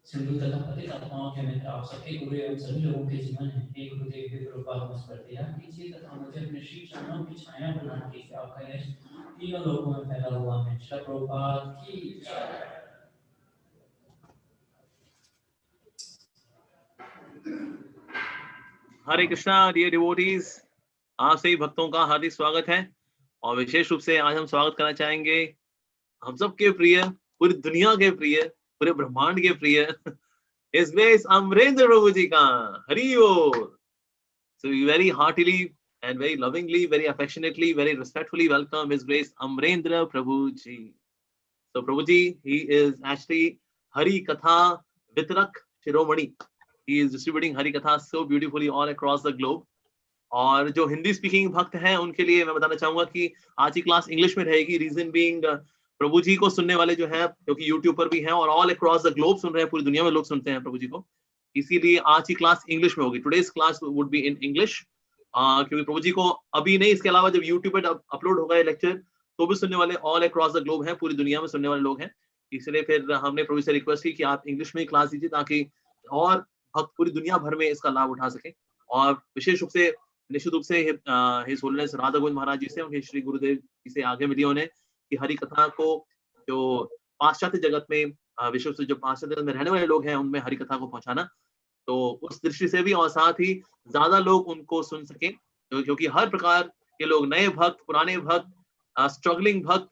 सिंधु तथा पतित आत्माओं के मित्र आप सबके गुरु एवं सभी लोगों के जीवन है हे गुरुदेव के कृपा करते हैं कीजिए तथा मुझे अपने श्री चरणों की छाया प्रदान कीजिए। आपका यश तीनों लोगों में फैला हुआ है। श्री प्रभुपाद की जय। हरे कृष्णा डियर डिवोटीज, आप सभी भक्तों का हार्दिक स्वागत है। और विशेष रूप से आज हम स्वागत करना चाहेंगे हम सबके प्रिय, पूरी दुनिया के प्रिय, पूरे ब्रह्मांड के प्रिय His Grace अमरेंद्र प्रभु जी का। हरि बोल। So we very heartily and very lovingly, very affectionately, very respectfully welcome His Grace Amarendra Prabhu ji. So Prabhu ji, he is actually Hari Katha Vitrak Shiromani. He is distributing Hari Katha so beautifully all across the globe. और जो Hindi speaking भक्त हैं उनके लिए मैं बताना चाहूंगा कि आज की क्लास इंग्लिश में रहेगी। रीजन बीइंग प्रभु जी को सुनने वाले जो है, क्योंकि यूट्यूब पर भी हैं और ऑल अक्रॉस द ग्लोब सुन रहे हैं, पूरी दुनिया में लोग सुनते हैं प्रभु जी को, इसीलिए आज की क्लास इंग्लिश में होगी। Today's class would be in English, क्योंकि प्रभु जी को अभी नहीं, इसके अलावा जब यूट्यूब पर अपलोड होगा ये लेक्चर तो भी सुनने वाले ऑल अक्रॉस द ग्लोब हैं, पूरी दुनिया में सुनने वाले लोग हैं। इसलिए फिर हमने प्रभु से रिक्वेस्ट की कि आप इंग्लिश में ही क्लास दीजिए ताकि और भक्त पूरी दुनिया भर में इसका लाभ उठा सके। और विशेष रूप से निश्चित रूप से हिज होलीनेस राधा गोविंद महाराज जी से, उनके श्री गुरुदेव जी से आगे मिली उन्हें कि हरि कथा को जो पाश्चात्य जगत में, विश्व से जो पाश्चात्य जगत में रहने वाले लोग हैं उनमें हरि कथा को पहुंचाना, तो उस दृष्टि से भी और साथ ही ज्यादा लोग उनको सुन सके, क्योंकि हर प्रकार के लोग, नए भक्त, पुराने भक्त, स्ट्रगलिंग भक्त,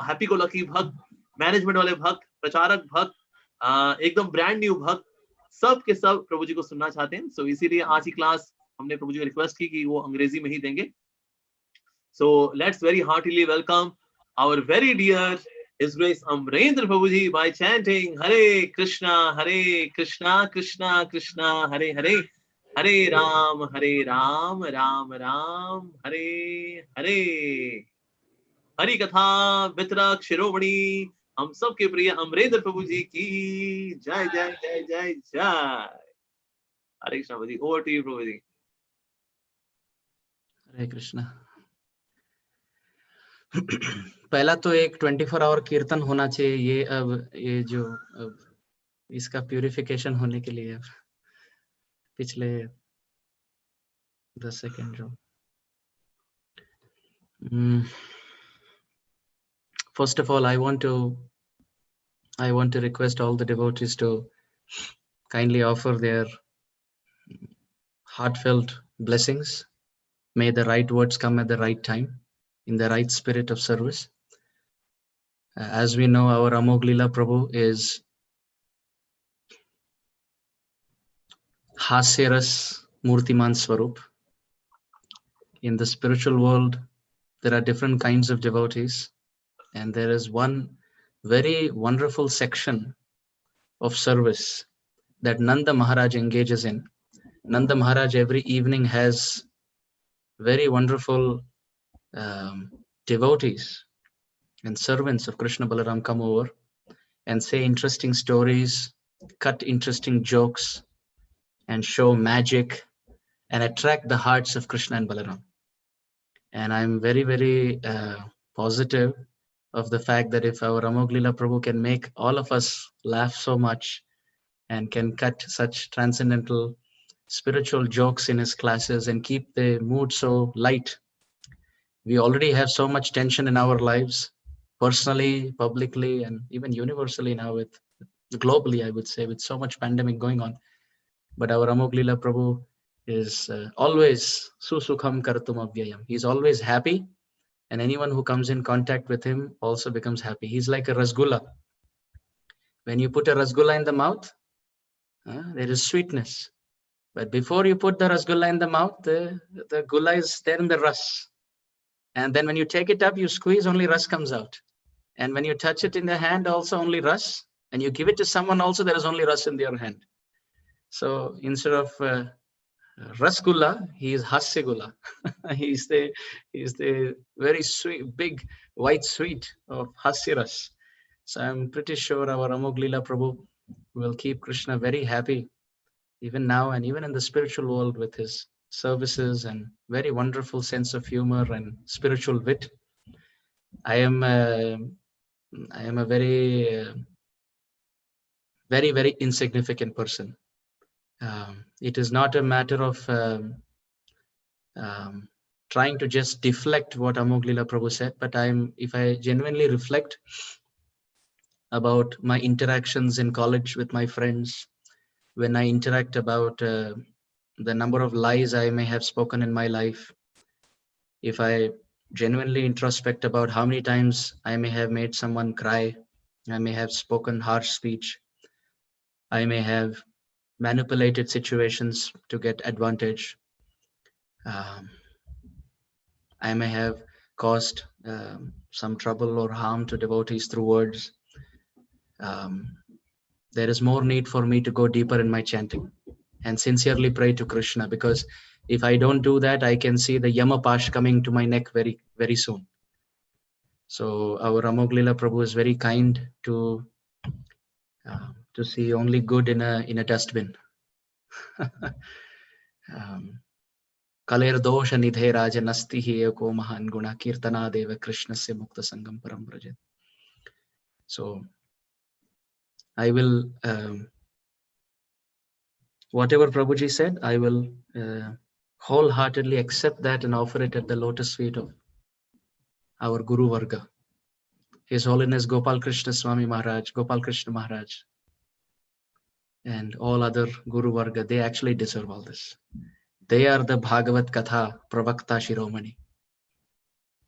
हैप्पी गो लकी भक्त, मैनेजमेंट वाले भक्त, प्रचारक भक्त, एकदम ब्रांड न्यू भक्त, सब के सब प्रभु जी को सुनना चाहते हैं। सो इसीलिए आज की क्लास हमने प्रभु जी को रिक्वेस्ट की कि वो अंग्रेजी में ही देंगे। So let's very heartly welcome our very dear His Grace Amarendra Prabhu ji by chanting Hare Krishna Krishna Krishna Hare Hare, Hare Ram Ram Ram Hare Hare। Hari कथा वितरक शिरोमणि हम सब के प्रिय अमरेंद्र प्रभु जी की जय जय जय जय जय। हरे कृष्णा प्रभु जी, ओवर टू यू प्रभु जी। हरे कृष्णा। पहला तो एक 24 आवर कीर्तन होना चाहिए, ये अब ये जो अब इसका प्यूरिफिकेशन होने के लिए पिछले 10 सेकेंड जो first of all I want to request all the devotees to kindly offer their heartfelt blessings. May the right words come at the right time, in the right spirit of service. As we know, our Amog Lila Prabhu is Hasyaras Murtiman Swarup. In the spiritual world, there are different kinds of devotees, and there is one very wonderful section of service that Nanda Maharaj engages in. Nanda Maharaj every evening has very wonderful devotees and servants of Krishna Balaram come over and say interesting stories, cut interesting jokes, and show magic and attract the hearts of Krishna and Balaram. And I'm very, very positive of the fact that if our Amog Lila Prabhu can make all of us laugh so much and can cut such transcendental spiritual jokes in his classes and keep the mood so light. We already have so much tension in our lives, personally, publicly, and even universally now, with globally, I would say, with so much pandemic going on. But our Amog Lila Prabhu is always susukham kartum avyayam. He's always happy, and anyone who comes in contact with him also becomes happy. He's like a rasgulla. When you put a rasgulla in the mouth, there is sweetness. But before you put the rasgulla in the mouth, the gulla is there in the ras. And then when you take it up, you squeeze, only ras comes out. And when you touch it in the hand, also only ras. And you give it to someone also, there is only ras in their hand. So instead of rasgulla, he is hasyagulla. he's the very sweet, big white sweet of hasyaras. So I'm pretty sure our Amog Lila Prabhu will keep Krishna very happy, even now and even in the spiritual world, with his services and very wonderful sense of humor and spiritual wit. I am a very very, very insignificant person. It is not a matter of trying to just deflect what Amog Lila Prabhu said, but if I genuinely reflect about my interactions in college with my friends, when I interact about the number of lies I may have spoken in my life, if I genuinely introspect about how many times I may have made someone cry, I may have spoken harsh speech, I may have manipulated situations to get advantage, I may have caused some trouble or harm to devotees through words. There is more need for me to go deeper in my chanting and sincerely pray to Krishna, because if I don't do that, I can see the Yamapash coming to my neck very, very soon. So our Amog Lila Prabhu is very kind to see only good in a dustbin. Kaler dosha nidhe raja nasti hi eko mahan guna kirtana deva Krishna se mukta sangam param brajat. So I will, whatever Prabhuji said, I will wholeheartedly accept that and offer it at the lotus feet of our Guru Varga, His Holiness Gopal Krishna Swami Maharaj, Gopal Krishna Maharaj, and all other Guru Varga. They actually deserve all this. They are the Bhagavat Katha Pravakta Shiromani.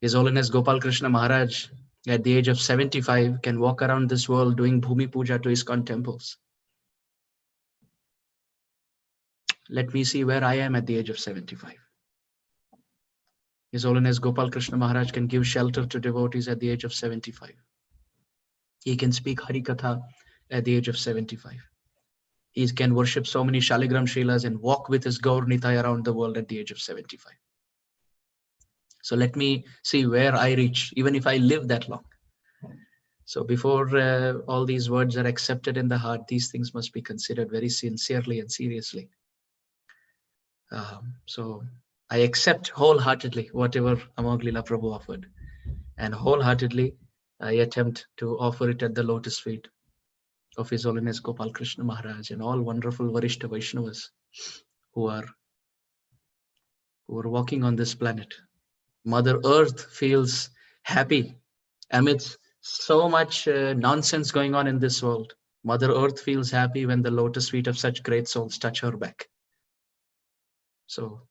His Holiness Gopal Krishna Maharaj, at the age of 75, can walk around this world doing Bhumi Puja to ISKCON temples. Let me see where I am at the age of 75. His Holiness Gopal Krishna Maharaj can give shelter to devotees at the age of 75. He can speak Hari Katha at the age of 75. He can worship so many Shaligram Shilas and walk with his Gaur Nitai around the world at the age of 75. So let me see where I reach, even if I live that long. So before all these words are accepted in the heart, these things must be considered very sincerely and seriously. So I accept wholeheartedly whatever Amog Lila Prabhu offered, and wholeheartedly I attempt to offer it at the lotus feet of His Holiness Gopal Krishna Maharaj and all wonderful Varishta Vaishnavas who are walking on this planet. Mother Earth feels happy amidst so much nonsense going on in this world. Mother Earth feels happy when the lotus feet of such great souls touch her back. So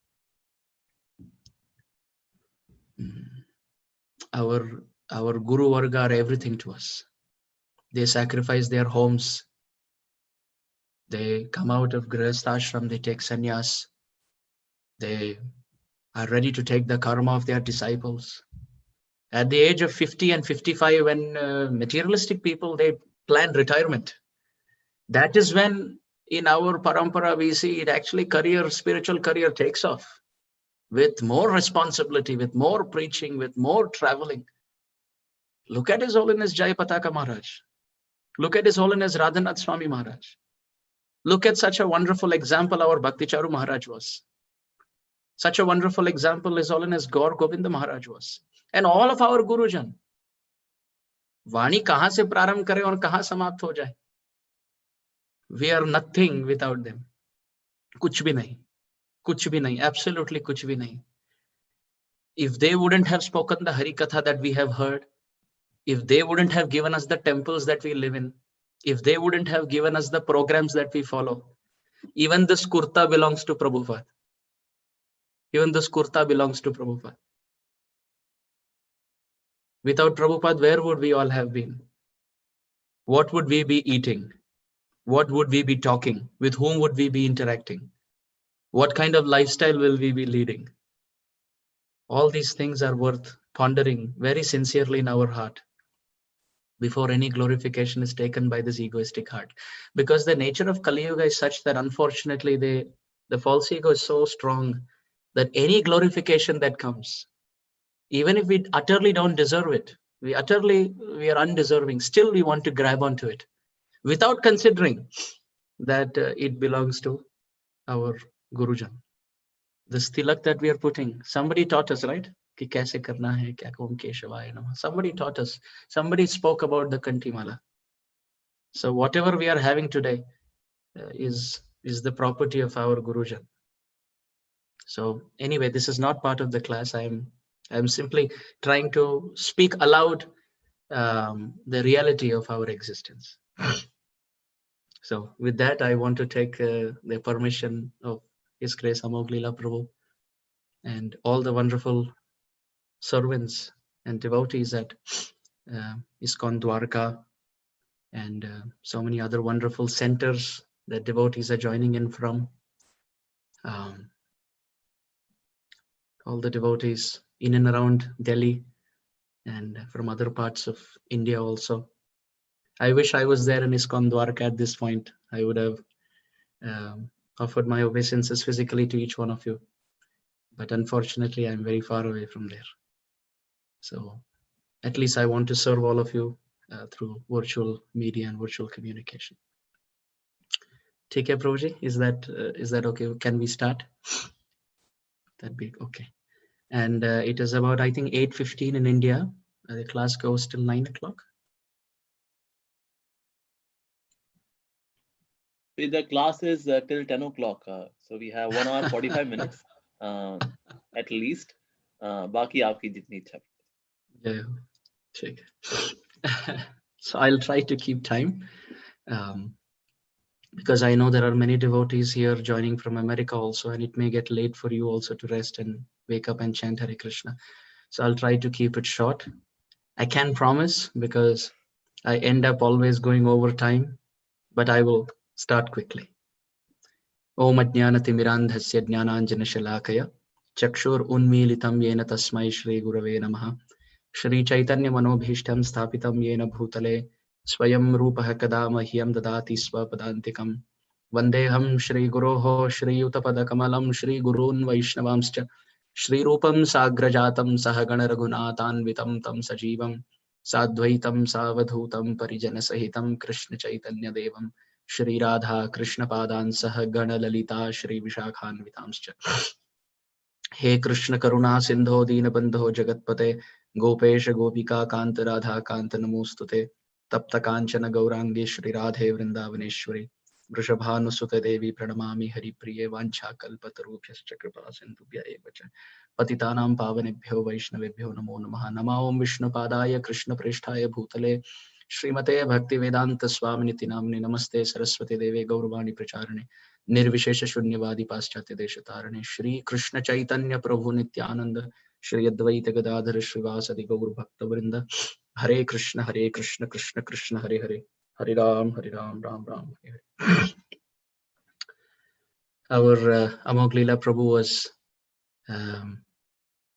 our Guru Varga are everything to us. They sacrifice their homes. They come out of Grihastha Ashram, they take sannyas. They are ready to take the karma of their disciples. At the age of 50 and 55, when materialistic people, they plan retirement. That is when in our parampara we see it actually spiritual career takes off with more responsibility, with more preaching, with more traveling. Look at His Holiness Jai Pataka Maharaj. Look at His Holiness Radhanath Swami Maharaj. Look at such a wonderful example our Bhakti Charu Maharaj was. Such a wonderful example His Holiness Gaur Govinda Maharaj was. And all of our Gurujan. Vani kahan se prarambh kare aur kahan samapt ho jaye. We are nothing without them. Kuch bhi nahi. Kuch bhi nahi. Absolutely kuch bhi nahi. If they wouldn't have spoken the Hari Katha that we have heard, if they wouldn't have given us the temples that we live in, if they wouldn't have given us the programs that we follow, even this kurta belongs to Prabhupada. Even this kurta belongs to Prabhupada. Without Prabhupada, where would we all have been? What would we be eating? What would we be talking? With whom would we be interacting? What kind of lifestyle will we be leading? All these things are worth pondering very sincerely in our heart before any glorification is taken by this egoistic heart. Because the nature of Kali Yuga is such that unfortunately the false ego is so strong that any glorification that comes, even if we utterly don't deserve it, we are undeserving, still we want to grab onto it without considering that it belongs to our Gurujan. This tilak that we are putting, somebody taught us, right? Ki kaise karna hai, kya Om Keshavaya Namah. Somebody taught us. Somebody spoke about the Kanti Mala. So whatever we are having today is the property of our Gurujan. So anyway, this is not part of the class. I'm simply trying to speak aloud the reality of our existence. So with that, I want to take the permission of His Grace Amarendra Lila Prabhu and all the wonderful servants and devotees at ISKCON Dwarka and so many other wonderful centers that devotees are joining in from. All the devotees in and around Delhi and from other parts of India also. I wish I was there in ISKCON Dwarka at this point. I would have offered my obeisances physically to each one of you. But unfortunately, I'm very far away from there. So at least I want to serve all of you through virtual media and virtual communication. Take care, Prabhuji. Is that okay? Can we start? That'd be okay. And it is about, I think, 8:15 in India. The class goes till 9 o'clock. The class is till 10 o'clock. So we have 1 hour 45 minutes at least. Baki aapki jitni ichha. Yeah, check. So I'll try to keep time because I know there are many devotees here joining from America also, and it may get late for you also to rest and wake up and chant Hare Krishna. So I'll try to keep it short. I can promise because I end up always going over time, but I will start quickly. Om Ajnanatimirandhasya Jnananjana Shalakaya Chakshur Unmilitam Yena Tasmai Shri Gurave Namaha Shri Chaitanya Manobhishtam Sthapitam Yena Bhutale Swayam Rupah Kada Mahyam Dadati Swapadantikam Vandeham Shri Guroho Shri Utapada Kamalam Shri Gurun Vaishnavamscha Shri Rupam Sagrajatam Sahagana Raghunathanvitam Tam Sajivam Sadvaitam Savadhutam Parijana Sahitam Krishna Chaitanya Devam Shri Radha Krishna Padan Sah Gana Lalita Shri Vishakhan Vitamscha. He Krishna Karuna Sindho Dina Bandho Jagatpate Gopesha Gopika Kanta Radha Kanta Namostute Tapta Kanchana Gaurangi Shri Radhe Vrindavaneshwari Vrishabhanusute Devi Pranamami Hari Priye Vancha Kalpatarubhyascha Kripa Sindhubhya Evacha Patitanam Pavanebhyo Vaishnavebhyo Namo Namaha Nama Om Vishnu Padaya Krishna Prishtaya Bhutale Srimate Bhakti Vedanta Swaminiti Namni Namaste Saraswati Deve Gauravani Pracharane Nirvishesha Shunyavadi Paschatya Deshatarane Shri Krishna Chaitanya Prabhu Nityananda Shri Advaita Gadadhara Srivasadi Gaur Bhakta Vrinda Hare Krishna Krishna Krishna Hare Hare Hare Ram Ram Ram Hare Hare. Our Amarendra Lila Prabhu was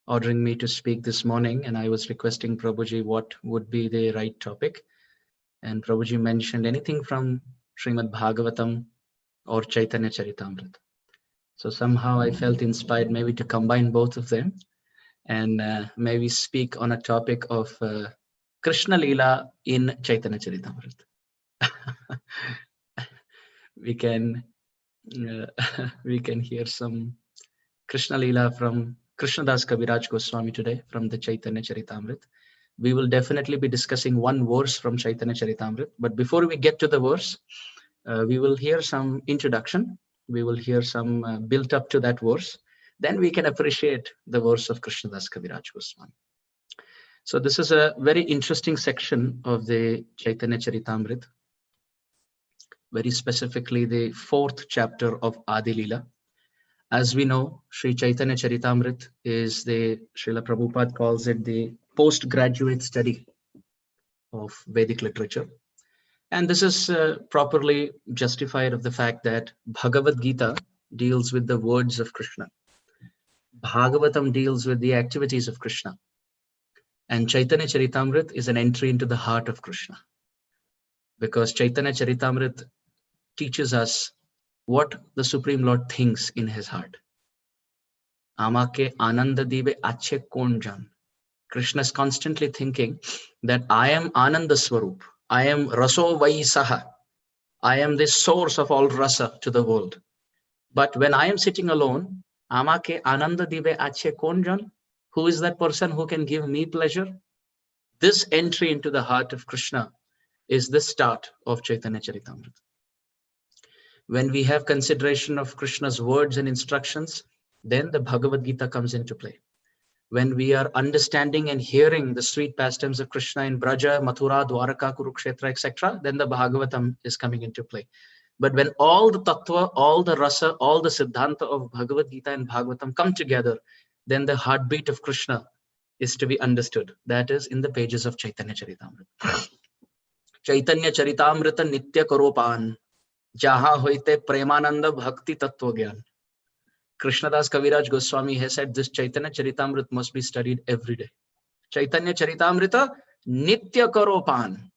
ordering me to speak this morning, and I was requesting Prabhuji what would be the right topic. And Prabhuji mentioned anything from Srimad Bhagavatam or Chaitanya Charitamrita. So somehow I felt inspired maybe to combine both of them and maybe speak on a topic of Krishna Lila in Chaitanya Charitamrita. we can hear some Krishna Lila from Krishnadas Kaviraj Goswami today from the Chaitanya Charitamrita. We will definitely be discussing one verse from Chaitanya Charitamrita. But before we get to the verse, we will hear some introduction. We will hear some built up to that verse. Then we can appreciate the verse of Krishnadas Kaviraj Goswami. So this is a very interesting section of the Chaitanya Charitamrita. Very specifically the 4th chapter of Adi Lila. As we know, Sri Chaitanya Charitamrita is the, Srila Prabhupada calls it the postgraduate study of Vedic literature. And this is properly justified of the fact that Bhagavad Gita deals with the words of Krishna. Bhagavatam deals with the activities of Krishna. And Chaitanya Charitamrita is an entry into the heart of Krishna. Because Chaitanya Charitamrita teaches us what the Supreme Lord thinks in his heart. Amake Ananda Dive Ache Kon Jan. Krishna is constantly thinking that I am Ananda Swarup. I am Raso Vaisaha. I am the source of all rasa to the world. But when I am sitting alone, Amake Ananda Dive Ache Kon Jan. Who is that person who can give me pleasure? This entry into the heart of Krishna is the start of Chaitanya Charitamrita. When we have consideration of Krishna's words and instructions, then the Bhagavad Gita comes into play. When we are understanding and hearing the sweet pastimes of Krishna in Braja, Mathura, Dwarka, Kurukshetra, etc., then the Bhagavatam is coming into play. But when all the tattva, all the rasa, all the siddhanta of Bhagavad Gita and Bhagavatam come together, then the heartbeat of Krishna is to be understood. That is in the pages of Chaitanya Charitamrita. Chaitanya Charitamrita Nitya Karopan, Jaha Hoite Premananda Bhakti Tattva Gyan. Krishnadas Kaviraj Goswami has said this Chaitanya Charitamrita must be studied every day. Chaitanya Charitamrita Nitya Karopan.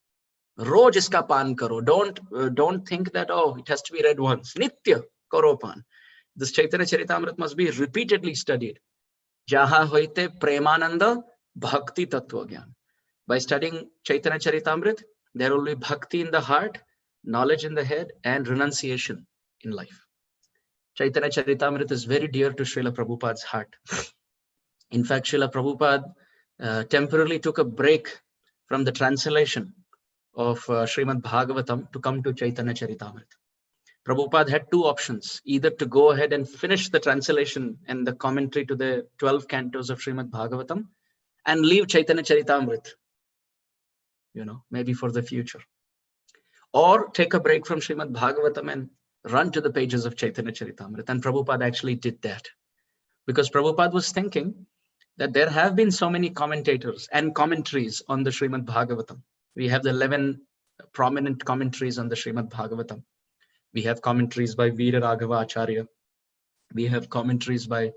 Roj iska pan karo. Don't think that, oh, it has to be read once. Nitya Karopan. This Chaitanya Charitamrita must be repeatedly studied. Jaha hoite premananda bhakti tattva gyan. By studying Chaitanya Charitamrita, there will be bhakti in the heart, knowledge in the head, and renunciation in life. Chaitanya Charitamrita is very dear to Srila Prabhupada's heart. In fact, Srila Prabhupada temporarily took a break from the translation of Srimad Bhagavatam to come to Chaitanya Charitamrita. Prabhupada had two options, either to go ahead and finish the translation and the commentary to the 12 cantos of Srimad Bhagavatam and leave Chaitanya Charitamrita, maybe for the future. Or take a break from Srimad Bhagavatam and run to the pages of Chaitanya Charitamrita. And Prabhupada actually did that. Because Prabhupada was thinking that there have been so many commentators and commentaries on the Srimad Bhagavatam. We have the 11 prominent commentaries on the Srimad Bhagavatam. We have commentaries by Veera Raghava Acharya. We have commentaries by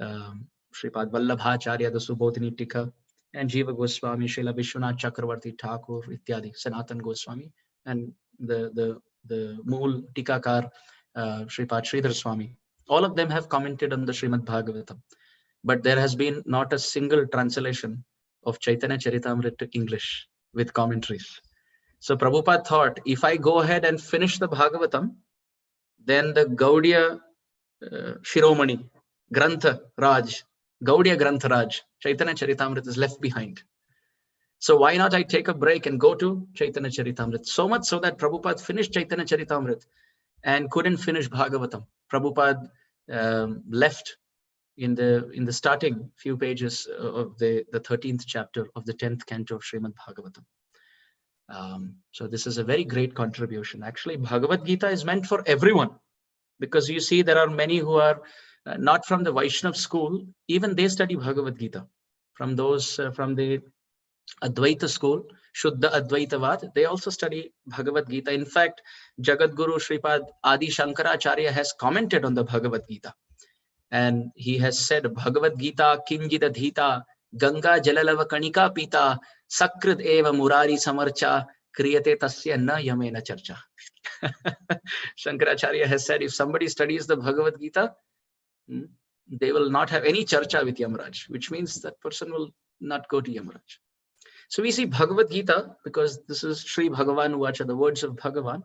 Sripad Vallabhacharya, the Subodhini Tika, and Jiva Goswami, Srila Vishwanath Chakravarti Thakur, Ityadi, Sanatan Goswami, and the Mool Tikakar, Sripad Sridhar Swami. All of them have commented on the Srimad Bhagavatam. But there has been not a single translation of Chaitanya Charitamrita to English with commentaries. So Prabhupada thought, if I go ahead and finish the Bhagavatam, then the Gaudiya Shiromani, Grantha Raj, Gaudiya Grantha Raj, Chaitanya Charitamrita is left behind. So why not I take a break and go to Chaitanya Charitamrita? So much so that Prabhupada finished Chaitanya Charitamrita and couldn't finish Bhagavatam. Prabhupada left in the starting few pages of the 13th chapter of the 10th canto of Srimad Bhagavatam. So this is a very great contribution. Actually, Bhagavad Gita is meant for everyone, because you see there are many who are not from the Vaishnav school. Even they study Bhagavad Gita. From those from the Advaita school, Shuddha Advaitavad, they also study Bhagavad Gita. In fact, Jagadguru Sripad Adi Shankaracharya has commented on the Bhagavad Gita. And he has said, Bhagavad Gita Kinjida Dhita Ganga Jalalava Kanika Pita Sakrit Eva Murari Samarcha Kriyate Tasya Na Yamena Charcha. Shankaracharya has said, if somebody studies the Bhagavad Gita, they will not have any charcha with Yamaraj, which means that person will not go to Yamaraj. So we see Bhagavad Gita, because this is Sri Bhagavan Uvacha, the words of Bhagavan.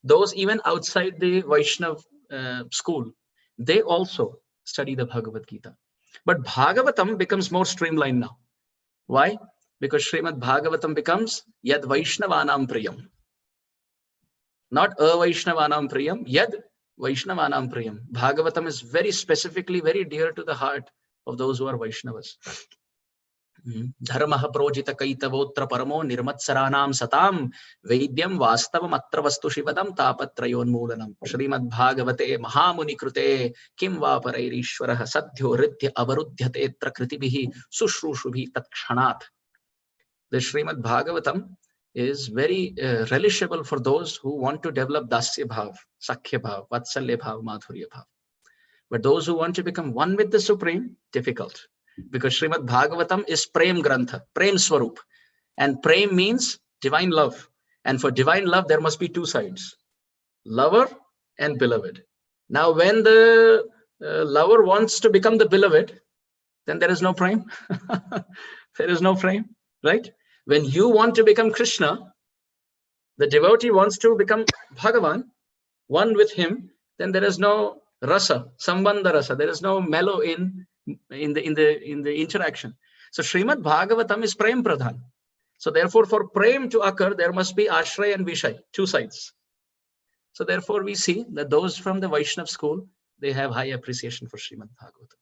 Those even outside the Vaishnav school, they also study the Bhagavad Gita. But Bhagavatam becomes more streamlined now. Why? Because Srimad Bhagavatam becomes Yad Vaishnavanam Priyam. Not A Vaishnavanam Priyam, Yad Vaishnavanam Priyam. Bhagavatam is very specifically very dear to the heart of those who are Vaishnavas. Dharmaha projita kaitavotra paramo nirmatsaranam satam vaidyam vastavam atra vastu shivadam tapatrayon moolanam Srimad Bhagavate Mahamuni Krute kim va parairishwaraha sadhyo ridhya avarudhyate trakritibihi sushrushubi takshanat. The Srimad Bhagavatam is very relishable for those who want to develop dasya bhav, sakhya bhav, vatsalya bhav, madhurya bhav. But those who want to become one with the Supreme, difficult. Because Srimad Bhagavatam is Prem Grantha, Prem Swarup. And Prem means divine love. And for divine love, there must be two sides, lover and beloved. Now, when the lover wants to become the beloved, then there is no Prem. There is no Prem, right? When you want to become Krishna, the devotee wants to become Bhagavan, one with him, then there is no rasa, sambandha rasa. There is no mellow in the interaction. So Srimad Bhagavatam is Prem Pradhan. So therefore, for prem to occur, there must be ashray and vishay, two sides. So therefore, we see that those from the Vaishnav school, they have high appreciation for Srimad Bhagavatam.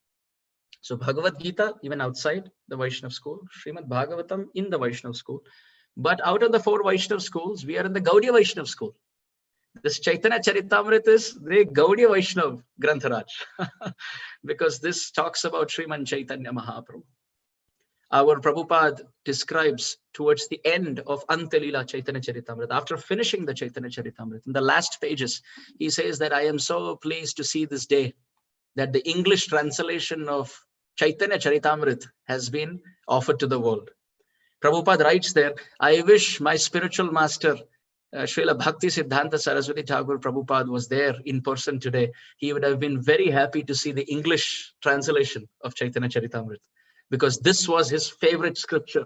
So Bhagavad Gita, even outside the Vaishnav school, Srimad Bhagavatam in the Vaishnav school. But out of the 4 Vaishnav schools, we are in the Gaudiya Vaishnav school. This Chaitanya Charitamrita is the Gaudiya Vaishnav Grantharaj, because this talks about Sriman Chaitanya Mahaprabhu. Our Prabhupada describes towards the end of Ante Lila Chaitanya Charitamrita, after finishing the Chaitanya Charitamrita, in the last pages, he says that I am so pleased to see this day that the English translation of Chaitanya Charitamrita has been offered to the world. Prabhupada writes there, I wish my spiritual master, Srila Bhakti Siddhanta Saraswati Thakur Prabhupada was there in person today. He would have been very happy to see the English translation of Chaitanya Charitamrita, because this was his favorite scripture.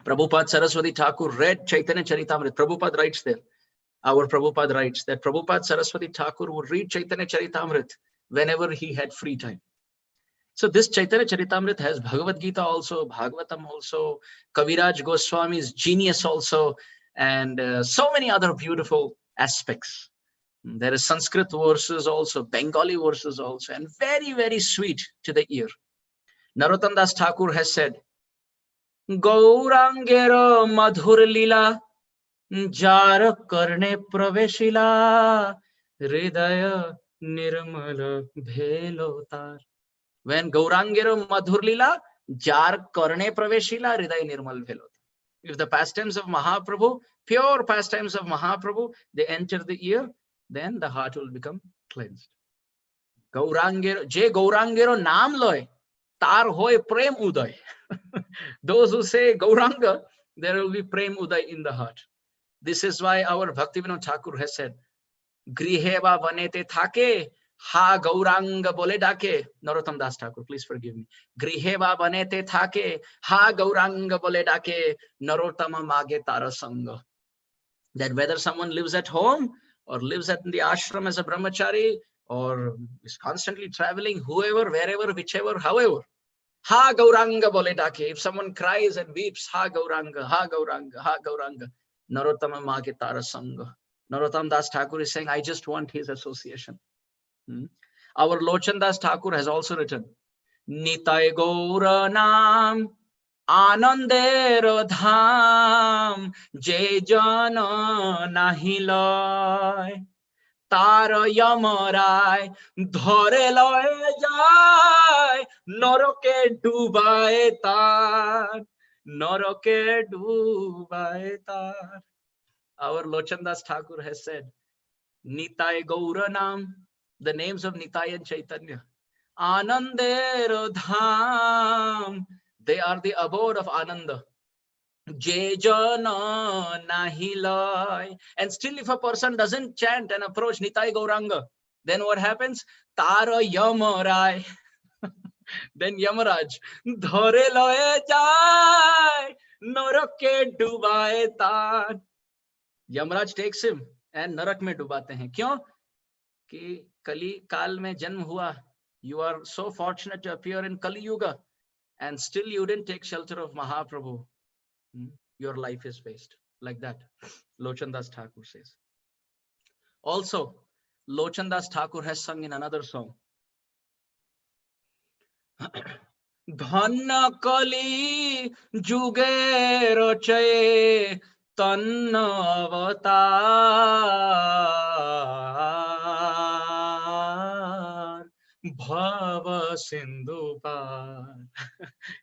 Prabhupada Saraswati Thakur read Chaitanya Charitamrita. Prabhupada writes there, our Prabhupada writes that Prabhupada Saraswati Thakur would read Chaitanya Charitamrita whenever he had free time. So this Chaitanya Charitamrita has Bhagavad Gita also, Bhagavatam also, Kaviraj Goswami's genius also, and so many other beautiful aspects. There is Sanskrit verses also, Bengali verses also, and very, very sweet to the ear. Narottam Das Thakur has said, Gaurangero madhur lila, jar karne praveshila, hridaya nirmala bhelotar. When Gaurangero madhur lila, jar karne praveshila, hridaya nirmal bhelotar. If the pastimes of Mahaprabhu, pure pastimes of Mahaprabhu, they enter the ear, then the heart will become cleansed. Gaurangero, Je Gaurangero naam loy, tar hoy prem uday. Those who say Gauranga, there will be prem uday in the heart. This is why our Bhaktivinoda Thakur has said, Griheva vanete thake, ha Gauranga bole dake. Narottam Das Thakur, please forgive me. Griheva vanete thake, ha Gauranga bole dake, Narottama mage tara sanga. That whether someone lives at home or lives at the ashram as a brahmachari or is constantly traveling, whoever, wherever, whichever, however, ha Gauranga bole dake. If someone cries and weeps, ha Gauranga, ha Gauranga, ha Gauranga, Narottama mage tara sanga. Narottam Das Thakur is saying, I just want his association. Our Lochan Das Thakur has also written, Nitai Gaura Nam Anandero Dham Je Jana Nahi Loy Tara Yamarai Dhore Loy Jai Noroke Dubai Tar Noroke Dubai Tar. Our Lochan Das Thakur has said, Nitai Gaura Nam, the names of Nitai and Chaitanya. Anandero Dham, they are the abode of Ananda. Je Jana Nahi Loy. And still if a person doesn't chant and approach Nitai Gauranga, then what happens? Tara Yamarai. Then Yamaraj. Dhore Loye Jai, Noroke Dubai Tar. Yamaraj takes him and Narak mein dubate hain. Kyun? Ki Kali Kal mein janm hua. You are so fortunate to appear in Kali Yuga and still you didn't take shelter of Mahaprabhu. Your life is waste. Like that, Lochan Das Thakur says. Also, Lochan Das Thakur has sung in another song. Dhanna Kali Juge Roche Tanna Avatar Bhava Sindhu Par.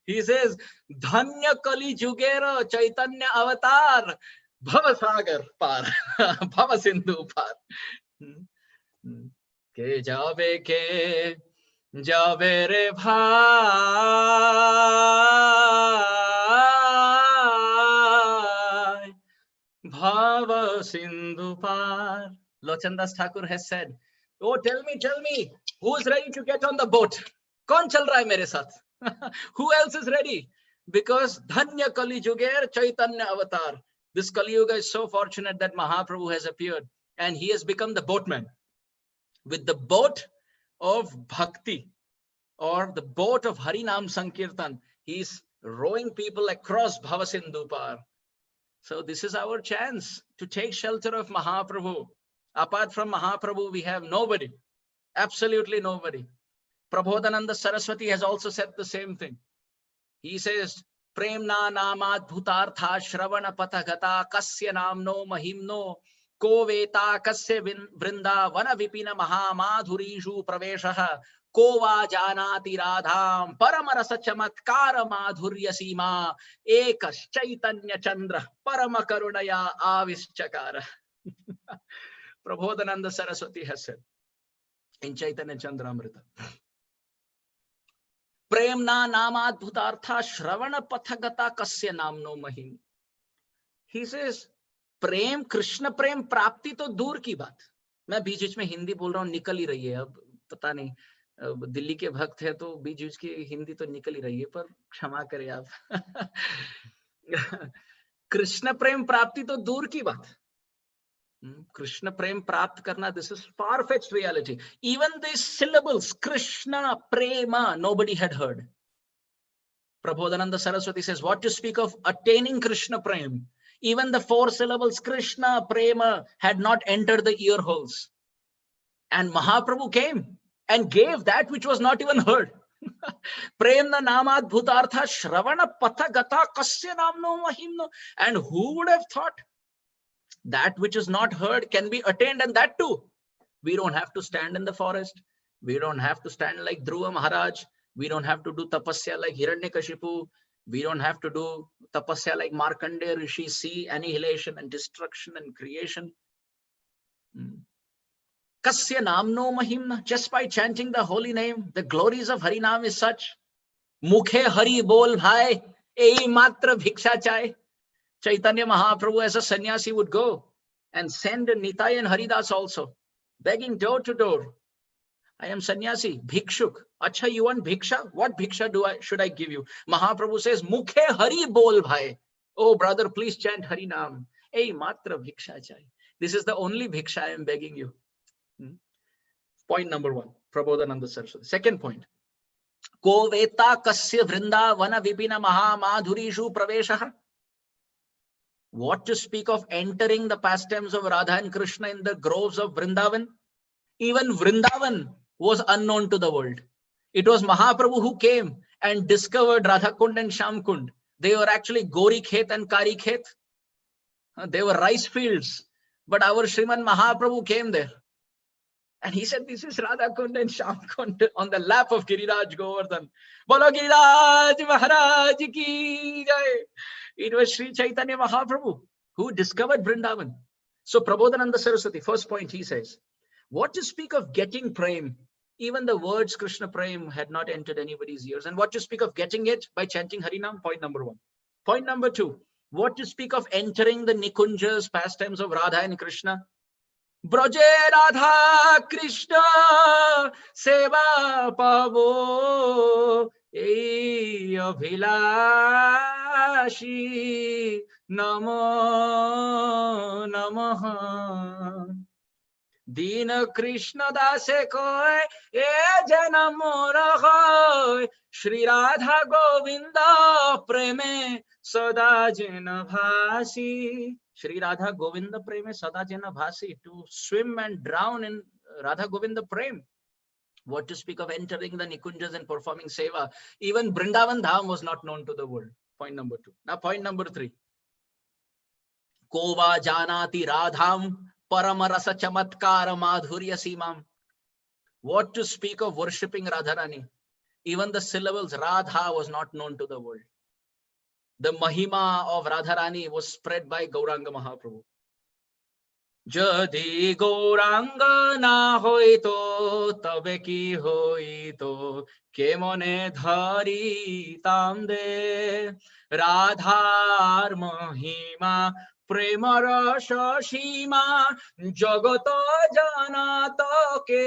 He says, Dhanya Kali Jugera Chaitanya Avatar Bhava Sagar Par Bhava Sindhu Par. Ke jabe re bhai Bhava Sindhu Par. Lochan Das Thakur has said, oh, tell me, who is ready to get on the boat? Kaun chal raha hai mere sath? Who else is ready? Because Dhanya Kali Juger Chaitanya Avatar. This Kali Yuga is so fortunate that Mahaprabhu has appeared and he has become the boatman. With the boat of Bhakti or the boat of Harinam Sankirtan, he is rowing people across Bhavasindupar. So this is our chance to take shelter of Mahaprabhu. Apart from Mahaprabhu, we have nobody, absolutely nobody. Prabodhananda Saraswati has also said the same thing. He says, Premna namat bhutartha shravana pathagata kasya namno mahimno ko veta kasya vrinda vana vipina mahamadhurishu praveshaha ko va janati radham paramarasa chamatkara madhurya sima ekas chaitanya chandra parama karunaya avischakara. Prabodhananda Saraswati has said in Chaitanya Charitamrita. Premna namat bhutartha shravana pathagata kasya namno mahim. He says, प्रेम कृष्ण प्रेम प्राप्ति तो दूर की बात. मैं बीच बीच में हिंदी बोल रहा हूँ, निकल ही रही है. अब पता नहीं, दिल्ली के भक्त है तो बीच बीच की हिंदी तो निकल ही रही है, पर क्षमा करें आप. कृष्ण प्रेम प्राप्ति तो दूर की बात. Krishna Prem Prapt Karna, this is far-fetched reality. Even these syllables, Krishna Prema, nobody had heard. Prabodhananda Saraswati says, what to speak of attaining Krishna Prem? Even the 4 syllables, Krishna Prema, had not entered the ear holes. And Mahaprabhu came and gave that which was not even heard. Premna namat bhutartha shravana pathagata kasya namno mahimno. And who would have thought that which is not heard can be attained, and that too. We don't have to stand in the forest. We don't have to stand like Dhruva Maharaj. We don't have to do tapasya like Hiranyakashipu. We don't have to do tapasya like Markandeya Rishi, see annihilation and destruction and creation. Kasya namno mahimna, just by chanting the holy name, the glories of Harinam is such. Mukhe Hari bol bhai, ei matra bhiksha chai. Chaitanya Mahaprabhu as a sannyasi would go and send Nitai and Haridas also, begging door to door. I am sannyasi, bhikshuk. Acha, you want bhiksha? What bhiksha should I give you? Mahaprabhu says, Mukhe Hari bol bhai. Oh brother, please chant Harinam. Ei matra bhiksha chai. This is the only bhiksha I am begging you. Point number 1, Prabodhananda Saraswati. Second point, Ko veta kasya vrinda vana vipina maha madhurishu praveshaha. What to speak of entering the pastimes of Radha and Krishna in the groves of Vrindavan? Even Vrindavan was unknown to the world. It was Mahaprabhu who came and discovered Radha Kund and Sham Kund. They were actually Gori Khet and Kari Khet. They were rice fields. But our Sriman Mahaprabhu came there. And he said, this is Radha Kund and Sham Kund on the lap of Giriraj Govardhan. Bolo Giriraj Maharaj ki jai. It was Sri Chaitanya Mahaprabhu who discovered Vrindavan. So Prabodhananda Saraswati, first point he says, what to speak of getting Prem? Even the words Krishna Prem had not entered anybody's ears. And what to speak of getting it? By chanting Harinam, point number 1. Point number 2, what to speak of entering the Nikunjas, pastimes of Radha and Krishna? Braje Radha Krishna Seva Pavo Ei Abhilashi Namo Namaha. Dina Krishna Dase Koi E Janamora Koi Shri Radha Govinda Preme Sada Jena Bhasi. Shri Radha Govinda Preme Sada Jena Bhasi. To swim and drown in Radha Govinda Prem. What to speak of entering the Nikunjas and performing seva? Even Vrindavan Dham was not known to the world. Point number 2. Now point number 3. Kova Janati Radham Paramarasa Chamatkara Madhurya Simam. What to speak of worshipping Radharani? Even the syllables Radha was not known to the world. The Mahima of Radharani was spread by Gauranga Mahaprabhu. Jadi Gauranga na hoito tabe ki hoito kemone dhari tamde Radhar Mahima Premara Shashima Jagata Janata ke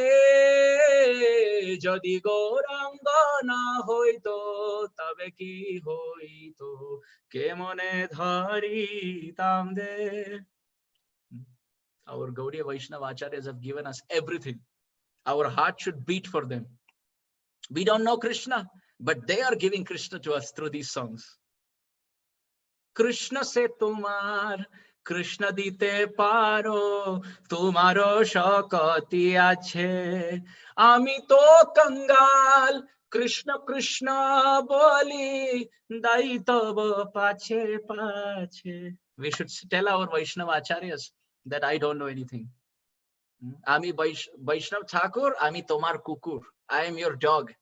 Jadi Gauranga na hoito tabe ki hoito kemone dhari tamde. Our Gaudiya Vaishnava Acharyas have given us everything. Our heart should beat for them. We don't know Krishna. But they are giving Krishna to us through these songs. Krishna se tumar, Krishna dite paro, tumaro shakati ache, ami to kangal, Krishna Krishna boli, dai tabo pache pache. We should tell our Vaishnava acharyas that I don't know anything. Ami Vaishnav Thakur, ami tomar kukur. I am your dog.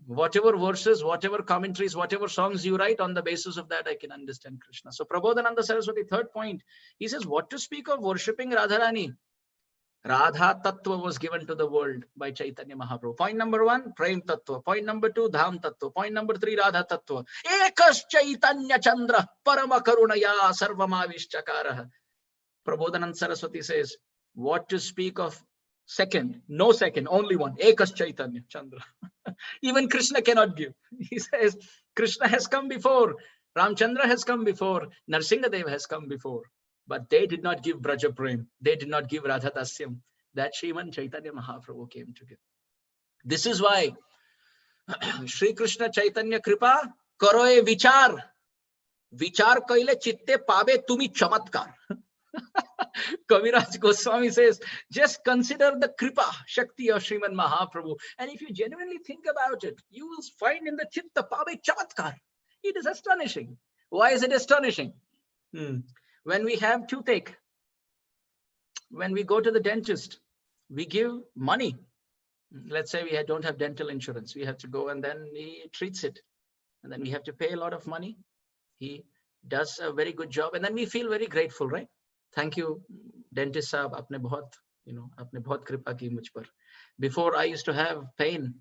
Whatever verses, whatever commentaries, whatever songs you write, on the basis of that I can understand Krishna. So Prabodhananda Saraswati, third point, he says, what to speak of worshipping Radharani? Radha Tattva was given to the world by Chaitanya Mahaprabhu. Point number 1, Prem Tattva. Point number 2, Dham Tattva. Point number 3, Radha Tattva. Ekas Chaitanya Chandra Parama Karunaya Sarvamavishchakaraha. Prabodhananda Saraswati says, what to speak of second? No second, only one. Ekas Chaitanya Chandra. Even Krishna cannot give. He says, Krishna has come before. Ramchandra has come before. Narsingadev has come before. But they did not give Braja Prem. They did not give Radha Dasyam. That Sriman Chaitanya Mahaprabhu came to give. This is why Shri Krishna Chaitanya Kripa Karoe Vichar. Vichar kaile chitte pabe tumi chamatkar. Kaviraj Goswami says, just consider the Kripa Shakti of Sriman Mahaprabhu. And if you genuinely think about it, you will find in the Chitta Pabe Chamatkar. It is astonishing. Why is it astonishing? When we have toothache, when we go to the dentist, we give money. Let's say we don't have dental insurance. We have to go and then he treats it. And then we have to pay a lot of money. He does a very good job. And then we feel very grateful, right? Thank you, dentist sahab, apne bahut kripa ki mujh par. Before I used to have pain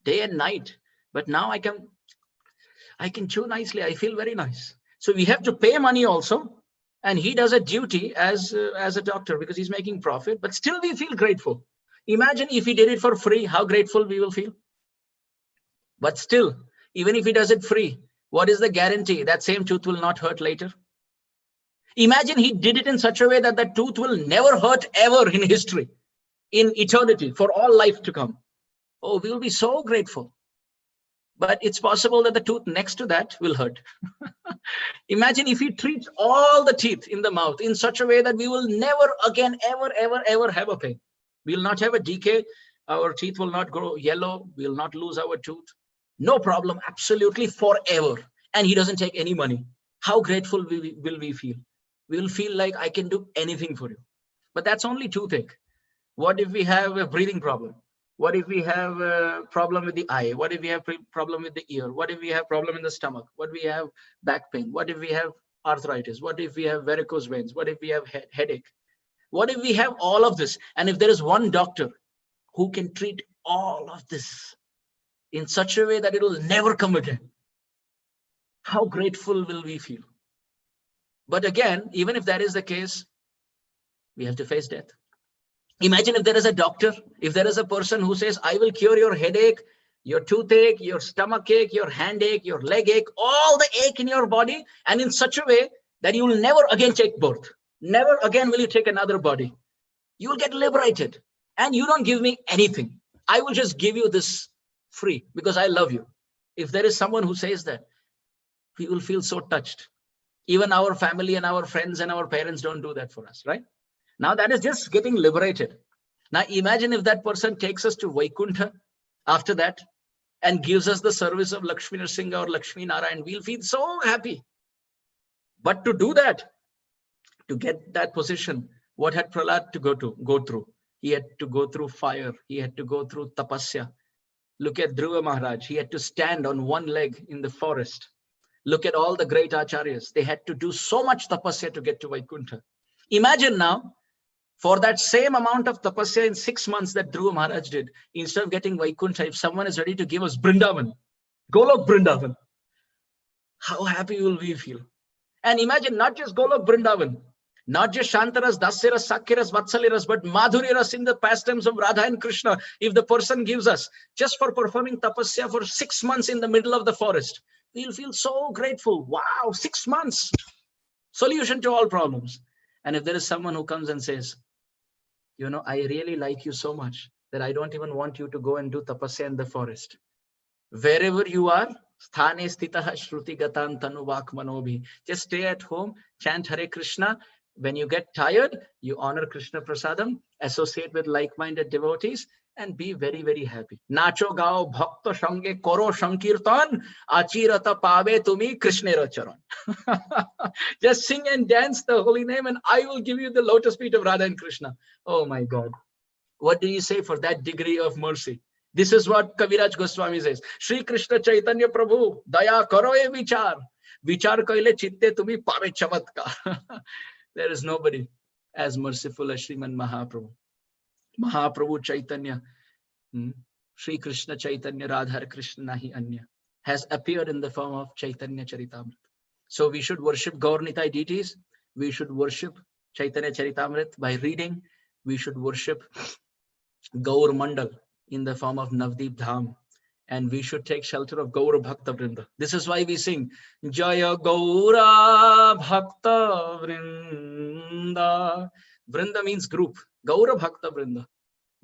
day and night, but now I can chew nicely. I feel very nice. So we have to pay money also, and he does a duty as a doctor because he's making profit, but still we feel grateful. Imagine if he did it for free, how grateful we will feel. But still, even if he does it free, what is the guarantee that same tooth will not hurt later? Imagine he did it in such a way that the tooth will never hurt ever in history, in eternity, for all life to come. Oh, we will be so grateful. But it's possible that the tooth next to that will hurt. Imagine if he treats all the teeth in the mouth in such a way that we will never again, ever have a pain. We will not have a decay. Our teeth will not grow yellow. We will not lose our tooth. No problem, absolutely forever. And he doesn't take any money. How grateful will we feel? We will feel like I can do anything for you. But that's only toothache. What if we have a breathing problem? What if we have a problem with the eye? What if we have a problem with the ear? What if we have a problem in the stomach? What if we have back pain? What if we have arthritis? What if we have varicose veins? What if we have headache? What if we have all of this? And if there is one doctor who can treat all of this in such a way that it will never come again, how grateful will we feel? But again, even if that is the case, we have to face death. Imagine if there is a doctor, if there is a person who says, I will cure your headache, your toothache, your stomach ache, your hand ache, your leg ache, all the ache in your body, and in such a way that you will never again take birth. Never again will you take another body. You will get liberated. And you don't give me anything. I will just give you this free because I love you. If there is someone who says that, we will feel so touched. Even our family and our friends and our parents don't do that for us, right? Now that is just getting liberated. Now imagine if that person takes us to Vaikuntha after that and gives us the service of Lakshmi Nrsimha or Lakshmi Narayan. We'll feel so happy. But to do that, to get that position, what had Prahlad to go through? He had to go through fire. He had to go through tapasya. Look at Dhruva Maharaj. He had to stand on one leg in the forest. Look at all the great acharyas. They had to do so much tapasya to get to Vaikuntha. Imagine now, for that same amount of tapasya in 6 months that Dhruva Maharaj did, instead of getting Vaikuntha, if someone is ready to give us Vrindavan, Golok Vrindavan, how happy will we feel? And imagine not just Golok Vrindavan, not just Shantaras, Dasyaras, Sakyaras, Vatsaliras, but Madhuriras in the pastimes of Radha and Krishna. If the person gives us just for performing tapasya for 6 months in the middle of the forest, we'll feel so grateful. Wow, 6 months, solution to all problems. And if there is someone who comes and says, you know, I really like you so much that I don't even want you to go and do tapasya in the forest. Wherever you are, sthane stitaha shruti gatan tanu vak manobhi. Just stay at home, chant Hare Krishna. When you get tired, you honor Krishna Prasadam, associate with like-minded devotees, and be very, very happy. Nacho gao bhakta sange koro sankirtan, achirata pave tumi Krishnera charan. Just sing and dance the holy name, and I will give you the lotus feet of Radha and Krishna. Oh my God. What do you say for that degree of mercy? This is what Kaviraj Goswami says. Shri Krishna Chaitanya Prabhu, daya karo e vichar. Vichar kaile chitte tumi pave chamatkar. There is nobody as merciful as Sriman Mahaprabhu. Mahaprabhu Chaitanya, Shri Krishna Chaitanya Radha Krishna Nahi Anya, has appeared in the form of Chaitanya Charitamrita. So we should worship Gaur Nitai deities. We should worship Chaitanya Charitamrita by reading. We should worship Gaur Mandal in the form of Navdeep Dham. And we should take shelter of Gaura Bhakta Vrinda. This is why we sing Jaya Gaura Bhakta Vrinda. Vrinda means group. Gaura Bhakta Vrinda.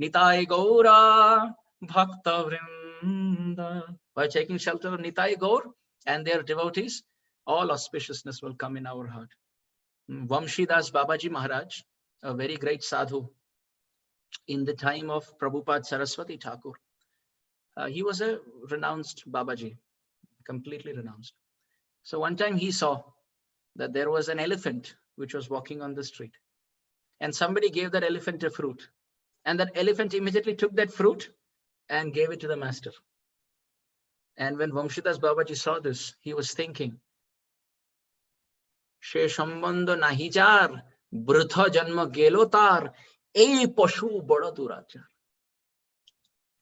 Nitai Gaura Bhakta Vrinda. By taking shelter of Nitai Gaur and their devotees, all auspiciousness will come in our heart. Vamshidas Babaji Maharaj, a very great sadhu in the time of Prabhupada Saraswati Thakur. He was a renounced Babaji, completely renounced. So one time he saw that there was an elephant which was walking on the street, and somebody gave that elephant a fruit, and that elephant immediately took that fruit and gave it to the master. And when Vamshidas Babaji saw this, he was thinking, She Shambandha Nahijar, Brutha Janma Gelotar, E Pashu Bada Durachar.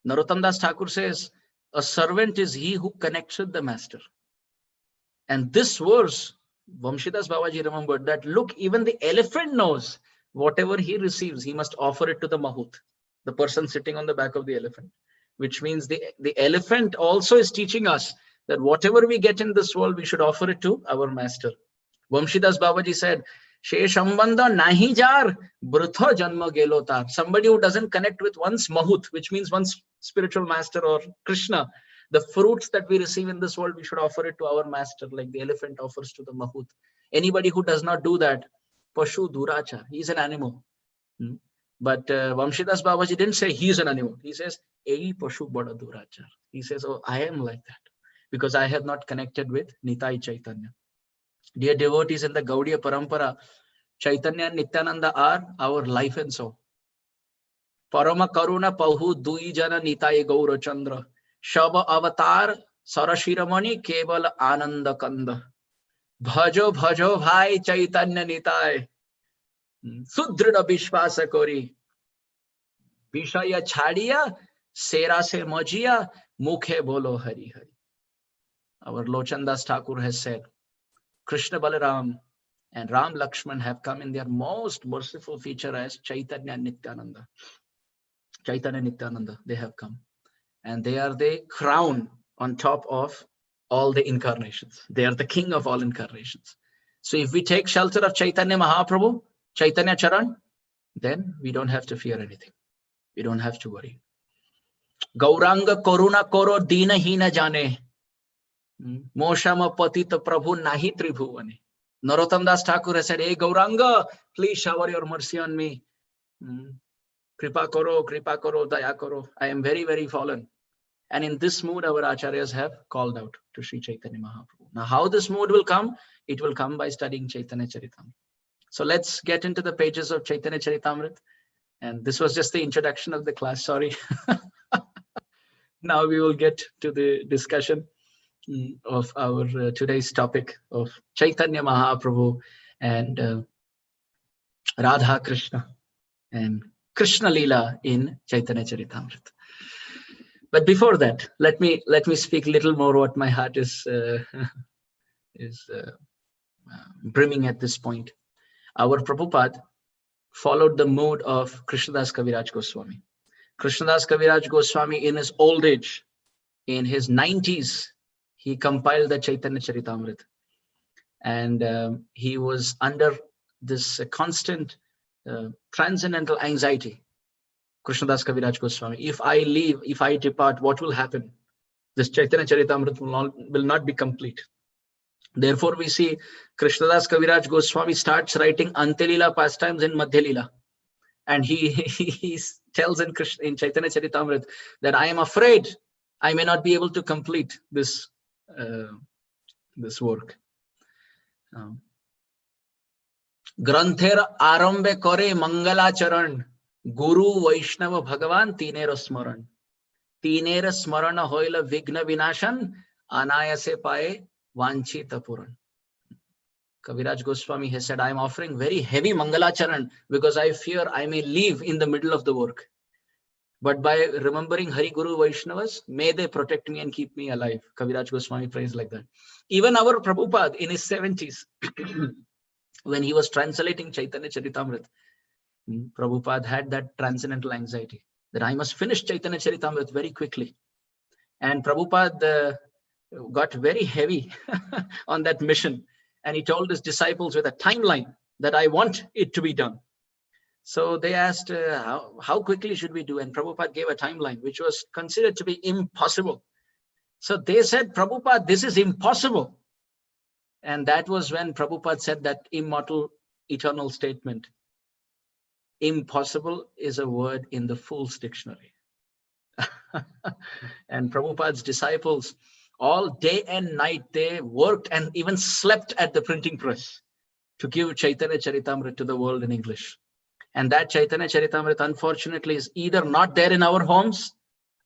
Narottam Das Thakur says, a servant is he who connects with the master. And this verse, Vamshidas Babaji remembered that, look, even the elephant knows whatever he receives, he must offer it to the Mahut, the person sitting on the back of the elephant. Which means the elephant also is teaching us that whatever we get in this world, we should offer it to our master. Vamshidas Babaji said, She Shambandha Nahi Jar, Brutha Janma Gelotar. Somebody who doesn't connect with one's Mahut, which means one's spiritual master or Krishna. The fruits that we receive in this world, we should offer it to our master, like the elephant offers to the Mahut. Anybody who does not do that, Pashu Duracha, he's an animal. But Vamshidas Babaji didn't say he's an animal. He says, Ei Pashu Bada Duracha. He says, oh, I am like that because I have not connected with Nitai Chaitanya. Dear devotees in the Gaudiya Parampara, Chaitanya and Nityananda are our life and soul. Parama Karuna Pahu Dui Jana Nitai Gaura Chandra. Shava Avatar Sarashiramani Keval Ananda Kanda. Bhajo Bhajo Bhai Chaitanya Nitai. Sudrida Vishwasa Kori. Vishaya Chadiya Sera Se Majiya Mukhe Bolo Hari Hari. Our Lochandas Thakur has said, Krishna Balaram and Ram Lakshman have come in their most merciful feature as Chaitanya and Nityananda. Chaitanya and Nityananda, they have come. And they are the crown on top of all the incarnations. They are the king of all incarnations. So if we take shelter of Chaitanya Mahaprabhu, Chaitanya Charan, then we don't have to fear anything. We don't have to worry. Gauranga Koruna Koro Dina Hina Jane. Moshama Patita Prabhu Nahi Tribhuvane. Narottam Das Thakur has said, Hey Gauranga, please shower your mercy on me. Kripa Koro, Daya Koro. I am very, very fallen. And in this mood, our Acharyas have called out to Sri Chaitanya Mahaprabhu. Now, how this mood will come? It will come by studying Chaitanya Charitamrita. So let's get into the pages of Chaitanya Charitamrita. And this was just the introduction of the class, sorry. Now we will get to the discussion of our today's topic of Chaitanya Mahaprabhu and Radha Krishna and Krishna Lila in Chaitanya Charitamrita. But before that, let me speak a little more what my heart is brimming at this point. Our Prabhupada followed the mood of Krishnadas Kaviraj Goswami. Krishnadas Kaviraj Goswami in his old age, in his 90s, he compiled the Chaitanya Charitamrita. And he was under this constant transcendental anxiety. Krishnadas Kaviraj Goswami, if I leave, if I depart, what will happen? this Chaitanya Charitamrita will not be complete. Therefore, we see Krishnadas Kaviraj Goswami starts writing Antelila pastimes in Madhyalila. And he tells in Chaitanya Charitamrita that I am afraid I may not be able to complete this work. Granther Arambe Kore Mangala Charan Guru Vaishnava Bhagavan Tinera Smaran. Tinera Smarana Hoila Vigna Vinashan Anayase Pae Vanchita Puran. Kaviraj Goswami has said, I am offering very heavy Mangalacharan because I fear I may leave in the middle of the work. But by remembering Hari Guru Vaishnavas, may they protect me and keep me alive. Kaviraj Goswami prays like that. Even our Prabhupada in his 70s, when he was translating Chaitanya Charitamrita, Prabhupada had that transcendental anxiety that I must finish Chaitanya Charitamrita very quickly. And Prabhupada got very heavy on that mission. And he told his disciples with a timeline that I want it to be done. So they asked, how quickly should we do? And Prabhupada gave a timeline, which was considered to be impossible. So they said, Prabhupada, this is impossible. And that was when Prabhupada said that immortal, eternal statement. Impossible is a word in the Fool's Dictionary. And Prabhupada's disciples, all day and night, they worked and even slept at the printing press to give Chaitanya Charitamrita to the world in English. And that Chaitanya Charitamrita, unfortunately, is either not there in our homes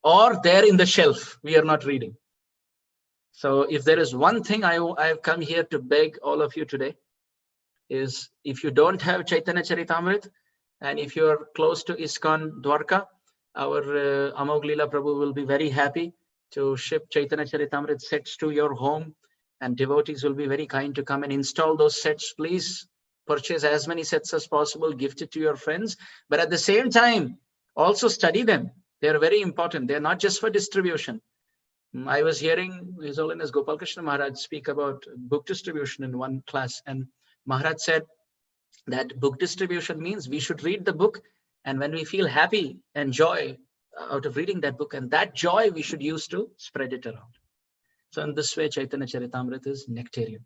or there in the shelf. We are not reading. So if there is one thing I've come here to beg all of you today, is if you don't have Chaitanya Charitamrita, and if you're close to ISKCON Dwarka, our Amarendra Lila Prabhu will be very happy to ship Chaitanya Charitamrita sets to your home, and devotees will be very kind to come and install those sets. Please purchase as many sets as possible, gift it to your friends, but at the same time, also study them. They are very important. They're not just for distribution. I was hearing His Holiness Gopal Krishna Maharaj speak about book distribution in one class, and Maharaj said that book distribution means we should read the book, and when we feel happy and joy out of reading that book, and that joy we should use to spread it around. So in this way, Chaitanya Charitamrita is nectarian.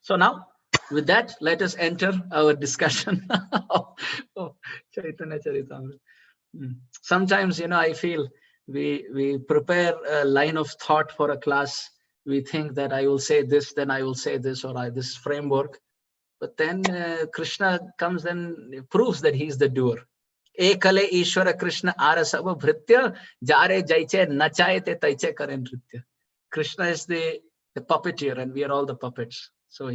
So now, with that, let us enter our discussion of Chaitanya Charitamrita. Sometimes, I feel we prepare a line of thought for a class. We think that I will say this, then I will say this, or this framework. But then Krishna comes and proves that he's the doer. Ekale Ishwara Krishna Arasava Bhritya Jare Jaiche Nachayate Taiche Karen Nritya. Krishna is the puppeteer, and we are all the puppets. So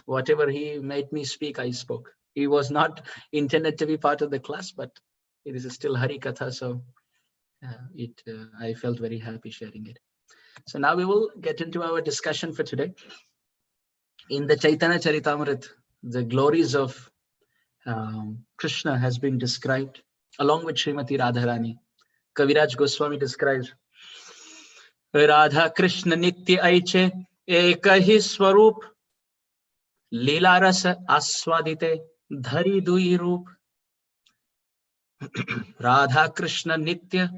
whatever he made me speak, I spoke. He was not intended to be part of the class, but it is still Hari Katha, so I felt very happy sharing it. So now we will get into our discussion for today. In the Chaitanya Charitamrita, the glories of Krishna has been described along with Srimati Radharani. Kaviraj Goswami describes Radha Krishna Nitya Aiche Ekahi Swarup Lila Rasa Aswadite Dhari Dui Roop. Radha Krishna Nitya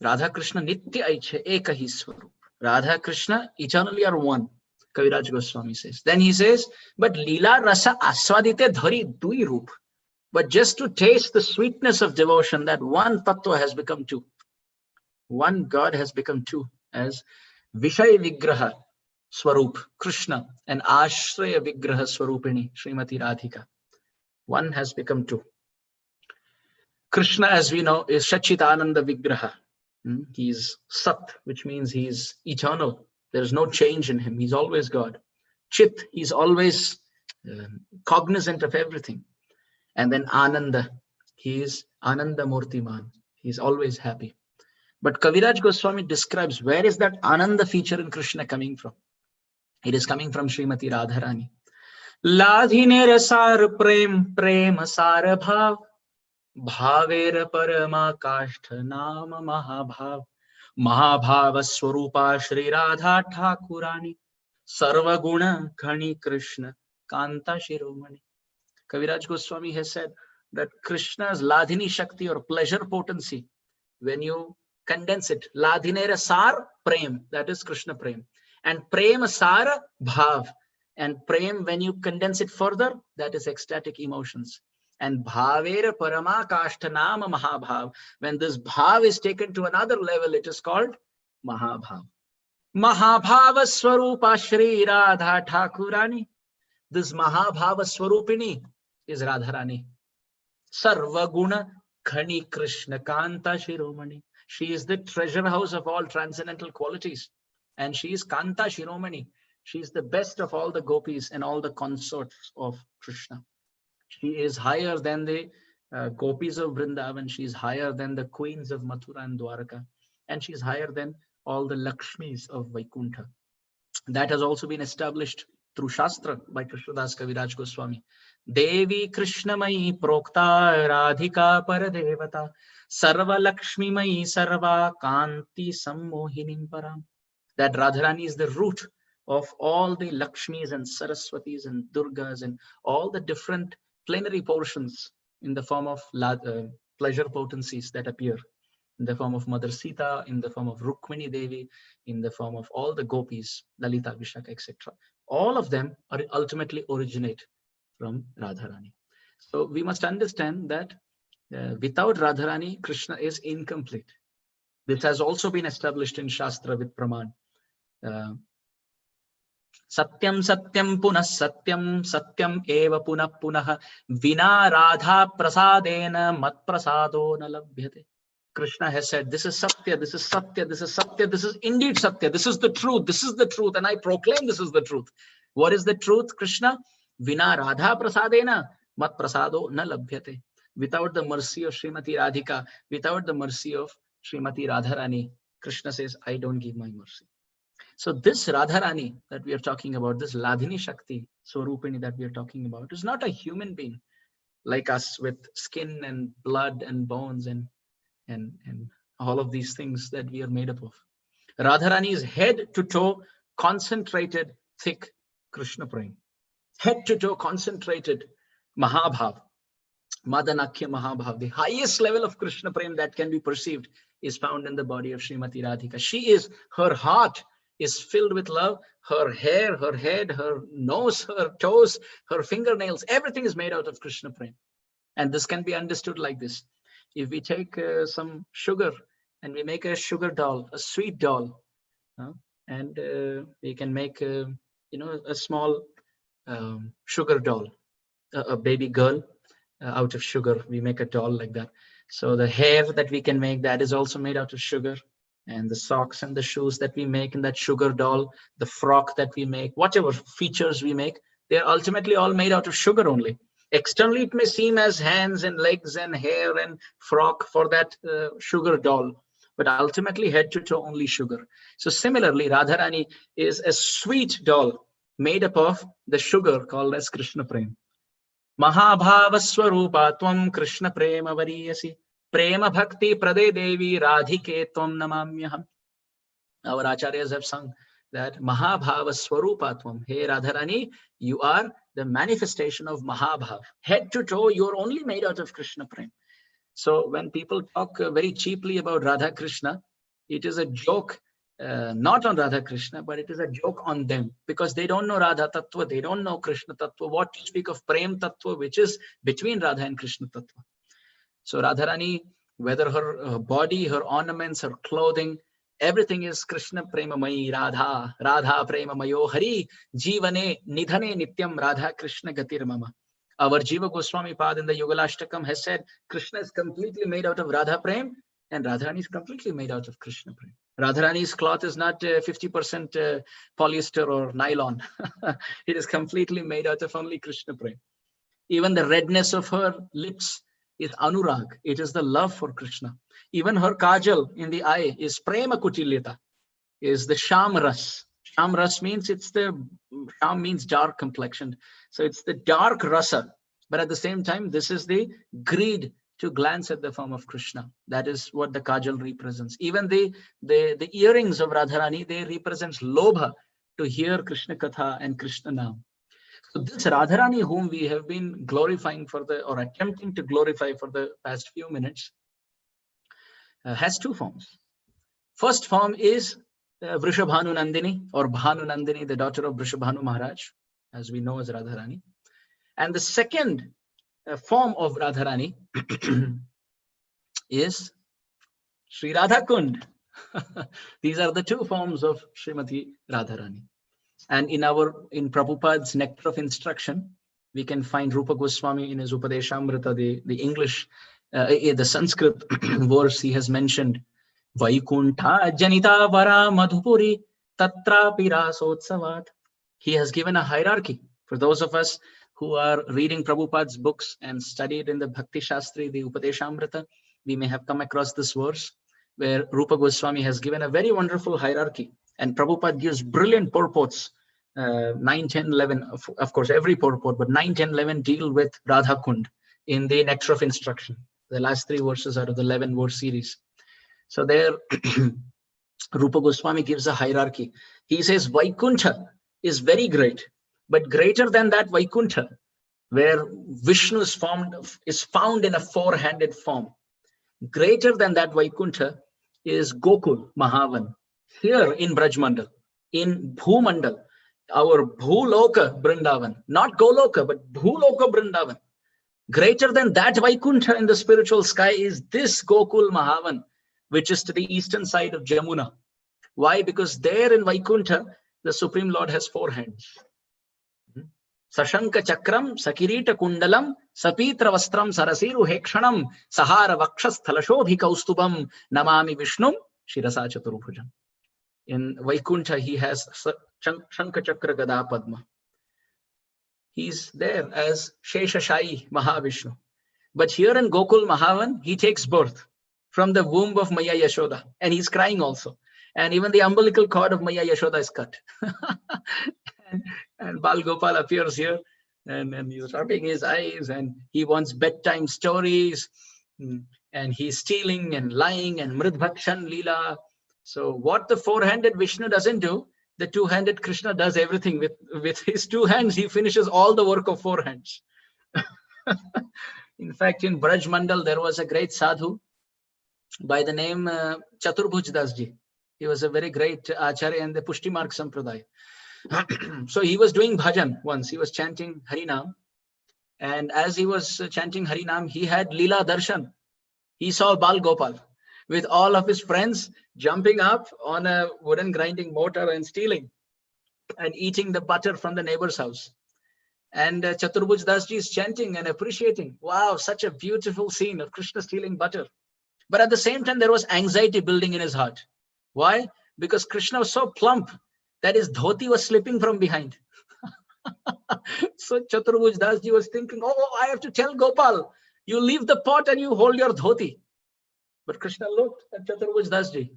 Aiche Ekahi Swarup. Radha Krishna eternally are one. Kaviraj Goswami says. Then he says, but Lila Rasa Aswadite Dhari Dui Roop. But just to taste the sweetness of devotion, that one tattva has become two. One God has become two, as Vishay Vigraha Swarup, Krishna, and Ashraya Vigraha Swarupini, Srimati Radhika. One has become two. Krishna, as we know, is Shachitananda Vigraha. He is Sat, which means he is eternal. There is no change in him. He's always God. Chit, he's always cognizant of everything. And then Ananda, he is Ananda Murtiman. He's always happy. But Kaviraj Goswami describes where is that Ananda feature in Krishna coming from. It is coming from Srimati Radharani. Ladhinera sar prem sar bhav bhavera parama kashtha nama mahabhav Mahabhava Swarupa Shri Radha Thakurani Sarvaguna Khani Krishna Kanta Shiromani. Kaviraj Goswami has said that Krishna's Ladhini Shakti or pleasure potency, when you condense it. Ladhinera sar prem, that is Krishna prem. And prem sar bhav. And prem, when you condense it further, that is ecstatic emotions. And bhavera parama kashtanama mahabhav. When this bhav is taken to another level, it is called mahabhav. Mahabhava Swarupa Shri Radha Thakurani. This Mahabhava Swarupini is Radharani. Sarva Guna Khani Krishna Kanta Shiromani. She is the treasure house of all transcendental qualities. And she is Kanta Shiromani. She is the best of all the gopis and all the consorts of Krishna. She is higher than the gopis of Vrindavan. She is higher than the queens of Mathura and Dwarka. And she is higher than all the Lakshmis of Vaikuntha. That has also been established through Shastra by Krishnadas Kaviraj Goswami. Devi Krishnamayi Prokta Radhika Paradevata Sarva Lakshmi Mayi Sarva Kanti Sammohinim Param. That Radharani is the root of all the Lakshmis and Saraswatis and Durgas and all the different plenary portions in the form of pleasure potencies that appear. In the form of Mother Sita, in the form of Rukmini Devi, in the form of all the gopis, Lalita, Vishaka, etc. All of them are ultimately originate from Radharani. So we must understand that without Radharani, Krishna is incomplete. This has also been established in Shastra with Praman. Satyam Satyam Punah Satyam Satyam Eva Punah Punah Vina Radha Prasadena Mat Prasado Na Labhyate. Krishna has said, this is Satya, this is Satya, this is Satya, this is indeed Satya, this is the truth, and I proclaim this is the truth. What is the truth, Krishna? Vina Radha Prasadena Mat Prasado Na Labhyate. Without the mercy of Srimati Radhika, without the mercy of Srimati Radharani, Krishna says, I don't give my mercy. So this Radharani that we are talking about, this Ladhini Shakti, Swarupini that we are talking about, is not a human being like us with skin and blood and bones and all of these things that we are made up of. Radharani is head to toe, concentrated, thick Krishna prem. Head to toe, concentrated Mahabhav, Madanakya Mahabhav. The highest level of Krishna prem that can be perceived is found in the body of Srimati Radhika. She is, her heart is filled with love. Her hair, her head, her nose, her toes, her fingernails, everything is made out of Krishna prem. And this can be understood like this. If we take some sugar and we make a sugar doll, a sweet doll, and we can make a small sugar doll, a baby girl out of sugar. We make a doll like that. So the hair that we can make, that is also made out of sugar. And the socks and the shoes that we make in that sugar doll, the frock that we make, whatever features we make, they're ultimately all made out of sugar only. Externally, it may seem as hands and legs and hair and frock for that sugar doll, but ultimately head to toe only sugar. So similarly, Radharani is a sweet doll made up of the sugar called as Krishna Prem. Mahabhava Swarupa Tvam Krishna Prema Variyasi Prema Bhakti Prade Devi Radhike Tvam Namamyaham. Our acharyas have sung that Mahabhava Swarupa Tvam. Hey Radharani, you are the manifestation of Mahabhav. Head to toe, you're only made out of Krishna Prem. So when people talk very cheaply about Radha Krishna, it is a joke, not on Radha Krishna, but it is a joke on them because they don't know Radha Tattva, they don't know Krishna Tattva. What to speak of Prem Tattva, which is between Radha and Krishna Tattva. So Radharani, whether her body, her ornaments, her clothing, everything is Krishna Prema Mayi Radha, Radha Prema Mayo Hari, Jivane Nidhane Nityam Radha Krishna Gatir Mama. Our Jiva Goswami Pad in the Yugalashtakam has said Krishna is completely made out of Radha Prem and Radharani is completely made out of Krishna Prem. Radharani's cloth is not 50% polyester or nylon. It is completely made out of only Krishna Prem. Even the redness of her lips is Anurag. It is the love for Krishna. Even her kajal in the eye is Prema Kutilita, is the Sham Ras. Sham Ras means Sham means dark complexioned. So it's the dark rasa. But at the same time, this is the greed to glance at the form of Krishna. That is what the kajal represents. Even the earrings of Radharani, they represent lobha to hear Krishna Katha and Krishna Nam. So this Radharani whom we have been glorifying or attempting to glorify for the past few minutes has two forms. First form is Vrishabhanu Nandini or Bhanu Nandini, the daughter of Vrishabhanu Maharaj, as we know as Radharani. And the second form of Radharani is Sri Radhakund. These are the two forms of Srimati Radharani. And in Prabhupada's Nectar of Instruction, we can find Rupa Goswami in his Upadeshamrita, the English, the Sanskrit verse he has mentioned, Vaikuntha Janita Vara Madhupuri Tatrapi Rasotsavat. He has given a hierarchy. For those of us who are reading Prabhupada's books and studied in the Bhakti Shastri, the Upadeshamrita, we may have come across this verse where Rupa Goswami has given a very wonderful hierarchy. And Prabhupada gives brilliant purports. 9, 10, 11, of course, every purport, but 9, 10, 11 deal with Radha Kund in the Nectar of Instruction. The last 3 verses out of the 11 verse series. So there, Rupa Goswami gives a hierarchy. He says Vaikuntha is very great, but greater than that Vaikuntha, where Vishnu is found in a 4-handed form. Greater than that Vaikuntha is Gokul Mahavan, here in Brajmandal, in Bhumandal, our Bhuloka Vrindavan, not Goloka, but Bhuloka Vrindavan. Greater than that Vaikuntha in the spiritual sky is this Gokul Mahavan, which is to the eastern side of Jamuna. Why? Because there in Vaikuntha, the Supreme Lord has 4 hands. Sashanka Chakram, Sakirita Kundalam, Sapitra Vastram, Sarasiru Hekshanam, Sahara Vakshas Thalashodhi Kaustubam, Namami Vishnum, Shirasa Chaturubhujam. In Vaikuntha, he has Shankha Chakra Gada Padma. He's there as Sheshashai Mahavishnu. But here in Gokul Mahavan, he takes birth from the womb of Maya Yashoda. And he's crying also. And even the umbilical cord of Maya Yashoda is cut. and Bal Gopal appears here. And he's rubbing his eyes. And he wants bedtime stories. And he's stealing and lying and Mridbhakshan Lila. So what the 4-handed Vishnu doesn't do, the 2-handed Krishna does everything. With his 2 hands, he finishes all the work of 4 hands. In fact, in Braj Mandal, there was a great sadhu by the name Chaturbhuj Dasji. He was a very great acharya in the Pushti Marg Sampradaya. So he was doing bhajan once. He was chanting Harinam. And as he was chanting Harinam, he had Lila Darshan. He saw Bal Gopal with all of his friends jumping up on a wooden grinding mortar and stealing and eating the butter from the neighbor's house. And Chaturbhuj Dasji is chanting and appreciating. Wow, such a beautiful scene of Krishna stealing butter. But at the same time, there was anxiety building in his heart. Why? Because Krishna was so plump that his dhoti was slipping from behind. So Chaturbhuj Dasji was thinking, oh, I have to tell Gopal, you leave the pot and you hold your dhoti. But Krishna looked at Chaturbhuj Dasji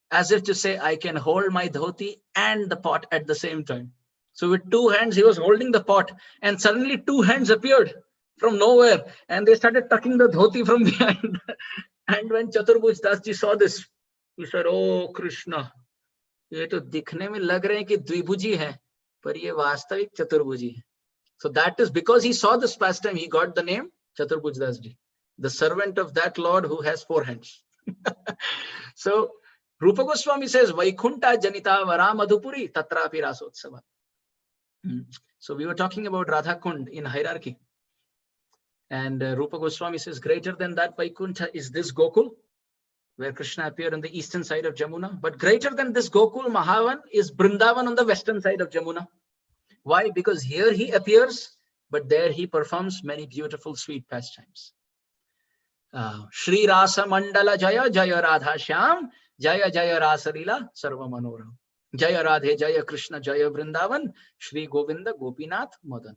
as if to say, I can hold my dhoti and the pot at the same time. So with 2 hands, he was holding the pot, and suddenly 2 hands appeared from nowhere and they started tucking the dhoti from behind. And when Chaturbhuj Dasji saw this, he said, oh Krishna, ये तो दिखने में लग रहे हैं कि द्विभुजी है, पर ये वास्तविक चतुर्भुजी है. So that is because he saw this pastime, he got the name Chaturbhuj Dasji, the servant of that Lord who has 4 hands. So Rupa Goswami says, Vaikunta Janita Vara Madhupuri Tatrapi Rasotsava. So we were talking about Radha Kund in hierarchy. And Rupa Goswami says, greater than that Vaikunta is this Gokul, where Krishna appeared on the eastern side of Jamuna. But greater than this Gokul Mahavan is Vrindavan on the western side of Jamuna. Why? Because here he appears, but there he performs many beautiful sweet pastimes. Shri Rasa Mandala Jaya Jaya Radha Shyam Jaya Jaya Rasa Lila Sarva Manoram. Jaya Radhe Jaya Krishna Jaya Vrindavan Shri Govinda Gopinath Madanam.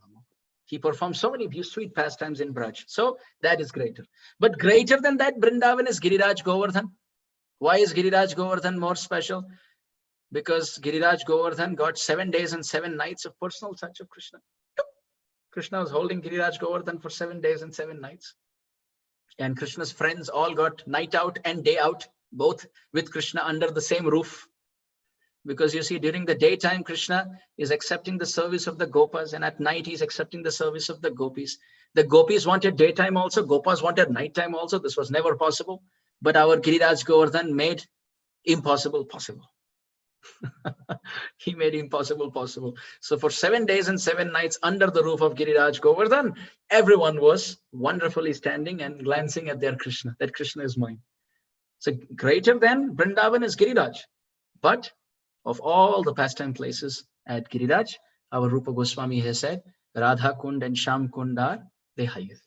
He performs so many sweet pastimes in Braj. So that is greater. But greater than that, Vrindavan is Giriraj Govardhan. Why is Giriraj Govardhan more special? Because Giriraj Govardhan got 7 days and 7 nights of personal touch of Krishna. Krishna was holding Giriraj Govardhan for 7 days and 7 nights. And Krishna's friends all got night out and day out, both with Krishna under the same roof. Because you see, during the daytime, Krishna is accepting the service of the Gopas, and at night he's accepting the service of the Gopis. The Gopis wanted daytime also, Gopas wanted nighttime also. This was never possible. But our Giriraj Govardhan made impossible possible. He made impossible possible. So for 7 days and 7 nights under the roof of Giriraj Govardhan, everyone was wonderfully standing and glancing at their Krishna. That Krishna is mine. So greater than Vrindavan is Giriraj. But of all the pastime places at Giriraj, our Rupa Goswami has said, Radha Kund and Sham Kund are the highest.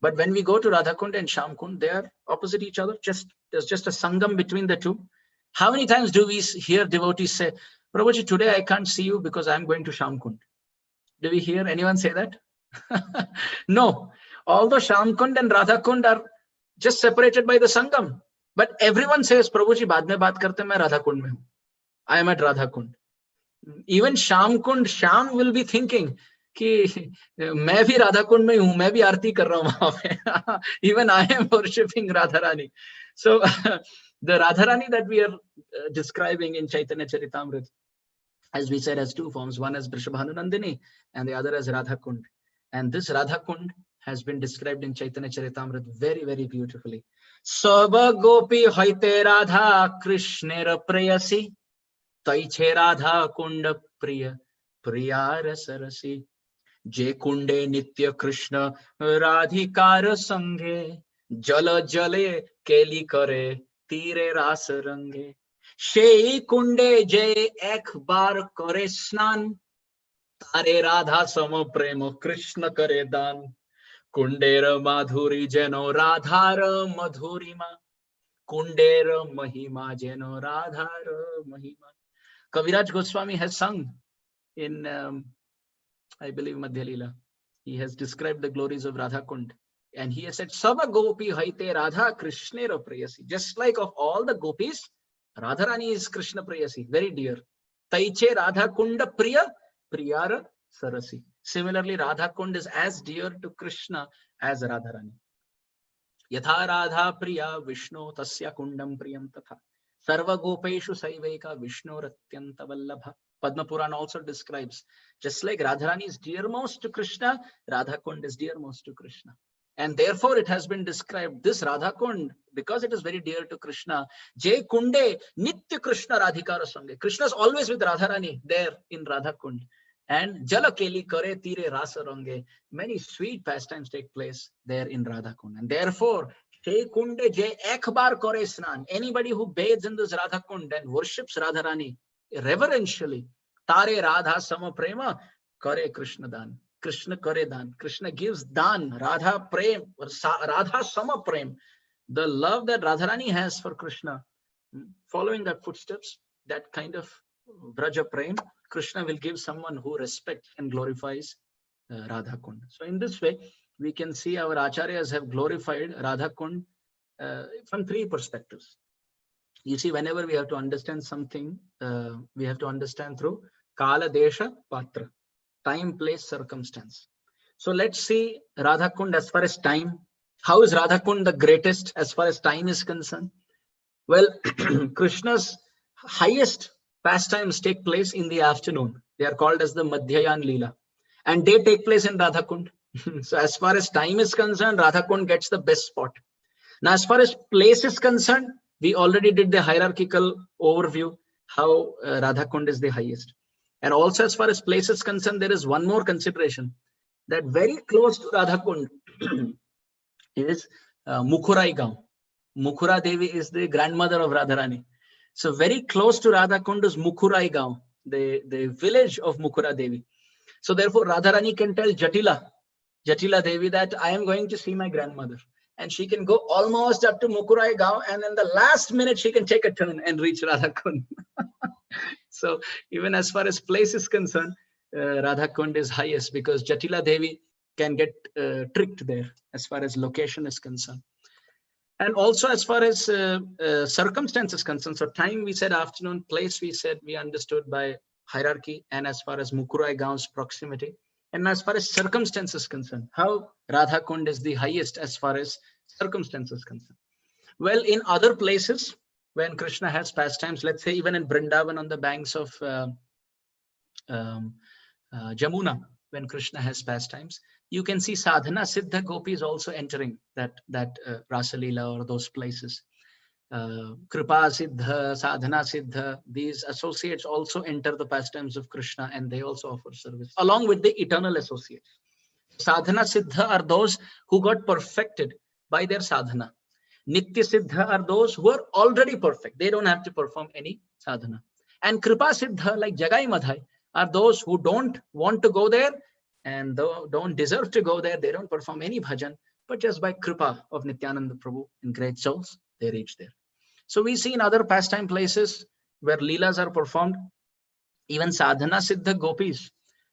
But when we go to Radha Kund and Sham Kund, they are opposite each other. There's just a sangam between the two. How many times do we hear devotees say, Prabhuji, today I can't see you because I'm going to Sham Kund? Do we hear anyone say that? No. Although Sham Kund and Radha Kund are just separated by the sangam. But everyone says, Prabhuji, baad mein baat karte, main Radha Kund mein hu. I am at Radha Kund. Even Sham Kund, Sham will be thinking, कि मैं भी राधा कुंड में हूँ, मैं भी आरती कर रहा हूँ वहां पे. Even I am worshipping Radharani. So the Radharani that we are describing in Chaitanya Charitamrita, as we said, has two forms. One as Vrishabhanunandini and the other as Radha Kund. And this Radha Kund has been described in Chaitanya Charitamrita very, very beautifully. Saba gopi hoite Radha Krishnera prayasi taiche Radha kunda priya priyara sarasi je kunde nitya Krishna radhikar sanghe jala jale keli kare tire ras range shei kunde je ekbar kare snan tare Radha sama prema Krishna kare dan kundera madhuri jeno radhara madhurima kundera mahima jeno radhara mahima. Kaviraj Goswami has sung in I believe Madhya Lila. He has described the glories of Radha Kund. And he has said, Sava gopi haite Radha Krishnera prayasi. Just like of all the gopis, Radharani is Krishna prayasi, very dear. Taiche Radha Kunda priya, priyara sarasi. Similarly, Radha Kund is as dear to Krishna as Radharani. Yatha Radha priya Vishnu tasya kundam priyam tatha. Sarva gopeshu saiveka Vishnu ratyanta vallabha. Padma Puran also describes, just like Radharani is dearmost to Krishna, Radha Kund is dearmost to Krishna. And therefore it has been described, this Radha Kund, because it is very dear to Krishna, Jai Kunde Nitya Krishna Radhikara Sange. Krishna is always with Radharani there in Radha Kund. And Jala Keli Kare Tire Rasa Range. Many sweet pastimes take place there in Radha Kund. And therefore, Jai Kunde Jai Ekbar Kare Snan. Anybody who bathes in this Radha Kund and worships Radharani reverentially, Tare Radha Sama Prema Kare Krishna Dan. Krishna Kare Dan. Krishna gives Dan, Radha Prem, Radha Sama Prem. The love that Radharani has for Krishna, following that footsteps, that kind of Vraja Prem, Krishna will give someone who respects and glorifies Radha Kund. So in this way, we can see our Acharyas have glorified Radha Kund from three perspectives. You see, whenever we have to understand something, we have to understand through Kala, Desha, Patra. Time, place, circumstance. So let's see Radha Kund as far as time. How is Radha Kund the greatest as far as time is concerned? Well, Krishna's highest pastimes take place in the afternoon. They are called as the Madhyayan Lila. And they take place in Radha Kund. So as far as time is concerned, Radha Kund gets the best spot. Now, as far as place is concerned, we already did the hierarchical overview, how Radha Kund is the highest. And also as far as place is concerned, there is one more consideration, that very close to Radha Kund is Mukhurai Gaon. Mukhura Devi is the grandmother of Radharani. So very close to Radha Kund is Mukhurai Gaon, the village of Mukhura Devi. So therefore Radharani can tell Jatila Devi that I am going to see my grandmother. And she can go almost up to Mukhurai Gaon, and in the last minute she can take a turn and reach Radha Kund. So even as far as place is concerned, Radha Kund is highest because Jatila Devi can get tricked there as far as location is concerned. And also as far as circumstances concerned, so time we said afternoon, place we said we understood by hierarchy, and as far as Mukhurai Gaon's proximity. And as far as circumstances concerned, how Radha Kund is the highest as far as circumstances concerned. Well, in other places, when Krishna has pastimes, let's say even in Vrindavan on the banks of Jamuna, when Krishna has pastimes, you can see sadhana siddha gopis also entering that Rasa Leela or those places. Kripa Siddha, Sadhana Siddha, these associates also enter the pastimes of Krishna and they also offer service along with the eternal associates. Sadhana Siddha are those who got perfected by their sadhana. Nitya Siddha are those who are already perfect. They don't have to perform any sadhana. And Kripa Siddha, like Jagai Madhai, are those who don't want to go there and don't deserve to go there. They don't perform any bhajan, but just by Kripa of Nityananda Prabhu and great souls, they reach there. So we see in other pastime places where Leelas are performed, even Sadhana Siddha gopis,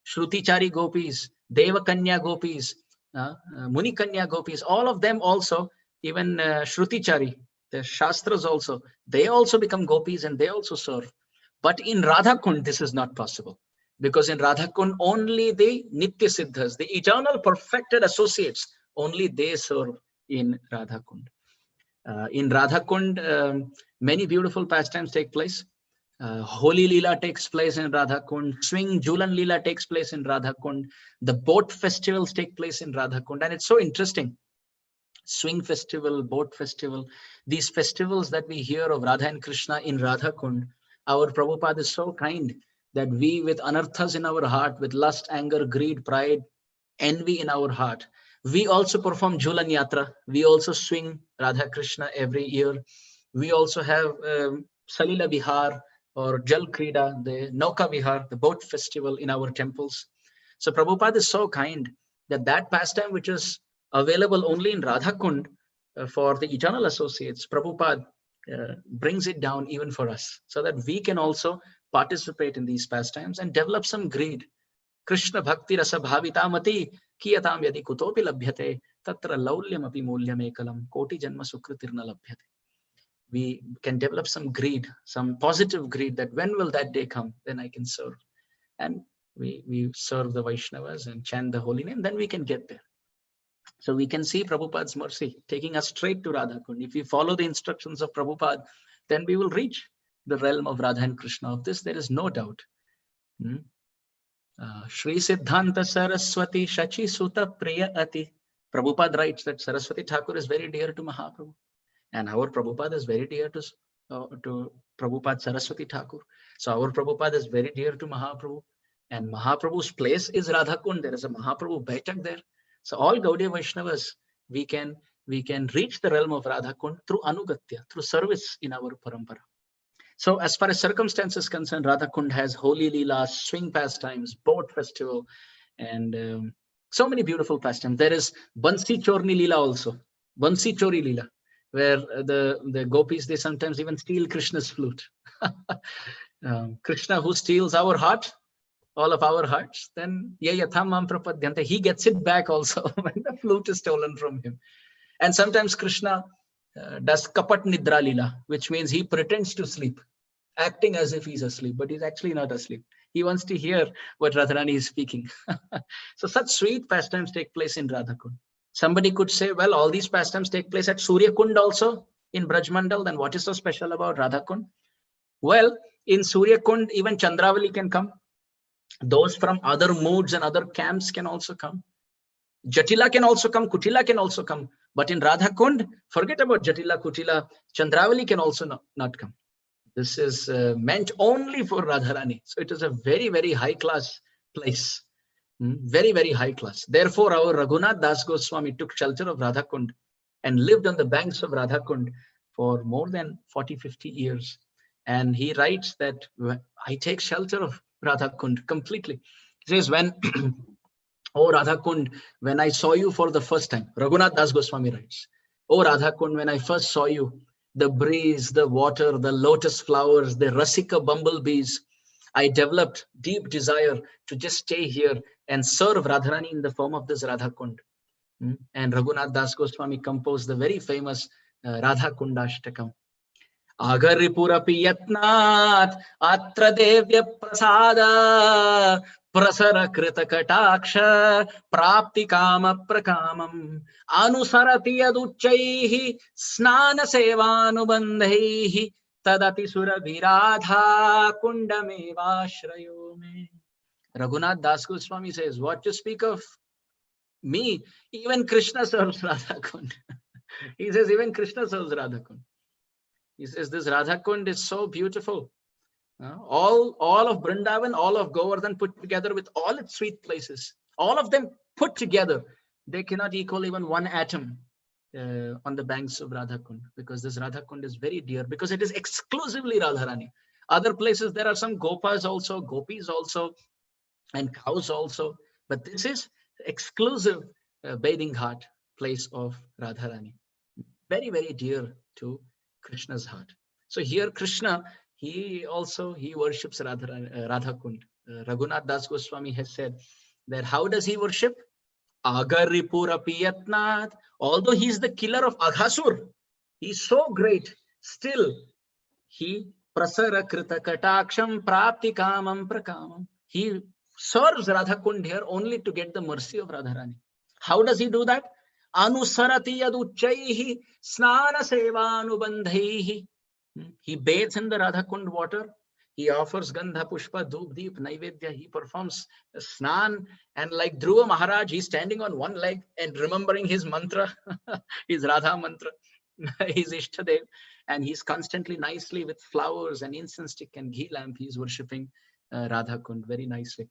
Shrutichari gopis, Devakanya gopis, Munikanya gopis, all of them also, even Shrutichari, the Shastras also, they also become gopis and they also serve. But in Radha Kund, this is not possible. Because in Radha Kund, only the Nitya Siddhas, the eternal perfected associates, only they serve in Radha Kund. In Radha Kund, many beautiful pastimes take place. Holy Lila takes place in Radha Kund. Swing Julan Lila takes place in Radha Kund. The boat festivals take place in Radha Kund. And it's so interesting. Swing festival, boat festival, these festivals that we hear of Radha and Krishna in Radha Kund, our Prabhupada is so kind that we, with anarthas in our heart, with lust, anger, greed, pride, envy in our heart, we also perform Julan Yatra. We also swing Radha Krishna every year. We also have Salila Vihar or Jal Krida, the Nauka Vihar, the boat festival in our temples. So Prabhupada is so kind that that pastime which is available only in Radha Kund for the eternal associates, Prabhupada brings it down even for us so that we can also participate in these pastimes and develop some greed. Krishna Bhakti Rasa Bhavitamati Kiyatam Yadi Kutopi Labhyate Tatra Laulyam Api Mulyam Ekalam Koti Janma Sukritirna Labhyate. We can develop some greed, some positive greed that when will that day come, then I can serve. And we serve the Vaishnavas and chant the holy name, then we can get there. So we can see Prabhupada's mercy taking us straight to Radha Kund. If we follow the instructions of Prabhupada, then we will reach the realm of Radha and Krishna. Of this, there is no doubt. Shri Siddhanta Saraswati Shachi Suta Priya Ati. Prabhupada writes that Saraswati Thakur is very dear to Mahaprabhu. And our Prabhupada is very dear to Prabhupada Saraswati Thakur. So our Prabhupada is very dear to Mahaprabhu. And Mahaprabhu's place is Radha Kund. There is a Mahaprabhu Baitak there. So all Gaudiya Vaishnavas, we can reach the realm of Radha Kund through Anugatya, through service in our parampara. So as far as circumstances concerned, Radha Kund has holy Leela, swing pastimes, boat festival, and so many beautiful pastimes. There is Bansi Chorni Leela also, Bansi Chori Leela, where the gopis, they sometimes even steal Krishna's flute. Krishna who steals our heart, all of our hearts, then he gets it back also when the flute is stolen from him. And sometimes Krishna does Kapat Nidra Lila, which means he pretends to sleep, acting as if he's asleep, but he's actually not asleep. He wants to hear what Radharani is speaking. So such sweet pastimes take place in Radha Kund. Somebody could say, well, all these pastimes take place at Surya Kund also in Braj Mandal, then what is so special about Radha Kund? Well, in Surya Kund, even Chandravali can come. Those from other moods and other camps can also come. Jatila can also come, Kutila can also come. But in Radha Kund, forget about Jatila, Kutila, Chandravali can also not come. This is meant only for Radharani. So it is a very, very high class place. Very, very high class. Therefore, our Raghunath Das Goswami took shelter of Radha Kund and lived on the banks of Radha Kund for more than 40-50 years. And he writes that I take shelter of Radha Kund completely. He says, when, oh Radha Kund, when I saw you for the first time, Raghunath Das Goswami writes, oh Radha Kund, when I first saw you, the breeze, the water, the lotus flowers, the Rasika bumblebees, I developed deep desire to just stay here and serve Radharani in the form of this Radha Kund. And Raghunath Das Goswami composed the very famous Radha Kundashtakam. Agaripurapi yatnat atra devya prasada prasara krita kataksha prapti kama prakamam anusarati yaduchaihi snana sevanubandhaihi tadati sura viradha kundameva shrayo me. Raghunath Das Goswami says, what to speak of me? Even Krishna serves Radha Kund. He says, even Krishna serves Radha Kund. He says, this Radha Kund is so beautiful. All of Vrindavan, all of Govardhan put together with all its sweet places, all of them put together, they cannot equal even one atom on the banks of Radha Kund, because this Radha Kund is very dear, because it is exclusively Radharani. Other places there are some Gopas also, Gopis also, and cows also, but this is exclusive bathing ghat place of Radharani. Very, very dear to Krishna's heart. So here Krishna, he worships Radha Kund. Raghunath Das Goswami has said that how does he worship? Agaripura Piyatnath. Although he is the killer of Aghasur, he is so great, still he prasara krita kataksham prapti kamam prakamam. He serves Radha Kund here only to get the mercy of Radharani. How does he do that? Anusarati yaduchaihi snana sevanubandhaihi. He bathes in the Radha Kund water. He offers Gandha Pushpa, Dhub Deep, Naivedya. He performs Snan. And like Dhruva Maharaj, he's standing on one leg and remembering his mantra, his Radha mantra, his Ishtadev. And he's constantly nicely with flowers and incense stick and ghee lamp. He's worshipping Radha Kund very nicely.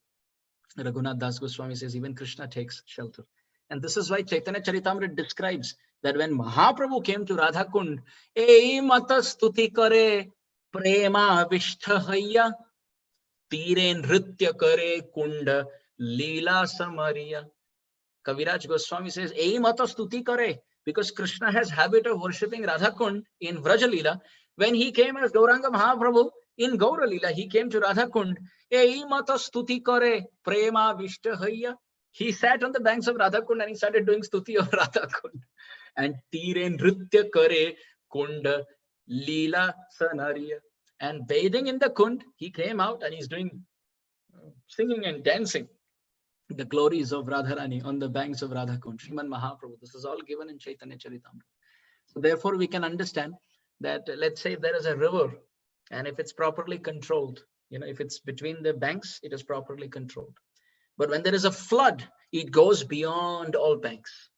Raghunath Das Goswami says even Krishna takes shelter. And this is why Chaitanya Charitamrita describes that when Mahaprabhu came to Radha Kund, "Ei mata stuti kare prema vishtahaya, tire nritya kare kunda lila samariya." Kaviraj Goswami says, "Ei mata stuti kare," because Krishna has habit of worshipping Radha Kund in Vraja Lila. When he came as Gauranga Mahaprabhu in Gaura Lila, he came to Radha Kund. "Ei mata stuti kare prema vishtahaya." He sat on the banks of Radha Kund and he started doing stuti of Radha Kund. And tire nritya kare kunda lila sanariya. And bathing in the Kund, he came out and he's doing singing and dancing the glories of Radharani on the banks of Radha Kund. Sriman Mahaprabhu. This is all given in Chaitanya Charitamrita. So therefore we can understand that, let's say if there is a river and if it's properly controlled, if it's between the banks, it is properly controlled. But when there is a flood, it goes beyond all banks.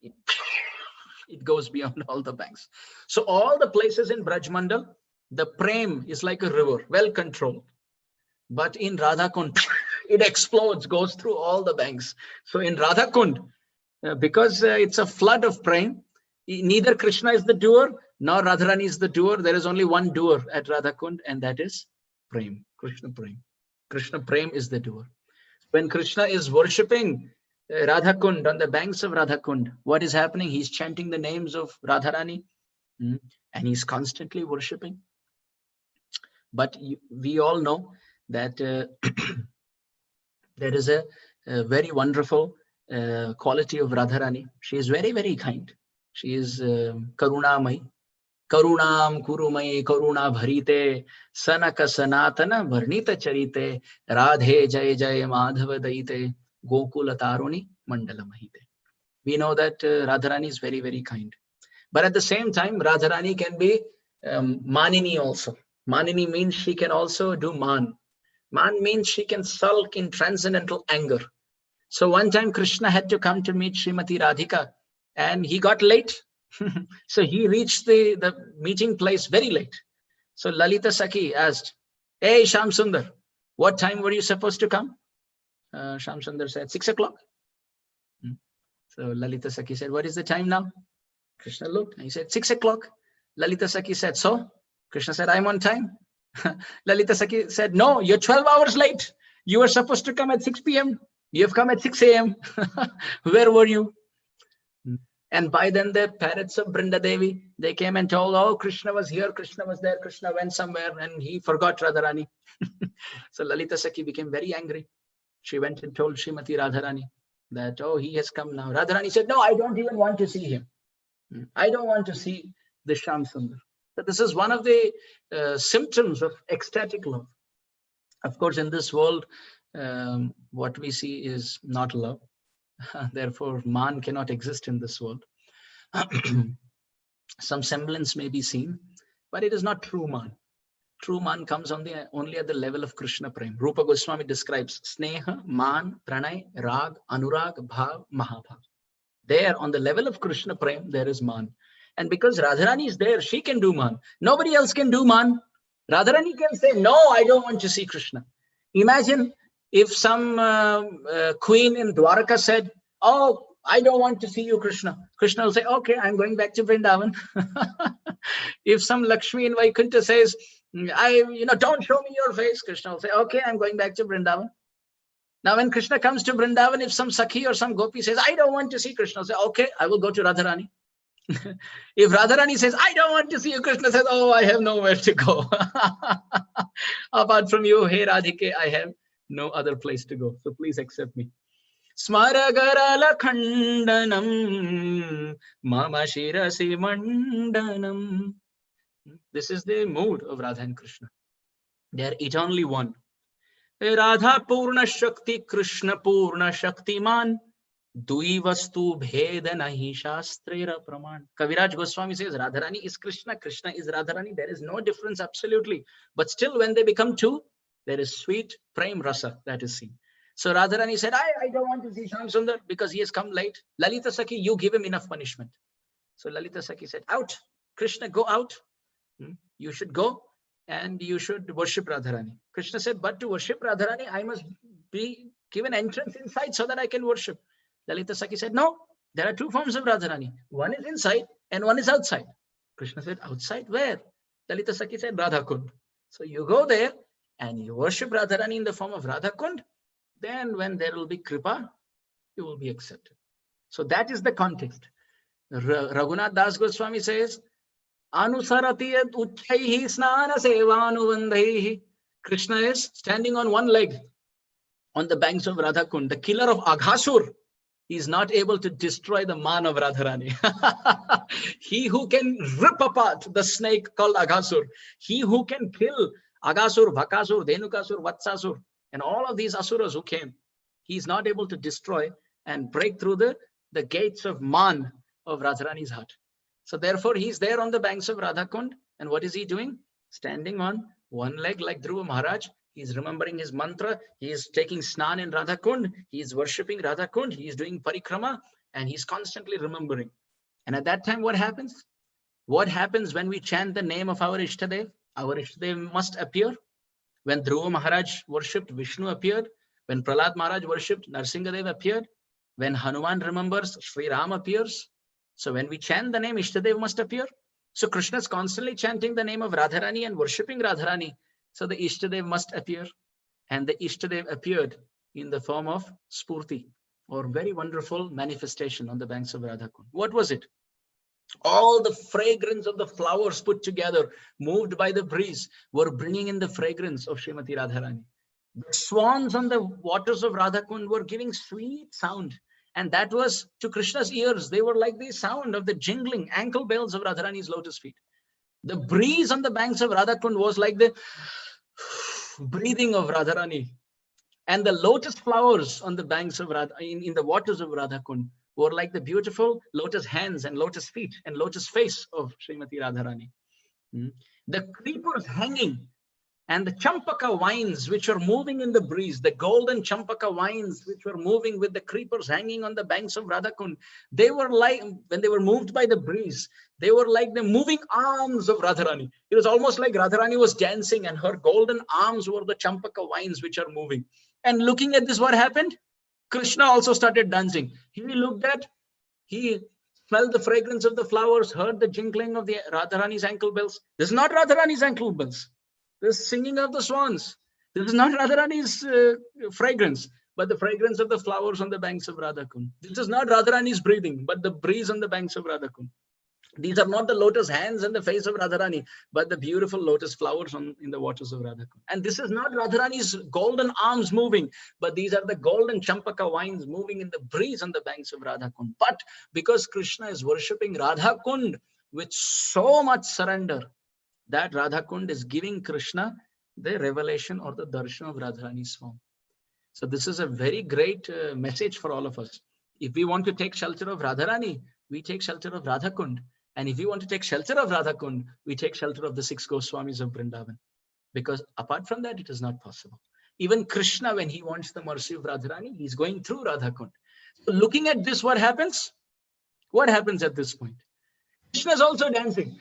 It goes beyond all the banks. So all the places in Braj Mandal, the prem is like a river, well controlled. But in Radha Kund, it explodes, goes through all the banks. So in Radha Kund, because it's a flood of prem, neither Krishna is the doer, nor Radharani is the doer. There is only one doer at Radha Kund, and that is prem, Krishna prem. Krishna prem is the doer. When Krishna is worshipping Radha Kund on the banks of Radha Kund, what is happening? He's chanting the names of Radharani and he's constantly worshipping. But we all know that there is a very wonderful quality of Radharani. She is very, very kind. She is Karunamai. Karunam kurumai karuna bharite sanaka sanatana varnita charite radhe jay jay madhava daite gokula taruni mandala mahite. We know that Radharani is very, very kind. But at the same time, Radharani can be manini also. Manini means she can also do man. Man means she can sulk in transcendental anger. So one time Krishna had to come to meet Srimati Radhika and he got late. So he reached the meeting place very late. So Lalita Sakhi asked, "Hey Sham Sundar, what time were you supposed to come?" Sham Sundar said, 6 o'clock. So Lalita Sakhi said, "What is the time now?" Krishna looked and he said, 6 o'clock. Lalita Sakhi said, "So?" Krishna said, "I'm on time." Lalita Sakhi said, "No, you're 12 hours late. You were supposed to come at 6 p.m. You have come at 6 a.m. Where were you?" And by then the parrots of Brinda Devi, they came and told, "Oh, Krishna was here, Krishna was there, Krishna went somewhere and he forgot Radharani." So Lalita Sakhi became very angry. She went and told Srimati Radharani that, "Oh, he has come now." Radharani said, "No, I don't even want to see him. I don't want to see the Sham Sundar." So this is one of the symptoms of ecstatic love. Of course, in this world, what we see is not love. Therefore, man cannot exist in this world. Some semblance may be seen, but it is not true man. True man comes only at the level of Krishna Prem. Rupa Goswami describes Sneha, Man, Pranay, Rag, Anurag, Bhav, Mahabhav. There, on the level of Krishna Prem, there is man. And because Radharani is there, she can do man. Nobody else can do man. Radharani can say, no, I don't want to see Krishna. Imagine if some queen in Dwarka said, oh, I don't want to see you, Krishna. Krishna will say, okay, I'm going back to Vrindavan. If some Lakshmi in Vaikuntha says, don't show me your face, Krishna will say, okay, I'm going back to Vrindavan. Now, when Krishna comes to Vrindavan, if some Sakhi or some Gopi says, I don't want to see Krishna, say, okay, I will go to Radharani. If Radharani says, I don't want to see you, Krishna says, oh, I have nowhere to go. Apart from you, hey Radhike, I have no other place to go. So please accept me. Smaragarala khandanam mama shirasi mandanam. This is the mood of Radha and Krishna. They are eternally one. Radha Purna Shakti, Krishna Purna Shaktiman. Dui vastu bheda nahi shastrera praman. Kaviraj Goswami says Radharani is Krishna, Krishna is Radharani. There is no difference absolutely. But still when they become two, there is sweet prem rasa that is seen. So Radharani said, I don't want to see Shyam Sundar because he has come late. Lalita Sakhi, you give him enough punishment. So Lalita Sakhi said, out. Krishna, go out. You should go and you should worship Radharani. Krishna said, but to worship Radharani, I must be given entrance inside so that I can worship. Lalita Sakhi said, no, there are two forms of Radharani. One is inside and one is outside. Krishna said, outside where? Lalita Sakhi said, Radha Kund. So you go there and you worship Radharani in the form of Radha Kund. Then when there will be Kripa, you will be accepted. So that is the context. Raghunath Das Goswami says, Anusarati uchchaihi snana sevanuvandhaihi. Krishna is standing on one leg on the banks of Radha Kund. The killer of Aghasur is not able to destroy the man of Radharani. He who can rip apart the snake called Aghasur, he who can kill Aghasur, Bhakasur, Dhenukasur, Vatsasur, and all of these asuras who came, he is not able to destroy and break through the gates of man of Radharani's heart. So therefore, he's there on the banks of Radha Kund. And what is he doing? Standing on one leg like Dhruva Maharaj. He's remembering his mantra. He is taking snan in Radha Kund. He is worshipping Radha Kund. He is doing parikrama and he's constantly remembering. And at that time, what happens? What happens when we chant the name of our Ishtadev? Our Ishtadev must appear. When Dhruva Maharaj worshipped, Vishnu appeared. When Prahlad Maharaj worshipped, Narsingadev appeared. When Hanuman remembers, Sri Ram appears. So when we chant the name, Ishtadev must appear. So Krishna is constantly chanting the name of Radharani and worshipping Radharani. So the Ishtadev must appear. And the Ishtadev appeared in the form of Spurti, or very wonderful manifestation on the banks of Radha Kund. What was it? All the fragrance of the flowers put together, moved by the breeze, were bringing in the fragrance of Srimati Radharani. The swans on the waters of Radha Kund were giving sweet sound. And that was to Krishna's ears. They were like the sound of the jingling ankle bells of Radharani's lotus feet. The breeze on the banks of Radha Kund was like the breathing of Radharani. And the lotus flowers on the banks of Radha, in the waters of Radha Kund, were like the beautiful lotus hands and lotus feet and lotus face of Srimati Radharani. The creepers hanging and the champaka vines which were moving in the breeze, the golden champaka vines which were moving with the creepers hanging on the banks of Radha Kund, they were like, when they were moved by the breeze, they were like the moving arms of Radharani. It was almost like Radharani was dancing and her golden arms were the champaka vines which are moving. And looking at this, what happened? Krishna also started dancing. He looked at, he smelled the fragrance of the flowers, heard the jingling of the Radharani's ankle bells. This is not Radharani's ankle bells. This singing of the swans. This is not Radharani's fragrance, but the fragrance of the flowers on the banks of Radha Kund. This is not Radharani's breathing, but the breeze on the banks of Radha Kund. These are not the lotus hands and the face of Radharani, but the beautiful lotus flowers in the waters of Radha Kund. And this is not Radharani's golden arms moving, but these are the golden champaka vines moving in the breeze on the banks of Radha Kund. But because Krishna is worshipping Radha Kund with so much surrender, that Radha Kund is giving Krishna the revelation or the darshan of Radharani's form. So this is a very great message for all of us. If we want to take shelter of Radharani, we take shelter of Radha Kund. And if we want to take shelter of Radha Kund, we take shelter of the 6 Goswamis of Vrindavan. Because apart from that, it is not possible. Even Krishna, when he wants the mercy of Radharani, he's going through Radha Kund. So looking at this, what happens? What happens at this point? Krishna is also dancing.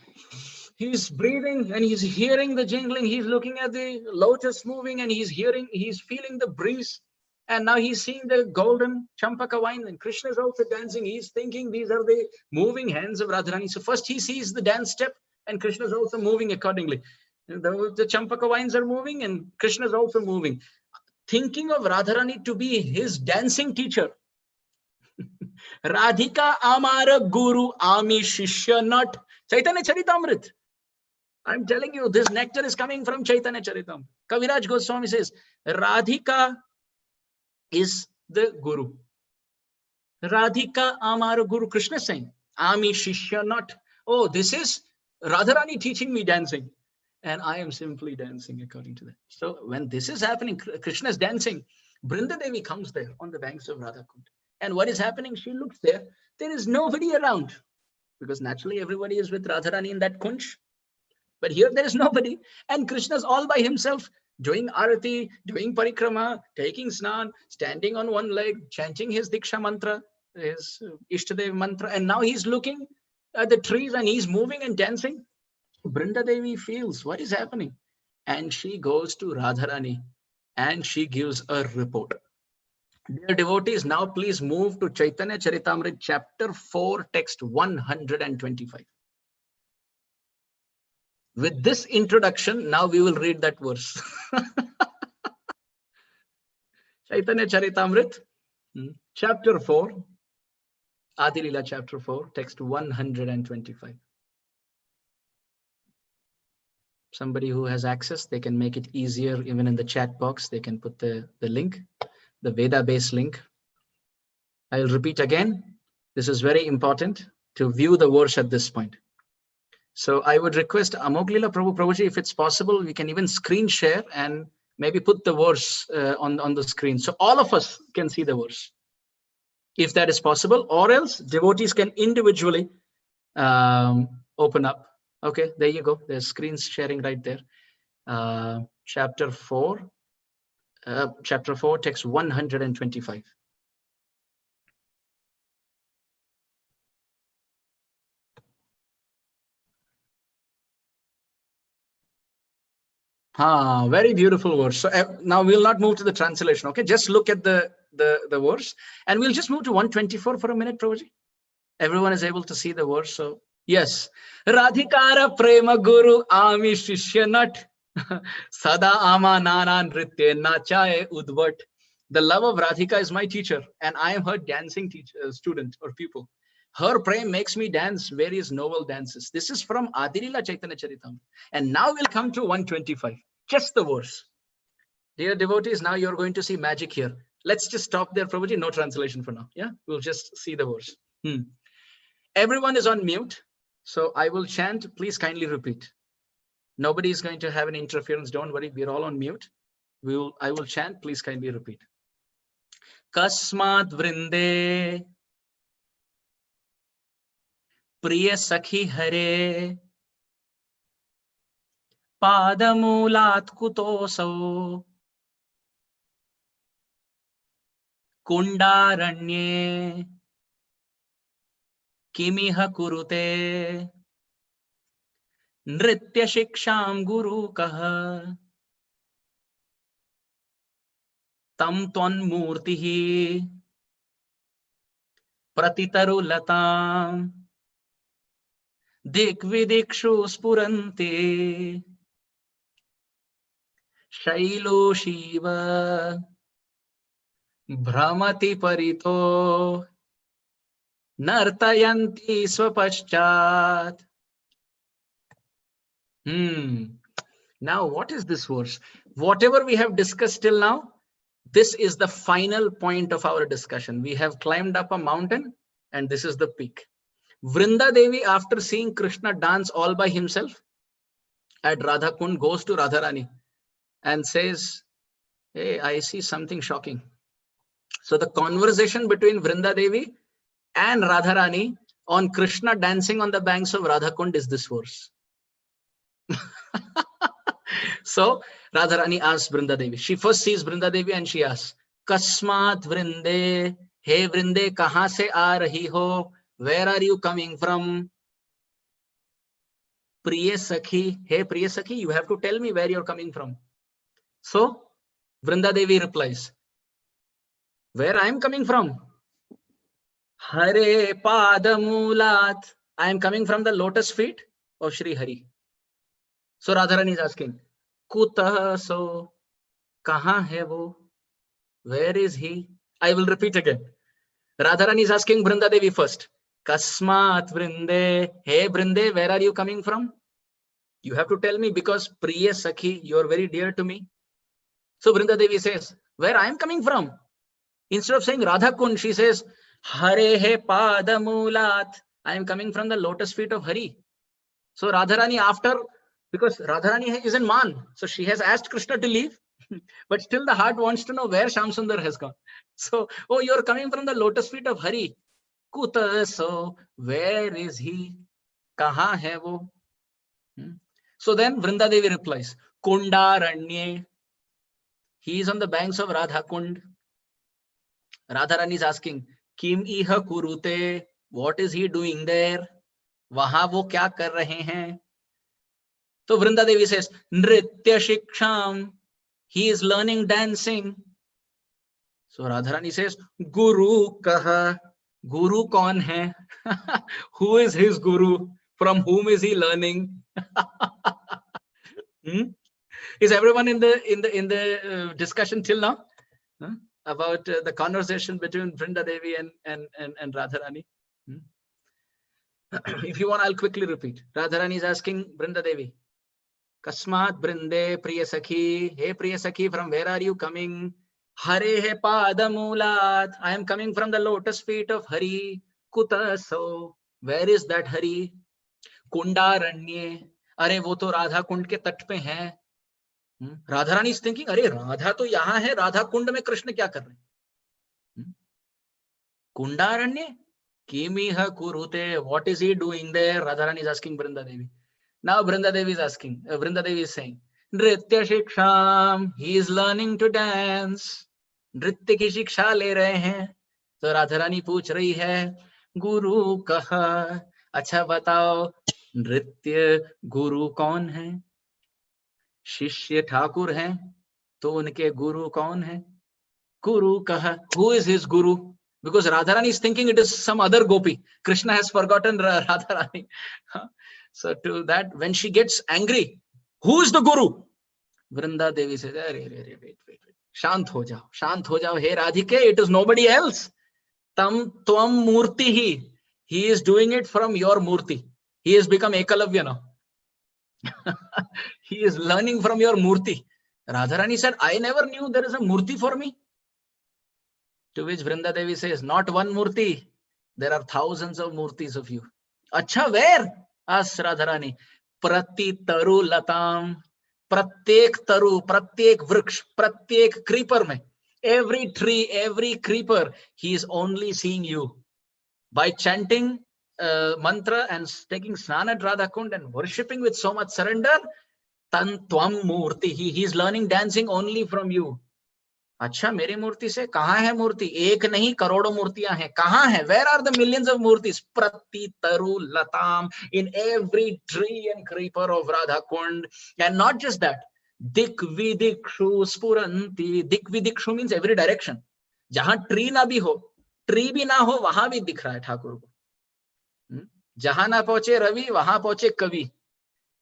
He's breathing and he's hearing the jingling. He's looking at the lotus moving and he's feeling the breeze. And now he's seeing the golden champaka wine, and Krishna is also dancing. He's thinking these are the moving hands of Radharani. So first he sees the dance step, and Krishna is also moving accordingly. The champaka wines are moving and Krishna is also moving, thinking of Radharani to be his dancing teacher. Radhika Amara Guru Ami Shishya Nat. Chaitanya Charitamrita. I'm telling you, this nectar is coming from Chaitanya Charitamrita. Kaviraj Goswami says, Radhika is the Guru. Radhika Amara Guru. Krishna saying, Ami Shishya Nat. Oh, this is Radharani teaching me dancing. And I am simply dancing according to that. So when this is happening, Krishna is dancing. Brinda Devi comes there on the banks of Radhakund. And what is happening? She looks there. There is nobody around. Because naturally everybody is with Radharani in that kunj. But here there is nobody. And Krishna is all by himself, doing arati, doing parikrama, taking snan, standing on one leg, chanting his Diksha mantra, his Ishtadev mantra. And now he's looking at the trees and he's moving and dancing. Brinda Devi feels what is happening. And she goes to Radharani and she gives a report. Dear devotees, now please move to Chaitanya Charitamrita, chapter 4, text 125. With this introduction, now we will read that verse. Chaitanya Charitamrita, chapter 4, Adi Lila, chapter 4, text 125. Somebody who has access, they can make it easier even in the chat box. They can put the link, the Veda-based link. I will repeat again. This is very important to view the verse at this point. So I would request Amarendra Prabhu, Prabhuji, if it's possible, we can even screen share and maybe put the verse on the screen. So all of us can see the verse, if that is possible, or else devotees can individually open up. Okay, there you go. There's screens sharing right there. Chapter 4, text 125. Very beautiful verse. So now we'll not move to the translation. Okay, just look at the verse, and we'll just move to 124 for a minute, Prabhuji. Everyone is able to see the verse. So yes, Radhikara Prema Guru Ami Shishya Nat Sada Ama Nana Nritya Nachaye Udvat. The love of Radhika is my teacher, and I am her dancing teacher, student or pupil. Her prem makes me dance various novel dances. This is from Adi Lila Chaitanya Charitamrita. And now we'll come to 125. Just the verse. Dear devotees, now you're going to see magic here. Let's just stop there, Prabhuji. No translation for now. Yeah, we'll just see the verse. Everyone is on mute. So I will chant. Please kindly repeat. Nobody is going to have an interference. Don't worry. We're all on mute. I will chant. Please kindly repeat. Kasmat vrinde Priya Sakhi Hare Padamulat Kutoso Kundaranye Kimiha Kurute Nritya Shiksham Guru Kaha Tam Twan Murtihi Pratitaru Latam Dik Vidikshu Spurante Shailo Shiva Brahmati Parito Nartayanti Swapaschat. Now, what is this verse? Whatever we have discussed till now, this is the final point of our discussion. We have climbed up a mountain and this is the peak. Vrinda Devi, after seeing Krishna dance all by himself at Radhakund, goes to Radharani and says, hey, I see something shocking. So the conversation between Vrinda Devi and Radharani on Krishna dancing on the banks of Radhakund is this verse. So Radharani asks Vrinda Devi. She first sees Vrinda Devi and she asks, Kasmat Vrinde, hey Vrinde, kahan se aa rahi ho? Where are you coming from? Priya Sakhi, hey Priya Sakhi, you have to tell me where you're coming from. So Vrinda Devi replies, where I am coming from? Hare Padamulat. I am coming from the lotus feet of Shri Hari. So Radharani is asking, Kutah, so kahan hai wo? Where is he? I will repeat again. Radharani is asking Vrinda Devi first. Kasmat Vrinde. Hey Vrinde, where are you coming from? You have to tell me because Priya Sakhi, you are very dear to me. So Vrinda Devi says, where I am coming from? Instead of saying Radha Kund, she says, Hare he Padamulat. I am coming from the lotus feet of Hari. So Radharani after, because Radharani is in Man, so she has asked Krishna to leave, but still the heart wants to know where Shamsundar has gone. So, oh, you're coming from the lotus feet of Hari. Kuta, so where is he? Kahan hai wo? So then Vrinda Devi replies, Kundaranye. He is on the banks of Radha Kund. Radharani is asking, Kim iha kurute? What is he doing there? Waha wo kya kar rahe hain? So Vrinda Devi says, Nritya Shiksham. He is learning dancing. So Radharani says, Guru kaha. Guru kaun hai? Who is his guru? From whom is he learning? Is everyone in the discussion till now about the conversation between Vrinda Devi and Radharani? If you want, I'll quickly repeat. Radharani is asking Vrinda Devi, Kasmat Brinde Priya Sakhi. Hey Priya Sakhi, from where are you coming? Hare he Padamulat. I am coming from the lotus feet of Hari. Kuta, so where is that Hari? Kundaranye. अरे वो तो राधा कुंड के तट पे हैं. Radha Rani is thinking, अरे राधा तो यहाँ है, राधा कुंड में कृष्ण क्या कर रहे हैं? कुंडारण्य Kimiha kurute. What is he doing there? Radharani is asking Vrinda Devi. Now Vrinda Devi is asking, Vrinda Devi is saying, Nritya Shiksham. He is learning to dance. Nritya ki shiksha le rahe hain. तो राधारानी पूछ रही है, गुरु कहा. अच्छा बताओ, नृत्य गुरु कौन है? शिष्य ठाकुर हैं, तो उनके गुरु कौन है? Guru kaha. Who is his guru? Because Radharani is thinking it is some other gopi. Krishna has forgotten Radharani. So to that, when she gets angry, who is the guru? Vrinda Devi says, wait. Shant ho jao. Hey Radhike, it is nobody else. Tam tvam murti hi. He is doing it from your murti. He has become Ekalavya now. He is learning from your murti. Radharani said, I never knew there is a murti for me. To which Vrinda Devi says, not one murti. There are thousands of murtis of you. Acha, where? Asks Radharani. Prati taru latam. Pratyek taru, pratyek vriksh, pratyek creeper mein. Every tree, every creeper, he is only seeing you. By chanting mantra and taking snana at Radha Kund and worshipping with so much surrender, tan tvam murti. He is learning dancing only from you. अच्छा, मेरी मूर्ति से कहाँ है मूर्ति? एक नहीं, करोड़ों मूर्तियां हैं. कहाँ है? Where are the millions of murtis? Prati taru latam, in every tree and creeper of Radha Kund. And not just that, dik vidikshu spuranti. Dik vidikshu means every direction. जहां ट्री ना भी हो, ट्री भी ना हो, वहां भी दिख रहा है ठाकुर को. जहां ना पहुंचे रवि, वहां पहुंचे कवि.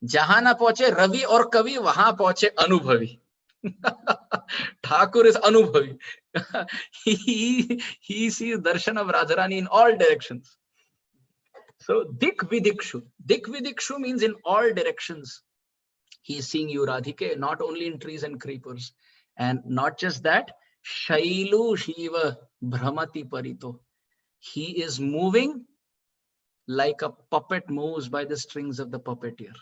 जहां ना पहुंचे रवि और कवि, वहां पहुंचे अनुभवी. Thakur is Anubhavi. He sees darshan of Radharani in all directions. So Dik Vidikshu. Dik Vidikshu means in all directions. He is seeing you, Radhike, not only in trees and creepers. And not just that, Shailu Shiva Brahmati Parito. He is moving like a puppet moves by the strings of the puppeteer.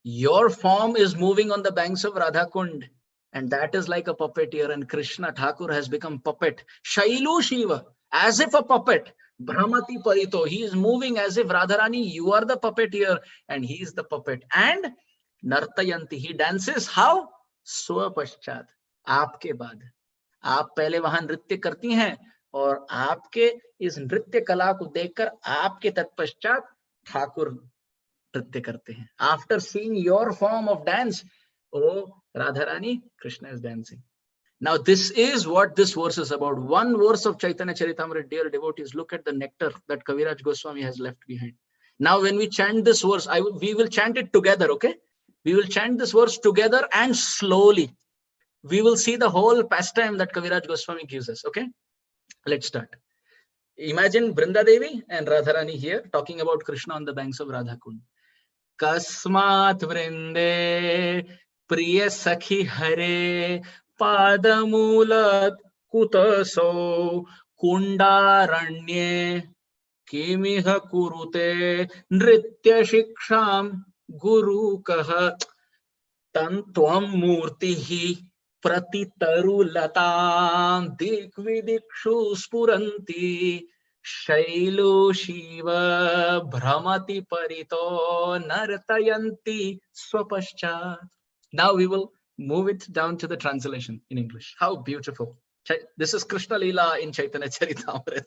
Your form is moving on the banks of Radha Kund, and that is like a puppeteer, and Krishna Thakur has become puppet. Shailu Shiva, as if a puppet. Brahmati Parito, he is moving as if Radharani, you are the puppeteer, and he is the puppet. And Nartayanti, he dances how? Swa Paschat, aapke baad. आप पहले वहां नृत्य करती हैं, और आपके इस नृत्य कला को देखकर आपके तत्पश्चात ठाकुर नृत्य करते हैं. After seeing your form of dance, oh Radharani, Krishna is dancing. Now this is what this verse is about. One verse of Chaitanya Charitamrita, dear devotees, look at the nectar that Kaviraj Goswami has left behind. Now when we chant this verse, we will chant it together, okay? We will chant this verse together and slowly. We will see the whole pastime that Kaviraj Goswami gives us, okay? Let's start. Imagine Brinda Devi and Radharani here talking about Krishna on the banks of Radha Kund. Kasmat vrinde priya sakhi hare padamulat kutaso kundaranye kimiha kurute nritya shiksham guru kaha tantvam murtihi pratitarullatam dikvidikshu spuranti Shailu Shiva Brahmati Parito Nartayanti Swapaschat. Now we will move it down to the translation in English. How beautiful. This is Krishna Lila in Chaitanya Charitamrita.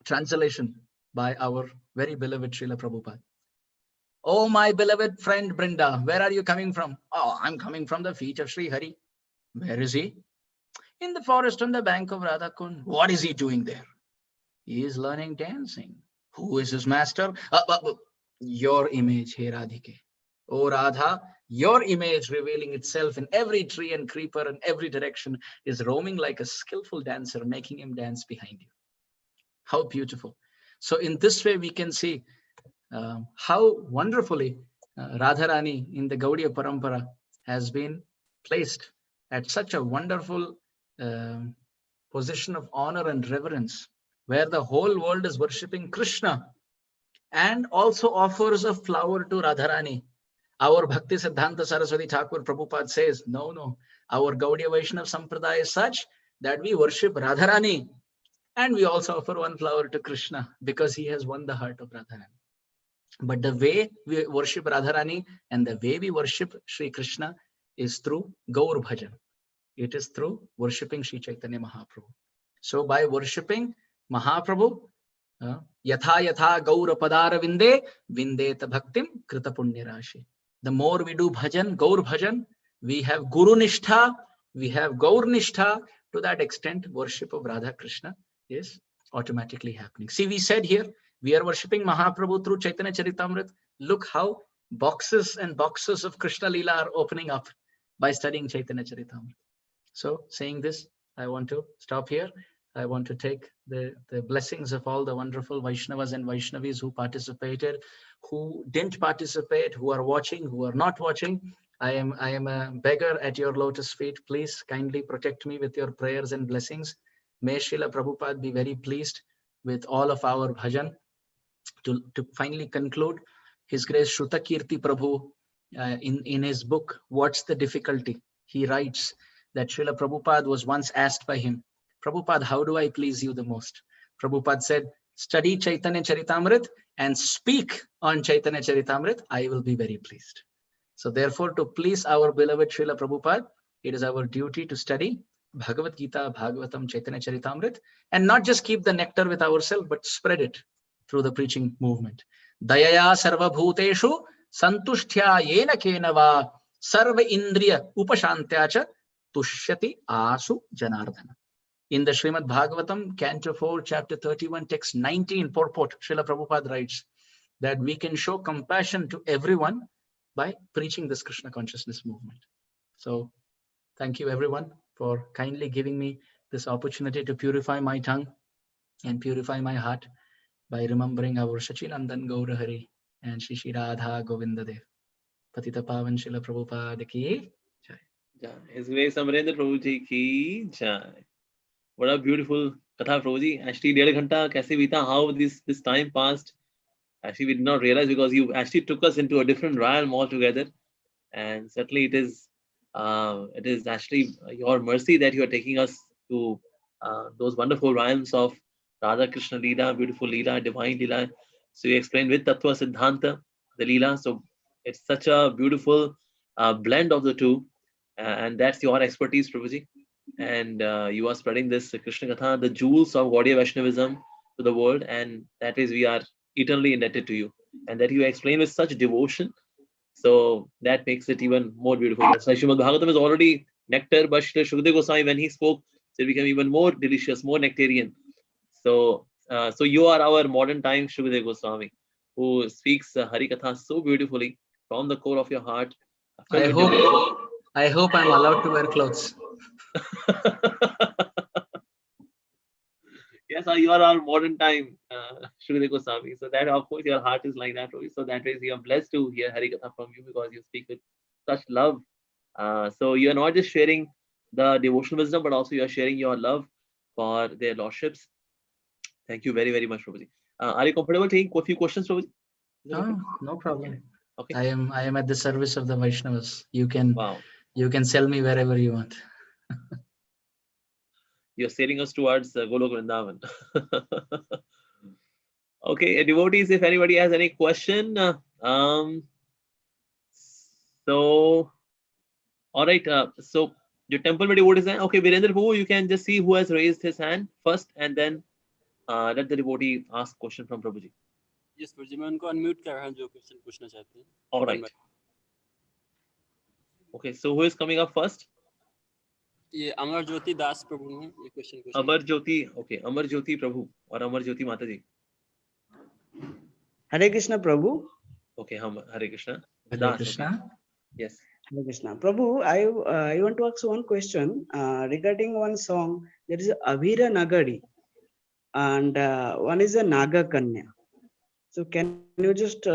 Translation by our very beloved Srila Prabhupada. Oh, my beloved friend Brinda, where are you coming from? Oh, I'm coming from the feet of Sri Hari. Where is he? In the forest on the bank of Radha Kund. What is he doing there? He is learning dancing. Who is his master? Your image, He Radhike. Oh Radha, your image revealing itself in every tree and creeper and every direction is roaming like a skillful dancer, making him dance behind you. How beautiful. So in this way, we can see how wonderfully Radharani in the Gaudiya Parampara has been placed at such a wonderful position of honor and reverence, where the whole world is worshipping Krishna and also offers a flower to Radharani. Our Bhakti Siddhanta Saraswati Thakur Prabhupada says, no, our Gaudiya Vaishnava Sampradaya is such that we worship Radharani and we also offer one flower to Krishna because he has won the heart of Radharani. But the way we worship Radharani and the way we worship Sri Krishna is through Gaur Bhajan. It is through worshipping Sri Chaitanya Mahaprabhu. So by worshipping Mahaprabhu, yatha yatha gaura padara vinde, vindeta bhaktim krita punya rashi. The more we do bhajan, Gaur Bhajan, we have Guru Nishtha, we have Gaur Nishtha. To that extent, worship of Radha Krishna is automatically happening. See, we said here, we are worshipping Mahaprabhu through Chaitanya Charitamrita. Look how boxes and boxes of Krishna Lila are opening up by studying Chaitanya Charitamrita. So saying this, I want to stop here. I want to take the blessings of all the wonderful Vaishnavas and Vaishnavis who participated, who didn't participate, who are watching, who are not watching. I am a beggar at your lotus feet. Please kindly protect me with your prayers and blessings. May Srila Prabhupada be very pleased with all of our bhajan. To finally conclude, His Grace Shrutakirti Prabhu in his book, What's the Difficulty? He writes that Srila Prabhupada was once asked by him, Prabhupada, how do I please you the most? Prabhupada said, study Chaitanya Charitamrita and speak on Chaitanya Charitamrita. I will be very pleased. So therefore, to please our beloved Srila Prabhupada, it is our duty to study Bhagavad Gita, Bhagavatam, Chaitanya Charitamrita, and not just keep the nectar with ourselves, but spread it through the preaching movement. Dayaya sarva bhuteshu santushtya yena kenava sarva indriya upashantyacha tushyati asu janardhana. In the Srimad Bhagavatam, Canto 4, Chapter 31, Text 19, purport, Srila Prabhupada writes that we can show compassion to everyone by preaching this Krishna consciousness movement. So thank you everyone for kindly giving me this opportunity to purify my tongue and purify my heart by remembering our Sachinandan Gaurahari and Shri Shri Radha Govindadev. Patita Pavan Srila Prabhupada ki jai. His Grace Amarendra Prabhu ji ki jai. What a beautiful katha, Prabhuji. Actually, 1.5 ghanta kaise beeta, how this time passed. Actually, we did not realize because you actually took us into a different realm altogether. And certainly it is actually your mercy that you are taking us to those wonderful realms of Radha Krishna Lila, beautiful Lila, divine Lila. So you explained with Tattva Siddhanta, the Lila. So it's such a beautiful blend of the two. And that's your expertise, Prabhuji. And you are spreading this Krishna Katha, the jewels of Gaudiya Vaishnavism to the world. And that is, we are eternally indebted to you, and that you explain with such devotion. So that makes it even more beautiful. That's why Srimad Bhagavatam is already nectar, but Srila Shukadeva Goswami, when he spoke, it became even more delicious, more nectarian. So, so you are our modern time Shukadeva Goswami, who speaks Hari Katha so beautifully from the core of your heart. I hope I'm allowed to wear clothes. Yes, you are our modern time Shukadeva Goswami. So that, of course, your heart is like that. So that way you are blessed to hear Hari Katha from you, because you speak with such love. So you are not just sharing the devotional wisdom, but also you are sharing your love for their lordships. Thank you very, very much, Prabhuji. Are you comfortable taking a few questions, Prabhuji? No problem. Okay. I am at the service of the Vaishnavas. You can Wow. You can sell me wherever you want. You're steering us towards Golok Vrindavan. Okay, devotees, if anybody has any question, so all right, so your temple में devotees हैं. Okay, Virendra Prabhu, you can just see who has raised his hand first, and then let the devotee ask question from Prabhuji. Yes, Prabhuji, मैं उनको unmute कर रहा हूँ जो question पूछना चाहते हैं. All right. Okay, so who is coming up first? ये अमर ज्योति दास प्रभु हैं ये question. अमर ज्योति. Okay, अमर ज्योति प्रभु और अमर ज्योति माता जी. Hare Krishna Prabhu. Okay, हम Hare Krishna. Hare Das, Krishna. okay. Yes. Hare Krishna Prabhu. I want to ask one question regarding one song. There is Abhira Nagari, and one is a Naga Kanya. So can you just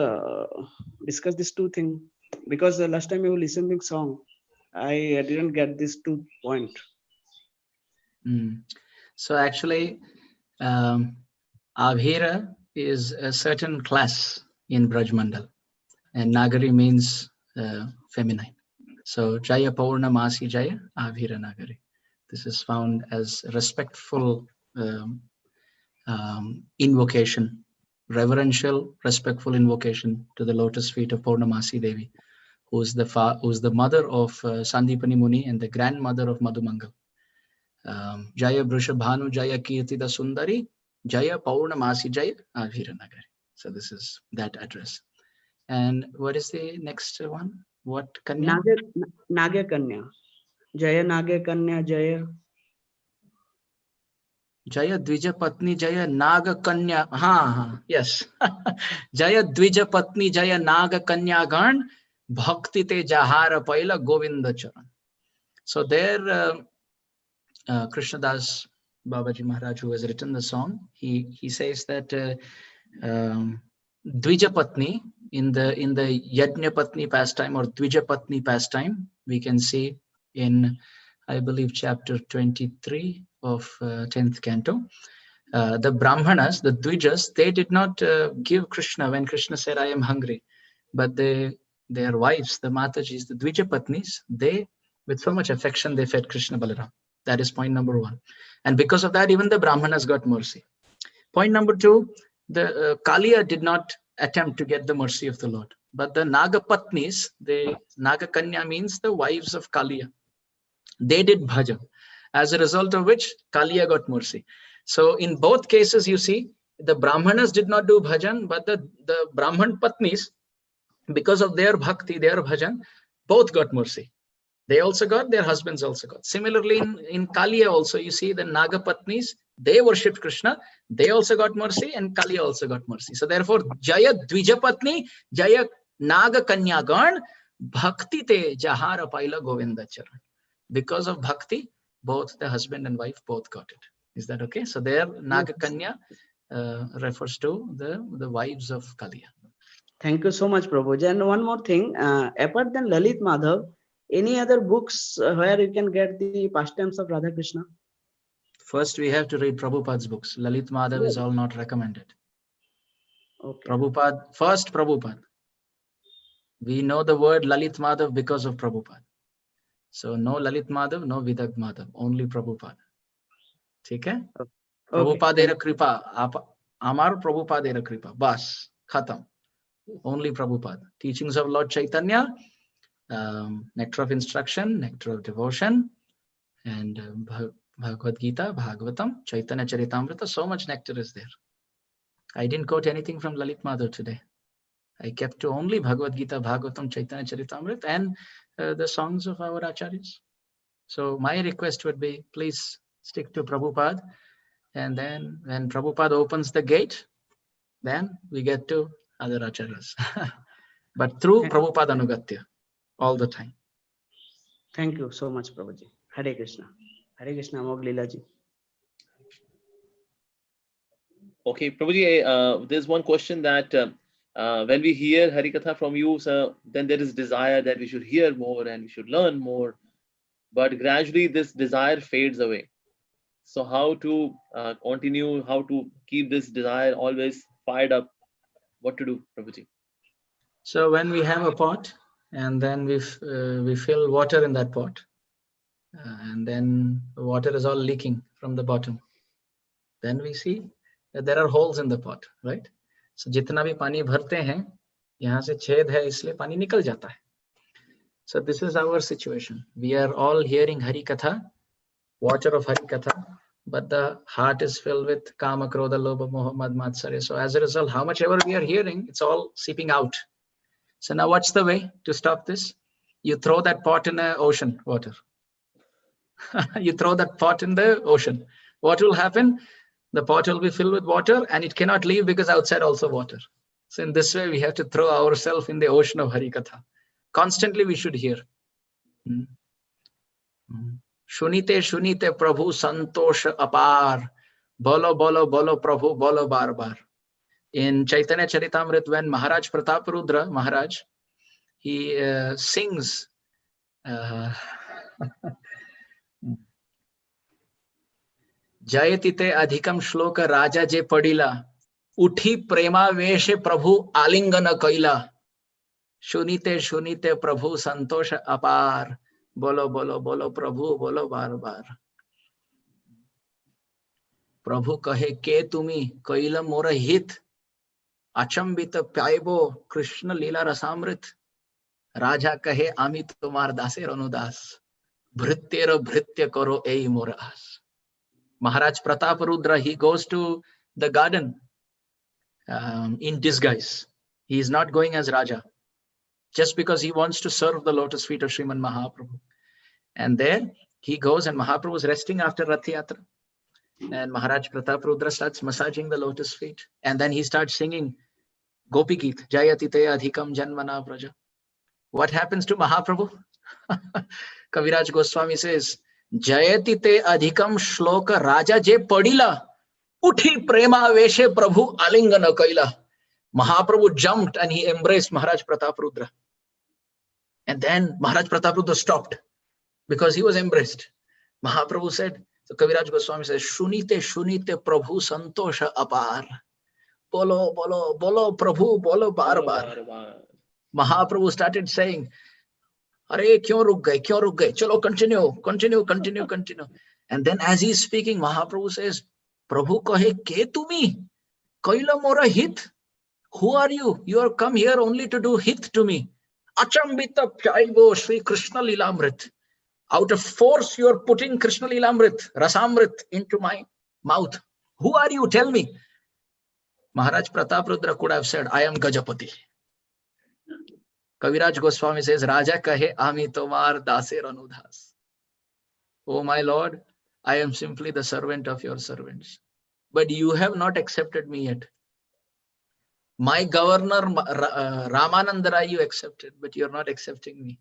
discuss these two things? Because the last time you listened to the song, I didn't get these 2 points. So actually, Abhira is a certain class in Braj Mandal, and Nagari means feminine. So Jaya Paurnamasi Jaya Abhira Nagari. This is found as respectful invocation, reverential, respectful invocation to the lotus feet of Paurnamasi Devi, who's the mother of Sandipani Muni and the grandmother of Madhumangal. Jaya Brushabhanu Jaya Kirtida Sundari Jaya Paurnamasi Jaya Abhira Nagari. So this is that address. And what is the next one? What Kanya? Naga Kanya. Jaya Naga Kanya Jaya. Jaya Dvija Patni Jaya Naga Kanya. Yes. Jaya Dvija Patni Jaya Naga Kanya Gan Bhakti Te Jahara Paila Govinda Charan. So there Krishnadas Babaji Maharaj, who has written the song, he says that Dvija Patni in the Yajna Patni pastime or Dvija Patni pastime, we can see in, I believe, chapter 23 of 10th canto. The Brahmanas, the Dvijas, they did not give Krishna when Krishna said, I am hungry. But their wives, the Matajis, the Dvija Patnis, they, with so much affection, they fed Krishna Balaram. That is point number 1. And because of that, even the Brahmanas got mercy. Point number 2, the Kaliya did not attempt to get the mercy of the Lord. But the Nagapatnis, the Nagakanya means the wives of Kaliya. They did bhajan, as a result of which Kaliya got mercy. So in both cases, you see, the Brahmanas did not do bhajan, but the Brahman Patnis, because of their bhakti, their bhajan, both got mercy. They also got, their husbands also got. Similarly, in Kaliya also, you see the Nagapatnis, they worshipped Krishna, they also got mercy, and Kaliya also got mercy. So therefore, Jaya Dvijapatni, Jaya Naga Kanyagan, Bhakti Te Jahara Paila Govinda Charan. Because of bhakti, both the husband and wife both got it. Is that okay? So there, Naga Kanya refers to the wives of Kaliya. Thank you so much, Prabhuji. And one more thing, apart than Lalit Madhav, any other books where you can get the pastimes of Radha Krishna? First, we have to read Prabhupada's books. Lalit Madhav is all not recommended. Okay. Prabhupada, first Prabhupada. We know the word Lalit Madhav because of Prabhupada. So no Lalit Madhav, no Vidag Madhav, only Prabhupada. Okay? Prabhupada Kripa. Amar Prabhupada Kripa. Bas. Khatam. Only Prabhupada. Teachings of Lord Chaitanya, nectar of instruction, nectar of devotion, and Bhagavad Gita, Bhagavatam, Chaitanya Charitamrita, so much nectar is there. I didn't quote anything from Lalit Madhav today. I kept to only Bhagavad Gita, Bhagavatam, Chaitanya Charitamrita, and the songs of our acharyas. So my request would be, please stick to Prabhupada, and then when Prabhupada opens the gate, then we get to other acharyas. But through Prabhupada Anugatya, all the time. Thank you so much, Prabhuji. Hare Krishna. Hare Krishna, Amog Leela ji. Okay, Prabhuji, there's one question that when we hear Harikatha from you, sir, then there is desire that we should hear more and we should learn more. But gradually this desire fades away. So how to continue, how to keep this desire always fired up? What to do, Prabhuji? So when we have a pot and then we fill water in that pot, and then the water is all leaking from the bottom, then we see that there are holes in the pot, right? So जितना भी पानी भरते हैं, यहाँ से छेद है इसलिए पानी निकल जाता है. So this is our situation. We are all hearing Hari Katha, water of Hari Katha, but the heart is filled with Kama, Krodha, Lobha, Moha, Mad, Matsarya. So as a result, how much ever we are hearing, it's all seeping out. So now what's the way to stop this? You throw that pot in the ocean, water. You throw that pot in the ocean. What will happen? The pot will be filled with water and it cannot leave because outside also water. So in this way, we have to throw ourselves in the ocean of Hari Katha. Constantly we should hear. Shunite, shunite, Prabhu, santosh apar. Bolo, bolo, bolo, Prabhu, bolo, bar, bar. In Chaitanya Charitamrita, when Maharaj Prataparudra, Maharaj, he sings. Jayatite adhikam shloka raja je padila. Uthi prema veshe Prabhu alingana kaila. Shunite, shunite, Prabhu, santosh apar. Bolo, bolo, bolo, Prabhu, bolo, bar, bar. Prabhu kahe ke tumi kaila mora hit. Achambita pyaibo Krishna Lila rasamrit. Raja kahe ami tumar daser anudas. Bhrityera bhritya karo ei moras. Maharaj Prataparudra, he goes to the garden in disguise. He is not going as Raja, just because he wants to serve the lotus feet of Sriman Mahaprabhu. And there he goes, and Mahaprabhu is resting after Rath Yatra. And Maharaj Prataparudra starts massaging the lotus feet. And then he starts singing Gopi Geet, Jayatite Adhikam Janmana Praja. What happens to Mahaprabhu? Kaviraj Goswami says, Jayatite Adhikam Shloka Raja Je Padila. Uthi Prema Veshe Prabhu Alingana Kaila. Mahaprabhu jumped and he embraced Maharaj Prataparudra. And then Maharaj Prataparudra stopped because he was embraced. Mahaprabhu said, so Kaviraj Goswami says, Shunite, shunite, Prabhu Santosha Apar. Bolo, bolo, bolo, Prabhu, bolo, bar, bar. Mahaprabhu started saying, Are, kyun ruk gaye? Chalo, continue. And then as he's speaking, Mahaprabhu says, Prabhu kahe ke tumi? Kaila mora hit. Who are you? You are come here only to do hit to me. Achambita pyaibo Sri Krishna Lilamrit. Out of force, you are putting Krishna Lilamrit, Rasamrit into my mouth. Who are you? Tell me. Maharaj Prataparudra could have said, I am Gajapati. Kaviraj Goswami says, Raja kahe ami tomar daser anudas. Oh my Lord, I am simply the servant of your servants. But you have not accepted me yet. My governor, Ramananda Rai, you accepted, but you are not accepting me.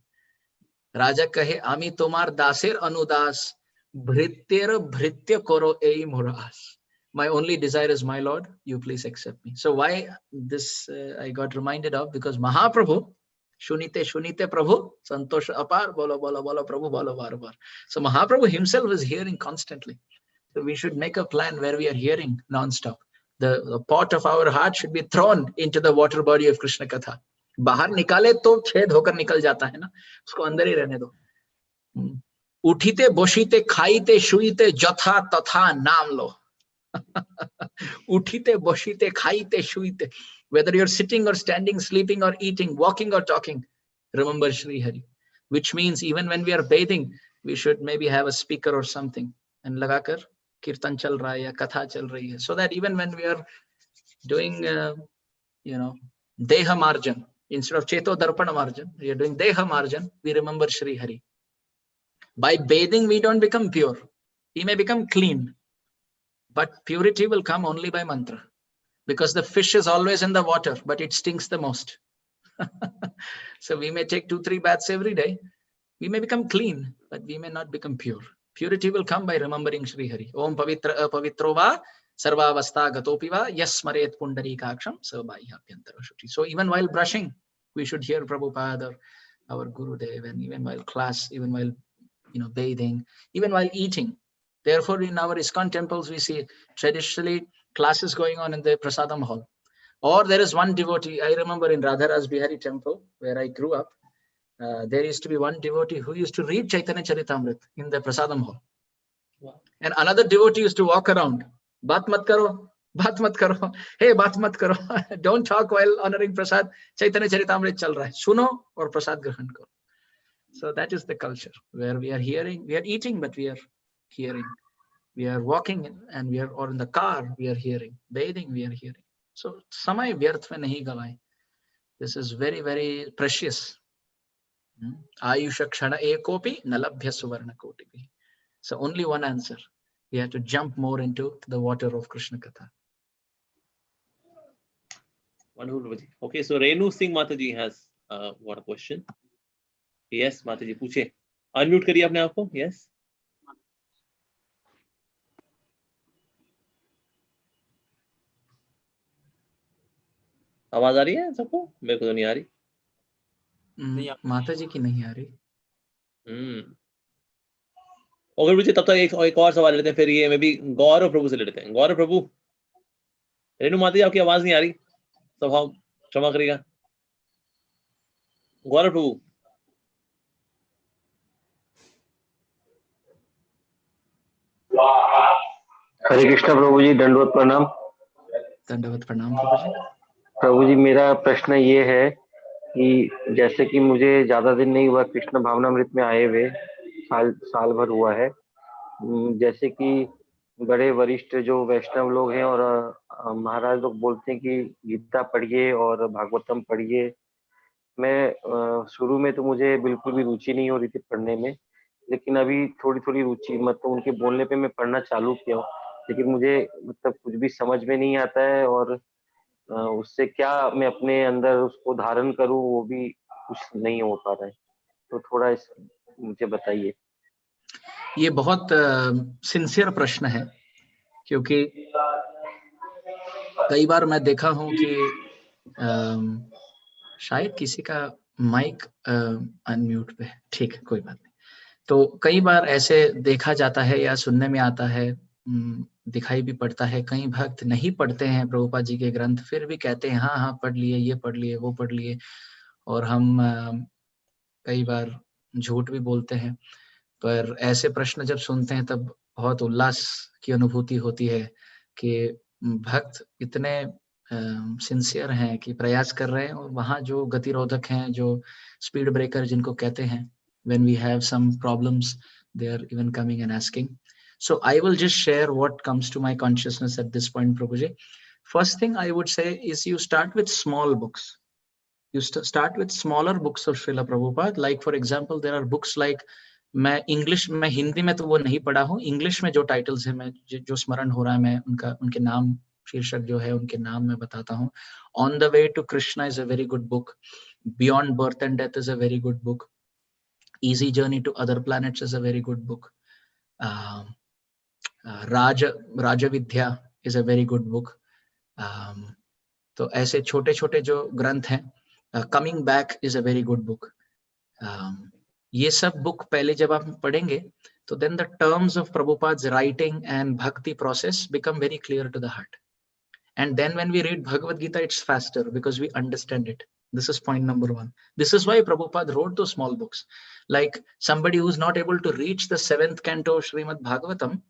Raja kahe ami tomar daser anudas. Bhrityera bhritya koro ei moras. My only desire is, my Lord, you please accept me. So why this I got reminded of? Because Mahaprabhu, Shunite, shunite, Prabhu, Santosha apar, bolo, bolo, bolo, Prabhu, bolo, bar, bar. So Mahaprabhu himself is hearing constantly. So we should make a plan where we are hearing non-stop. The pot of our heart should be thrown into the water body of Krishna Katha. Bahar nikale to chhed hokar nikal jata hai na. Usko andar hi rehne do. Uthite, boshite, khaite, shuite, jatha, tatha, naam lo. Uthite, boshite, khaite, shuite. Whether you're sitting or standing, sleeping or eating, walking or talking, remember Shri Hari. Which means even when we are bathing, we should maybe have a speaker or something and lagakar kirtan chal raha hai ya katha chal rahi hai, so that even when we are doing, Deha Marjan. Instead of Cheto Darpana Marjan, we are doing Deha Marjan. We remember Shri Hari. By bathing, we don't become pure. We may become clean, but purity will come only by mantra. Because the fish is always in the water, but it stinks the most. So we may take 2-3 baths every day. We may become clean, but we may not become pure. Purity will come by remembering Shri Hari. Om pavitra apavitro va sarvavastha gatopi va yasmaret pundarikaksham sabhayapyantara shuchi. So even while brushing, we should hear Prabhupada or our Gurudev, and even while class, even while bathing, even while eating. Therefore, in our ISKCON temples, we see traditionally classes going on in the Prasadam hall. Or there is one devotee, I remember in Radharas Bihari temple, where I grew up, there used to be one devotee who used to read Chaitanya Charitamrita in the Prasadam hall. Wow. And another devotee used to walk around. Baat mat karo, baat mat karo. Hey, baat mat karo. Don't talk while honoring Prasad. Chaitanya Charitamrita chal raha hai. Suno aur Prasad grahan karo. So that is the culture where we are hearing, we are eating, but we are hearing. We are walking and we are, or in the car, we are hearing. Bathing, we are hearing. So samay vyarth mein nahi gavaye. This is very, very precious. Ayusha kshana ekopi nalabhya suvarna kotipi. So only one answer. We have to jump more into the water of Krishna Katha. Wonderful. Okay, so Renu Singh Mataji has got a question. Yes, Mataji, पूछे. Unmute करिए अपने आप को. Yes. आवाज आ रही है सबको? मेरे को तो नहीं आ रही. माता जी की नहीं आ रही. ओके रुचि, तब तक एक और सवाल लेते हैं, फिर ये मैं भी गौरव प्रभु से लेते हैं. गौरव प्रभु, रेणु माता जी आपकी आवाज नहीं आ रही, स्वभाव क्षमा करिएगा. गौरव प्रभु. हरे कृष्णा प्रभु जी, दंडवत प्रणाम. दंडवत प्रणाम प्रभु जी. प्रभु जी, मेरा प्रश्न ये है कि जैसे कि मुझे ज्यादा दिन नहीं हुआ कृष्ण भावनामृत में आए हुए, साल भर हुआ है. जैसे कि बड़े वरिष्ठ जो वैष्णव लोग हैं और महाराज लोग बोलते हैं कि गीता पढ़िए और भागवतम पढ़िए. मैं शुरू में तो मुझे बिल्कुल भी रुचि नहीं हो रही थी पढ़ने में, लेकिन अभी थोड़ी थोड़ी रुचि, मतलब उनके बोलने पे मैं पढ़ना चालू किया हूँ, लेकिन मुझे मतलब कुछ भी समझ में नहीं आता है और उससे क्या मैं अपने अंदर उसको धारण करूं वो भी कुछ नहीं हो पा रहा है. तो थोड़ा मुझे बताइए. ये बहुत सिंसियर प्रश्न है, क्योंकि कई बार मैं देखा हूं कि शायद किसी का माइक अनम्यूट पे, ठीक है कोई बात नहीं. तो कई बार ऐसे देखा जाता है या सुनने में आता है, दिखाई भी पड़ता है, कई भक्त नहीं पढ़ते हैं प्रभुपाद जी के ग्रंथ, फिर भी कहते हैं हाँ हाँ पढ़ लिए, ये पढ़ लिए, वो पढ़ लिए. और हम कई बार झूठ भी बोलते हैं. पर ऐसे प्रश्न जब सुनते हैं तब बहुत उल्लास की अनुभूति होती है कि भक्त इतने सिंसियर हैं कि प्रयास कर रहे हैं, और वहाँ जो गतिरोधक हैं, जो स्पीड ब्रेकर जिनको कहते हैं, when we have some problems, they are even coming and asking. So I will just share what comes to my consciousness at this point, Prabhuji. First thing I would say is you start with small books. You start with smaller books of Srila Prabhupada. Like for example, there are books like, मैं हिंदी में तो वो नहीं पढ़ा हूँ, English में जो titles है, मैं जो स्मरण हो रहा है, मैं उनके नाम, शीर्षक जो है उनके नाम मैं बताता हूँ. On the Way to Krishna is a very good book. Beyond Birth and Death is a very good book. Easy Journey to Other Planets is a very good book. Raja Vidya is a very good book. तो ऐसे छोटे छोटे जो ग्रंथ हैं, Coming Back is a very good book. ये सब book पहले जब आप पढ़ेंगे तो then the terms of Prabhupada's writing and bhakti process become very clear to the heart. And then when we read Bhagavad Gita, it's faster because we understand it. This is point number one. This is why Prabhupada wrote those small books. Like somebody who's not able to reach the 7th canto of Srimad Bhagavatam,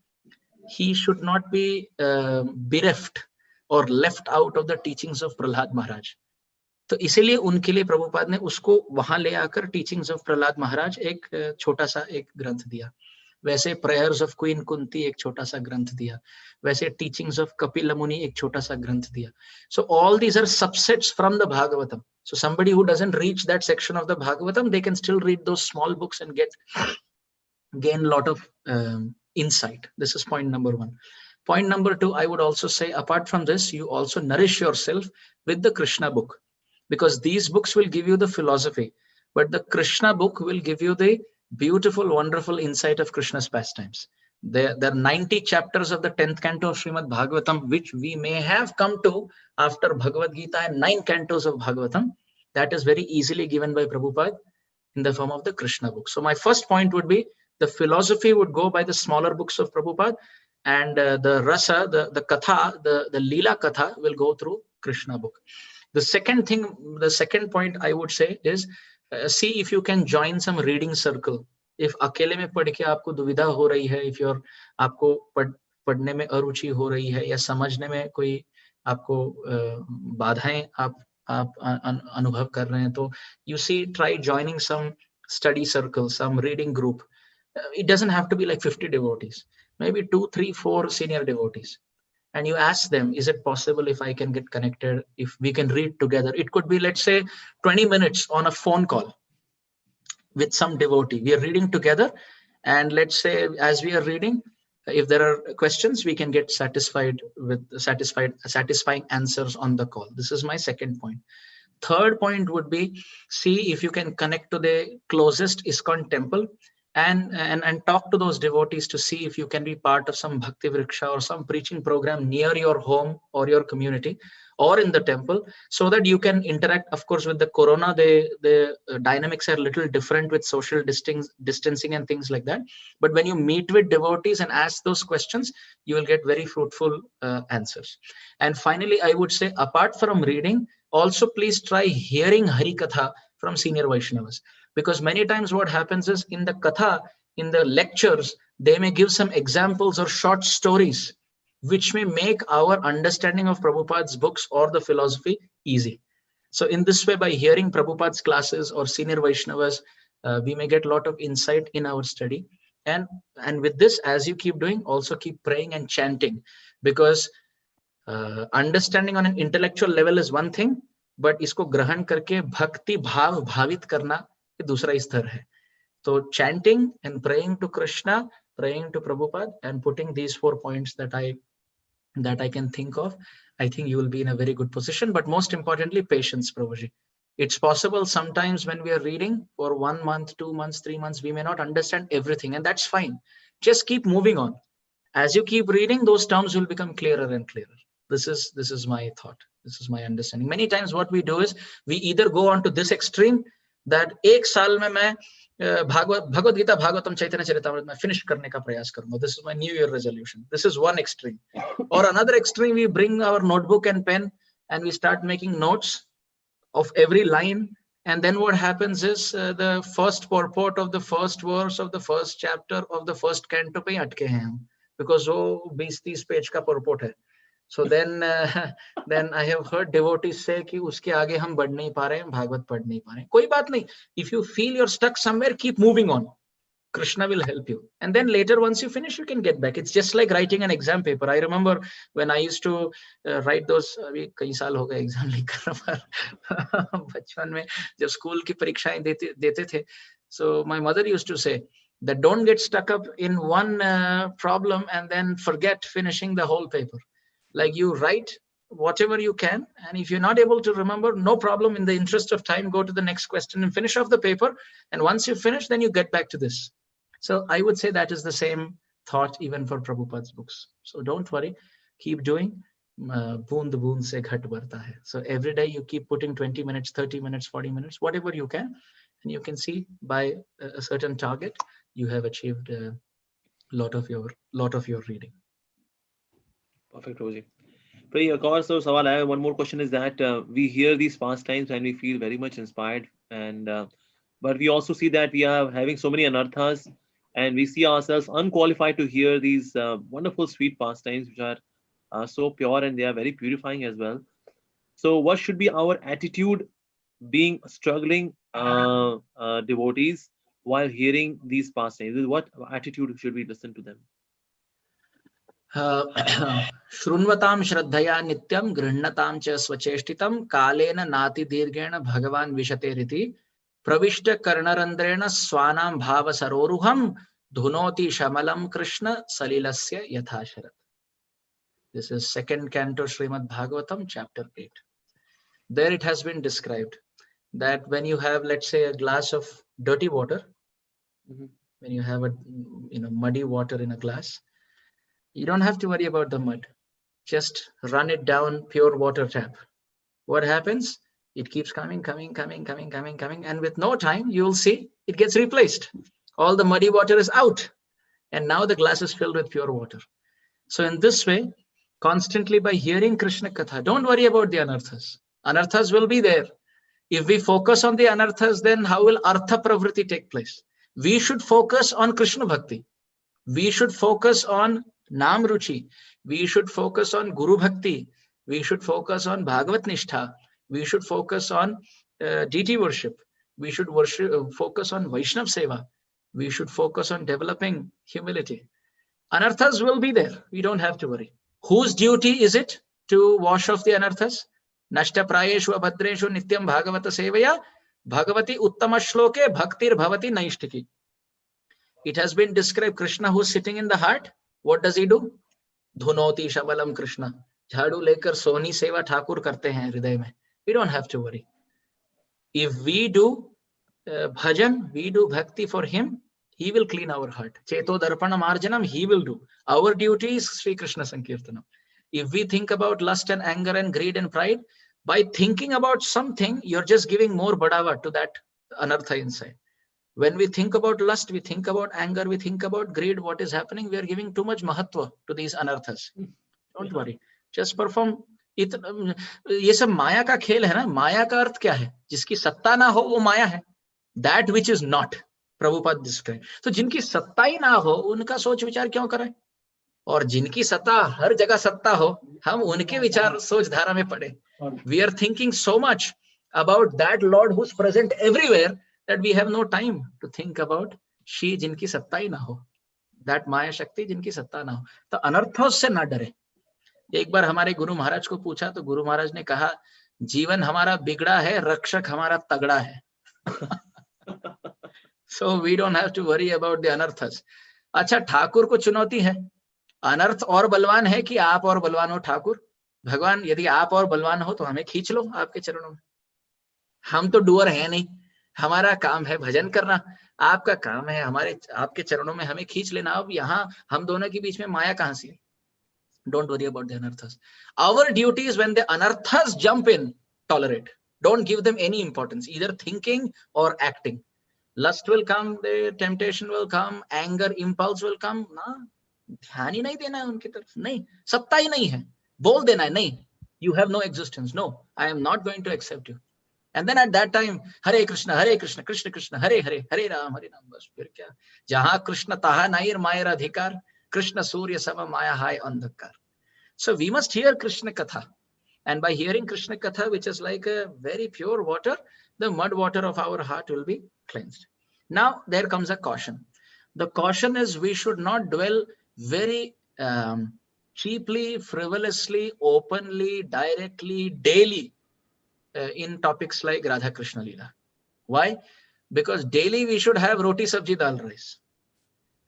he should not be bereft or left out of the teachings of Prahlad Maharaj. तो इसीलिए उनके लिए प्रभुपाद ने उसको वहां ले आकर teachings of Prahlad महाराज एक छोटा सा एक ग्रंथ दिया. वैसे प्रेयर्स ऑफ क्वीन कुंती एक छोटा सा ग्रंथ दिया, वैसे टीचिंग्स ऑफ कपिल मुनि एक छोटा सा ग्रंथ दिया. So all these are subsets from the Bhagavatam. So somebody who doesn't reach that section of the Bhagavatam, they can still read those small books and gain a lot of insight. This is point number one. Point number two, I would also say, apart from this, you also nourish yourself with the Krishna book, because these books will give you the philosophy, but the Krishna book will give you the beautiful, wonderful insight of Krishna's pastimes. There are 90 chapters of the 10th canto of Srimad Bhagavatam, which we may have come to after Bhagavad Gita and 9 cantos of Bhagavatam. That is very easily given by Prabhupada in the form of the Krishna book. So my first point would be the philosophy would go by the smaller books of Prabhupada, and the rasa, the katha, the Lila katha will go through Krishna book. The second point I would say is, see if you can join some reading circle. If अकेले में पढ़ के आपको दुविधा हो रही है, if you're आपको पढ़ने में अरुचि हो रही है या समझने में कोई आपको बाधाएं आप अनुभव कर रहे हैं, तो you see, try joining some study circle, some reading group. It doesn't have to be like 50 devotees, maybe 2, 3, 4 senior devotees. And you ask them, is it possible if I can get connected, if we can read together? It could be, let's say, 20 minutes on a phone call with some devotee. We are reading together, and let's say as we are reading, if there are questions, we can get satisfied with satisfying answers on the call. This is my second point. Third point would be, see if you can connect to the closest ISKCON temple and talk to those devotees to see if you can be part of some bhakti vriksha or some preaching program near your home or your community or in the temple, so that you can interact. Of course, with the corona, the dynamics are a little different with social distancing and things like that. But when you meet with devotees and ask those questions, you will get very fruitful answers. And finally, I would say, apart from reading, also please try hearing Hari Katha from senior Vaishnavas. Because many times what happens is, in the katha, in the lectures, they may give some examples or short stories, which may make our understanding of Prabhupada's books or the philosophy easy. So in this way, by hearing Prabhupada's classes or senior Vaishnavas, we may get a lot of insight in our study. And with this, as you keep doing, also keep praying and chanting, because understanding on an intellectual level is one thing, but इसको ग्रहण करके भक्ति भाव भावित करना दूसरा स्तर है. So chanting and praying to Krishna, praying to Prabhupada, and putting these 4 points that I can think of, I think you will be in a very good position. But most importantly, patience, Prabhuji. It's possible sometimes when we are reading for 1 month, 2 months, 3 months, we may not understand everything, and that's fine. Just keep moving on. As you keep reading, those terms will become clearer and clearer. This is my thought. This is my understanding. Many times what we do is, we either go on to this extreme, that एक साल में मैं भगवद गीता भागवतम चैतन्य चरितामृत में finish करने का प्रयास करूंगा. This is my New Year resolution. This is one extreme. Or another extreme, we bring our notebook and pen and we start making notes of every line. And then what happens is, the first purport of the first verse of the first chapter of the first canto पे अटके हैं हम, because वो 20-30 page का purport है. So then I have heard devotees say कि उसके आगे हम बढ़ नहीं पा रहे हैं, भागवत पढ़ नहीं पा रहे हैं. कोई बात नहीं. If you feel you're stuck somewhere, keep moving on. Krishna will help you. And then later, once you finish, you can get back. It's just like writing an exam paper. I remember when I used to write those, अभी कई साल हो गए exam लिख कर, पर बचपन में जब स्कूल की परीक्षाएं देते थे, so my mother used to say that don't get stuck up in one problem and then forget finishing the whole paper. Like, you write whatever you can, and if you're not able to remember, no problem. In the interest of time, go to the next question and finish off the paper. And once you finish, then you get back to this. So I would say that is the same thought even for Prabhupada's books. So don't worry, keep doing. Boond boond se ghat barta hai. So every day you keep putting 20 minutes, 30 minutes, 40 minutes, whatever you can, and you can see by a certain target, you have achieved a lot of your reading. Perfect, Roji. Pray, of course, so Sawal, I have one more question, is that we hear these pastimes and we feel very much inspired, and but we also see that we are having so many anarthas, and we see ourselves unqualified to hear these wonderful sweet pastimes, which are so pure, and they are very purifying as well. So what should be our attitude being struggling devotees while hearing these pastimes? With what attitude should we listen to them? शृण्वतां श्रद्धया नित्यं गृह्णतां च स्वचेष्टितं कालेन नाति दीर्घेण भगवान् विशतेरिति प्रविष्ट कर्णरन्ध्रेण स्वानां भाव सरोरुहं धुनोति शमलं कृष्ण सलिलस्य यथा Sharat. This is second canto Srimad Bhagavatam, chapter 8. There it has been described that when you have, let's say, a glass of dirty water, when you have a muddy water in a glass, you don't have to worry about the mud. Just run it down pure water tap. What happens? It keeps coming, and with no time, you will see it gets replaced. All the muddy water is out, and now the glass is filled with pure water. So in this way, constantly by hearing Krishna Katha, don't worry about the anarthas. Anarthas will be there. If we focus on the anarthas, then how will Artha Pravritti take place? We should focus on Krishna Bhakti. We should focus on Nam Ruchi. We should focus on Guru Bhakti. We should focus on Bhagavat Nishtha. We should focus on deity worship. We should focus on Vaishnav Seva. We should focus on developing humility. Anarthas will be there. We don't have to worry. Whose duty is it to wash off the anarthas? Nashta prayeshu abhadreshu nityam bhagavata sevaya bhagavati uttama shloke bhaktir bhavati naishtiki. It has been described, Krishna who is sitting in the heart, what does he do? Dhunoti shamalam Krishna. Jhadu lekar soni seva thakur karte hain hriday mein. We don't have to worry. If we do bhajan, we do bhakti for him, he will clean our heart. Cheto darpanam arjanam, he will do. Our duty is Sri Krishna Sankirtanam. If we think about lust and anger and greed and pride, by thinking about something, you're just giving more badava to that anartha inside. When we think about lust, we think about anger, we think about greed, what is happening? We are giving too much mahatva to these anarthas. Don't worry. Just perform. ये सब माया का खेल है ना. माया का अर्थ क्या है? जिसकी सत्ता ना हो वो माया है. That which is not. Prabhupada describe. तो जिनकी सत्ता ही ना हो उनका सोच विचार क्यों करें? और जिनकी सत्ता हर जगह सत्ता हो हम उनके विचार सोच धारा में पड़े. We are thinking so much about that Lord who's present everywhere that we have no time to think about she जिनकी सत्ता ही ना हो. That माया शक्ति जिनकी सत्ता ना हो. तो अनर्थों से ना डरे. एक बार हमारे गुरु महाराज को पूछा तो गुरु महाराज ने कहा जीवन हमारा बिगड़ा है, रक्षक हमारा तगड़ा है. So we don't have to worry about the anarthas. अच्छा, ठाकुर को चुनौती है. अनर्थ और बलवान है कि आप और बलवान हो ठाकुर? भगवान यदि आप और बलवान हो तो हमें खींच लो आपके चरणों में. हम तो डूअर है नहीं. हमारा काम है भजन करना. आपका काम है आपके चरणों में हमें खींच लेना. अब यहाँ हम दोनों के बीच में माया कहाँ से? Don't worry about the anarthas. Our duty is when the anarthas jump in, tolerate. Don't give them any importance, either thinking or acting. Lust will come, the temptation will come, anger, impulse will come. ना, ध्यान ही नहीं देना है उनकी तरफ. नहीं, सत्ता ही नहीं है. बोल देना है नहीं. You have no existence. No, I am not going to accept you. And then at that time, Hare Krishna, Krishna Krishna, Hare Hare, Hare Ram. बस फिर क्या? जहाँ कृष्ण तहाँ नाइर मायर अधिकार, Krishna Surya Sama Maya Hai Andhakar. So we must hear Krishna Katha. And by hearing Krishna Katha, which is like a very pure water, the mud water of our heart will be cleansed. Now there comes a caution. The caution is we should not dwell very cheaply, frivolously, openly, directly, daily in topics like Radha Krishna Lila. Why? Because daily we should have roti sabji dal rice.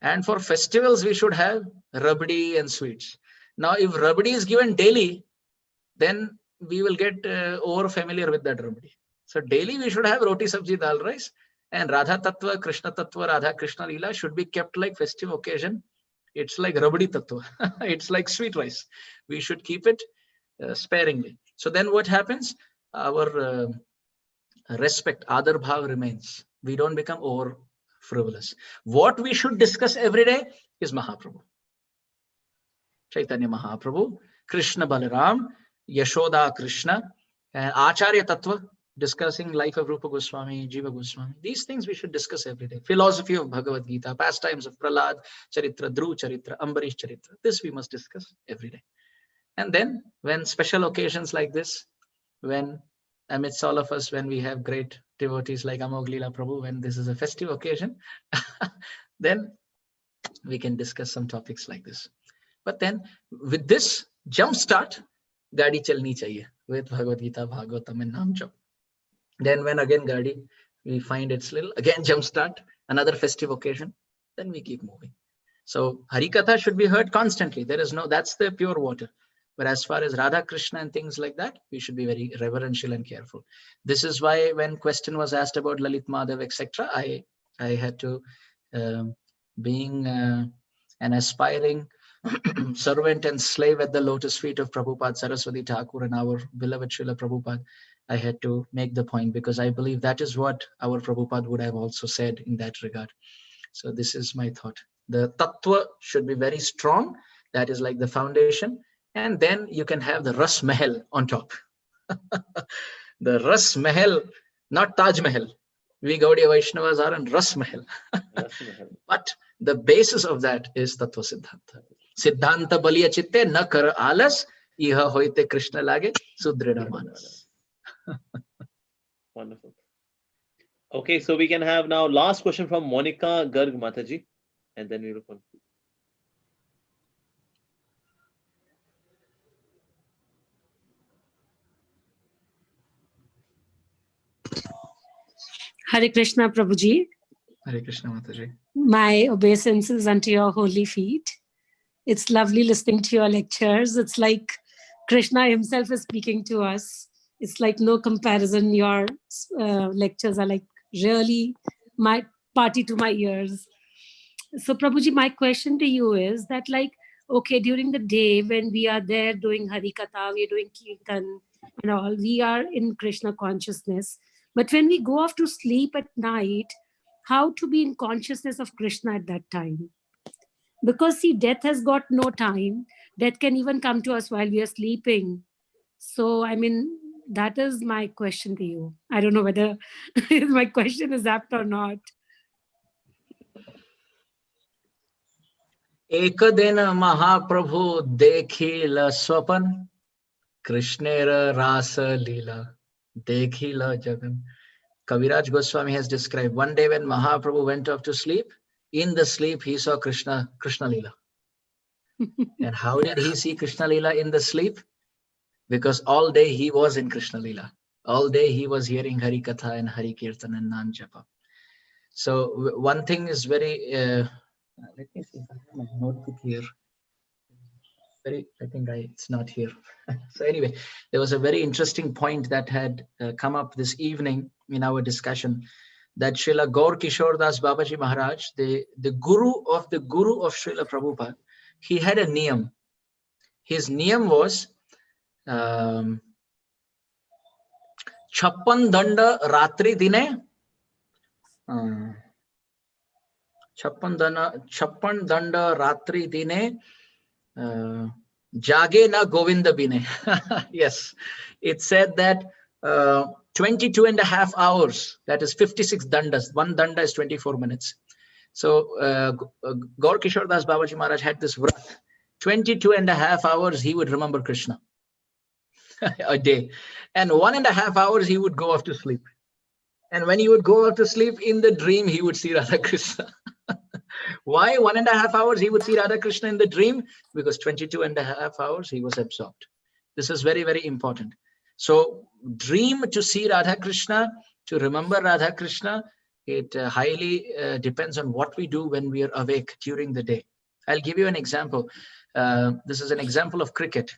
And for festivals, we should have rabdi and sweets. Now, if rabdi is given daily, then we will get over familiar with that rabdi. So daily we should have roti sabji dal rice, and Radha Tattva, Krishna Tattva, Radha Krishna Lila should be kept like festive occasion. It's like rabdi Tattva. It's like sweet rice. We should keep it sparingly. So then what happens? Our respect, Adar Bhav remains. We don't become over frivolous. What we should discuss every day is Mahaprabhu. Chaitanya Mahaprabhu, Krishna Balaram, Yashoda Krishna, and Acharya Tattva, discussing life of Rupa Goswami, Jiva Goswami. These things we should discuss every day. Philosophy of Bhagavad Gita, pastimes of Prahlad Charitra, Dhruv Charitra, Ambarish Charitra. This we must discuss every day. And then when special occasions like this, when amidst all of us, when we have great devotees like Amog Lila Prabhu, when this is a festive occasion, then we can discuss some topics like this. But then with this jump start, Gadi chalni chahiye with Bhagavad Gita, Bhagavatam and Nam Jap. Then when again Gadi, we find it's little, again jump start, another festive occasion, then we keep moving. So Harikatha should be heard constantly. There is no, that's the pure water. But as far as Radha Krishna and things like that, we should be very reverential and careful. This is why when question was asked about Lalit Madhav, etc., I had to, being an aspiring servant and slave at the lotus feet of Prabhupada Saraswati Thakur and our beloved Srila Prabhupada, I had to make the point, because I believe that is what our Prabhupada would have also said in that regard. So this is my thought. The tattva should be very strong. That is like the foundation. And then you can have the Ras Mahal on top. The Ras Mahal, not Taj Mahal. We Gaudiya Vaishnavas are on Ras Mahal. But the basis of that is Tattva Siddhanta. Siddhanta baliya chitte na kar alas, iha hoite Krishna lage sudrida manas. Wonderful. Okay, so we can have now last question from Monica Garg Mataji, and then we will conclude. Hare Krishna, Prabhuji. Hare Krishna Mataji. My obeisances unto your holy feet. It's lovely listening to your lectures. It's like Krishna himself is speaking to us. It's like no comparison. Your lectures are like really my party to my ears. So Prabhuji, my question to you is that, like, okay, during the day when we are there doing Harikatha, we are doing Kirtan and all, we are in Krishna consciousness. But when we go off to sleep at night, how to be in consciousness of Krishna at that time? Because see, death has got no time. Death can even come to us while we are sleeping. So, I mean, that is my question to you. I don't know whether my question is apt or not. Ek din Mahaprabhu dekhila swapan, Krishnera rasa lila dekhila jagan. Kaviraj Goswami has described one day when Mahaprabhu went off to sleep, in the sleep he saw Krishna Lila. And how did he see Krishna Lila in the sleep? Because all day he was in Krishna Lila. All day he was hearing Hari Katha and Hari Kirtan and Nam Japa. So one thing is very, let me see if I have my notebook here. I think it's not here. So anyway, there was a very interesting point that had come up this evening in our discussion, that Srila Gaur Kishore Das Babaji Maharaj, the guru of Srila Prabhupada, he had a niyam. His niyam was Chappan Danda Ratri Dine, Chappan Danda Ratri Dine, Jage na Govinda Bine. Yes, it said that 22 and a half hours, that is 56 dandas. One danda is 24 minutes. So Gaur Kishore Das Babaji Maharaj had this vrat. 22 and a half hours he would remember Krishna a day. And 1.5 hours he would go off to sleep. And when he would go off to sleep, in the dream he would see Radha Krishna. Why 1.5 hours he would see Radha Krishna in the dream? Because 22 and a half hours he was absorbed. This is very, very important. So dream to see Radha Krishna, to remember Radha Krishna, it highly depends on what we do when we are awake during the day. I'll give you an example. This is an example of cricket.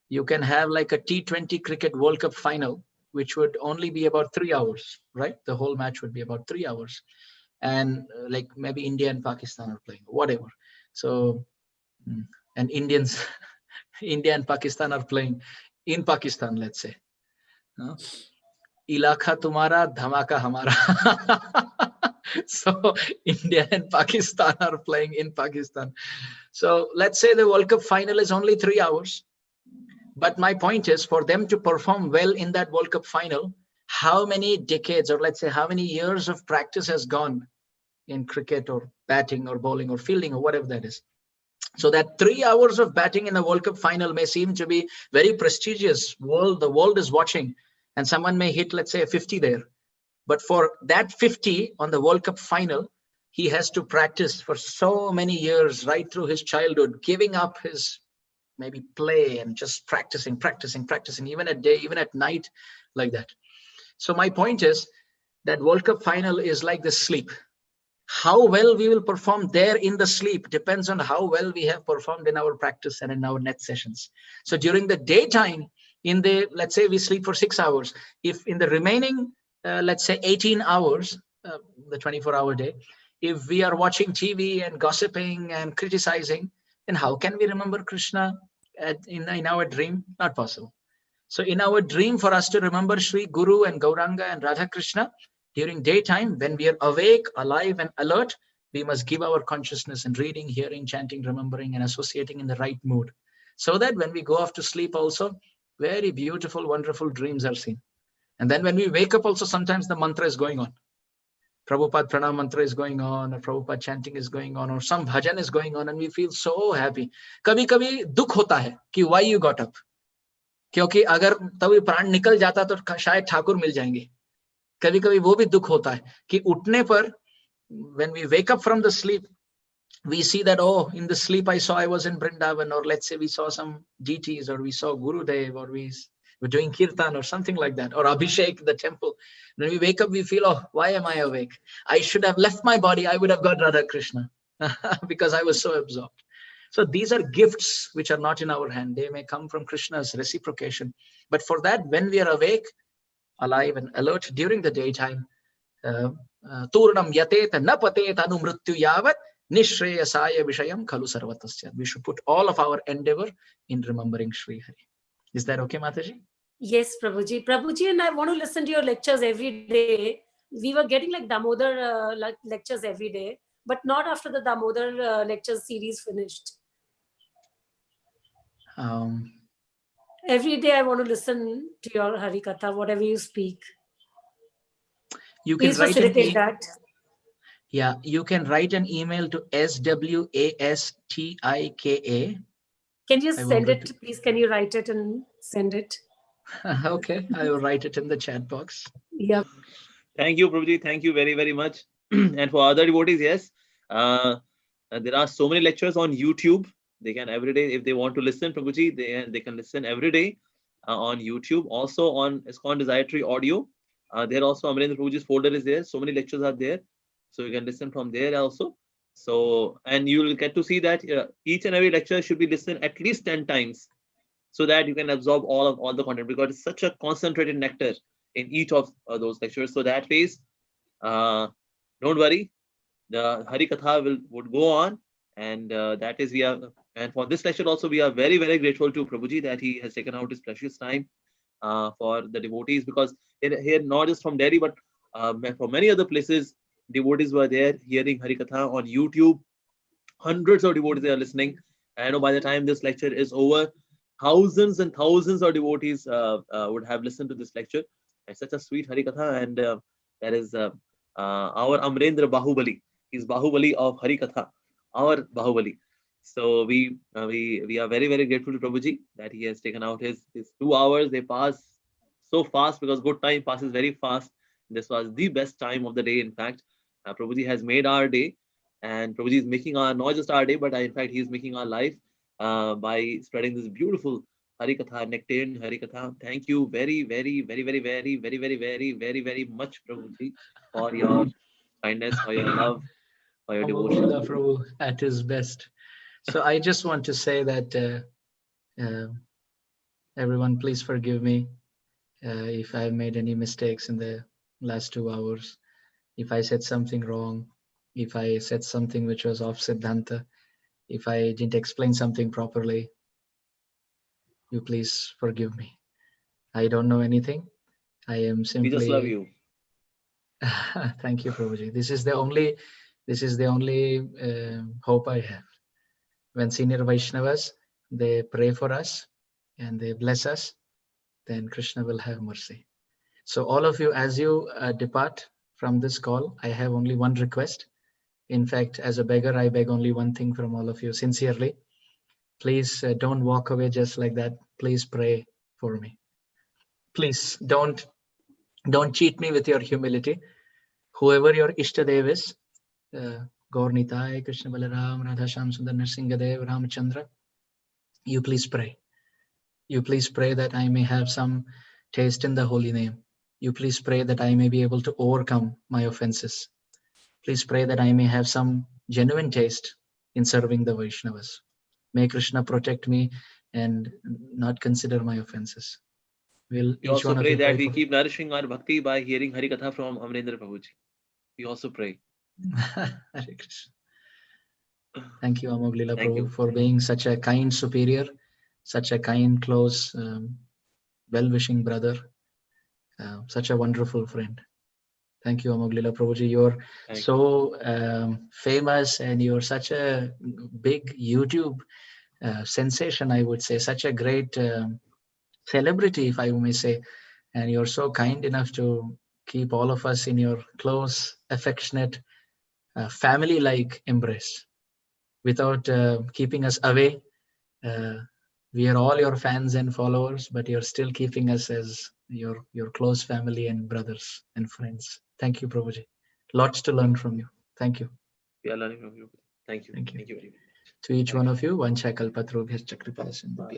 You can have like a T20 cricket World Cup final, which would only be about 3 hours, right? The whole match would be about 3 hours. And like maybe India and Pakistan are playing, whatever. So, and India and Pakistan are playing in Pakistan, let's say. Ilakha tumara, dhamaka hamara. So India and Pakistan are playing in Pakistan. So let's say the World Cup final is only 3 hours. But my point is, for them to perform well in that World Cup final, how many decades, or let's say how many years of practice has gone in cricket or batting or bowling or fielding or whatever that is. So that 3 hours of batting in the World Cup final may seem to be very prestigious. The world is watching, and someone may hit, let's say, a 50 there. But for that 50 on the World Cup final, he has to practice for so many years, right through his childhood, giving up his maybe play and just practicing, even at day, even at night, like that. So my point is that World Cup final is like the sleep. How well we will perform there in the sleep depends on how well we have performed in our practice and in our net sessions. So during the daytime, let's say we sleep for 6 hours. If in the remaining, let's say 18 hours, the 24-hour day, if we are watching TV and gossiping and criticizing, then how can we remember Krishna in our dream? Not possible. So in our dream, for us to remember Sri Guru and Gauranga and Radha Krishna, during daytime, when we are awake, alive, and alert, we must give our consciousness in reading, hearing, chanting, remembering, and associating in the right mood. So that when we go off to sleep also, very beautiful, wonderful dreams are seen. And then when we wake up also, sometimes the mantra is going on. Prabhupada Pranam mantra is going on, or Prabhupada chanting is going on, or some bhajan is going on, and we feel so happy. Kabhi dukh hota hai ki why you got up. क्योंकि अगर तभी प्राण निकल जाता तो शायद ठाकुर मिल जाएंगे. कभी कभी वो भी दुख होता है कि उठने पर, when we wake up from the sleep, we see that, oh, in the sleep I saw I was in Vrindavan, or let's say we saw some deities, or we saw Gurudev, or we were doing kirtan or something like that, or Abhishek, the temple. When we wake up, we feel, oh, why am I awake? I should have left my body. I would have got Radha Krishna because I was so absorbed. So these are gifts which are not in our hand. They may come from Krishna's reciprocation. But for that, when we are awake, alive and alert during the daytime, Turnam yateta na pateta anu mrityu yavat nishreyasaya vishayam khalu sarvatasya. We should put all of our endeavor in remembering Sri Hari. Is that okay, Mataji? Yes, Prabhuji. Prabhuji, and I want to listen to your lectures every day. We were getting like Damodar lectures every day, but not after the Damodar lectures series finished. Every day I want to listen to your Hari Katha, whatever you speak. You can Please write facilitate that. Yeah, you can write an email to SWASTIKA. Can you send it, please? Can you write it and send it? Okay, I will write it in the chat box. Yeah. Thank you, Prabhuji. Thank you very, very much. And for other devotees, yes, there are so many lectures on YouTube. They can every day, if they want to listen, Prabhuji, they can listen every day on YouTube. Also on ISKCON Desiratory Audio. There also Amarendra Prabhuji's folder is there. So many lectures are there. So you can listen from there also. So, and you will get to see that each and every lecture should be listened at least 10 times, so that you can absorb all the content, because it's such a concentrated nectar in each of those lectures. So that ways, don't worry, the Hari Katha would go on, and that is and for this lecture also we are very, very grateful to Prabhuji that he has taken out his precious time for the devotees, because here not just from Delhi but from many other places devotees were there hearing Hari Katha on YouTube. Hundreds of devotees are listening. I know by the time this lecture is over, thousands and thousands of devotees would have listened to this lecture. It's such a sweet Hari Katha, and that is our Amarendra Bahubali. He's Bahubali of Hari Katha, our Bahubali. So we are very, very grateful to Prabhuji that he has taken out his 2 hours. They pass so fast because good time passes very fast. This was the best time of the day. In fact, Prabhuji has made our day, and Prabhuji is making not just our day, but in fact he is making our life by spreading this beautiful Hari Katha, nectarian Hari Katha. Thank you very, very, very, very, very, very, very, very, very, very much, Prabhuji, for your kindness, for your love, for your devotion. Prabhu at his best. So I just want to say that everyone, please forgive me if I made any mistakes in the last 2 hours. If I said something wrong, if I said something which was off Siddhanta, if I didn't explain something properly, you please forgive me. I don't know anything. I am simply. We just love you. Thank you, Prabhuji. This is the only hope I have. When senior Vaishnavas, they pray for us and they bless us, then Krishna will have mercy. So all of you, as you depart from this call, I have only one request. In fact, as a beggar, I beg only one thing from all of you, sincerely. Please don't walk away just like that. Please pray for me. Please don't Don't cheat me with your humility. Whoever your Ishtadev is, Gaur Nitai, Krishna Balaram, Radha Shyam Sundar Nrsingadev, Ramachandra, you please pray. You please pray that I may have some taste in the holy name. You please pray that I may be able to overcome my offenses. Please pray that I may have some genuine taste in serving the Vaishnavas. May Krishna protect me and not consider my offenses. Will We each also one of pray you that pray we for keep nourishing our bhakti by hearing Hari Katha from Amarendra Prabhu ji. We also pray. Hare Krishna. Thank you, Amoglila Thank you. Prabhu, for being such a kind superior, such a kind, close, well-wishing brother, such a wonderful friend. Thank you, Amoglila Prabhuji. You're Thank so famous and you're such a big YouTube sensation, I would say, such a great celebrity, if I may say. And you're so kind enough to keep all of us in your close, affectionate, family-like embrace without keeping us away. We are all your fans and followers, but you're still keeping us as your close family and brothers and friends. Thank you, Prabhuji. Lots to learn from you. Thank you. We are learning from you. Thank you. Thank you. Thank you very much. To each Thank one you. of you, Vancha Kalpatarubhyascha Kripasindhu.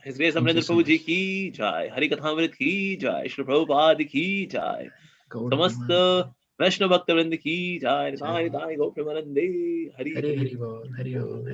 His Grace Thank you Amarendra so Prabhu ji much. ki jai, Hari Kathamrit ki jai, Shri Prabhupada ki jai, Gaur समस्त Premanande. वैष्णव भक्त वृंद की जय, Jai. Nitai Nitai गौ प्रेमानंदे, Hari Hari Hari Hari Bol. Hari Bol.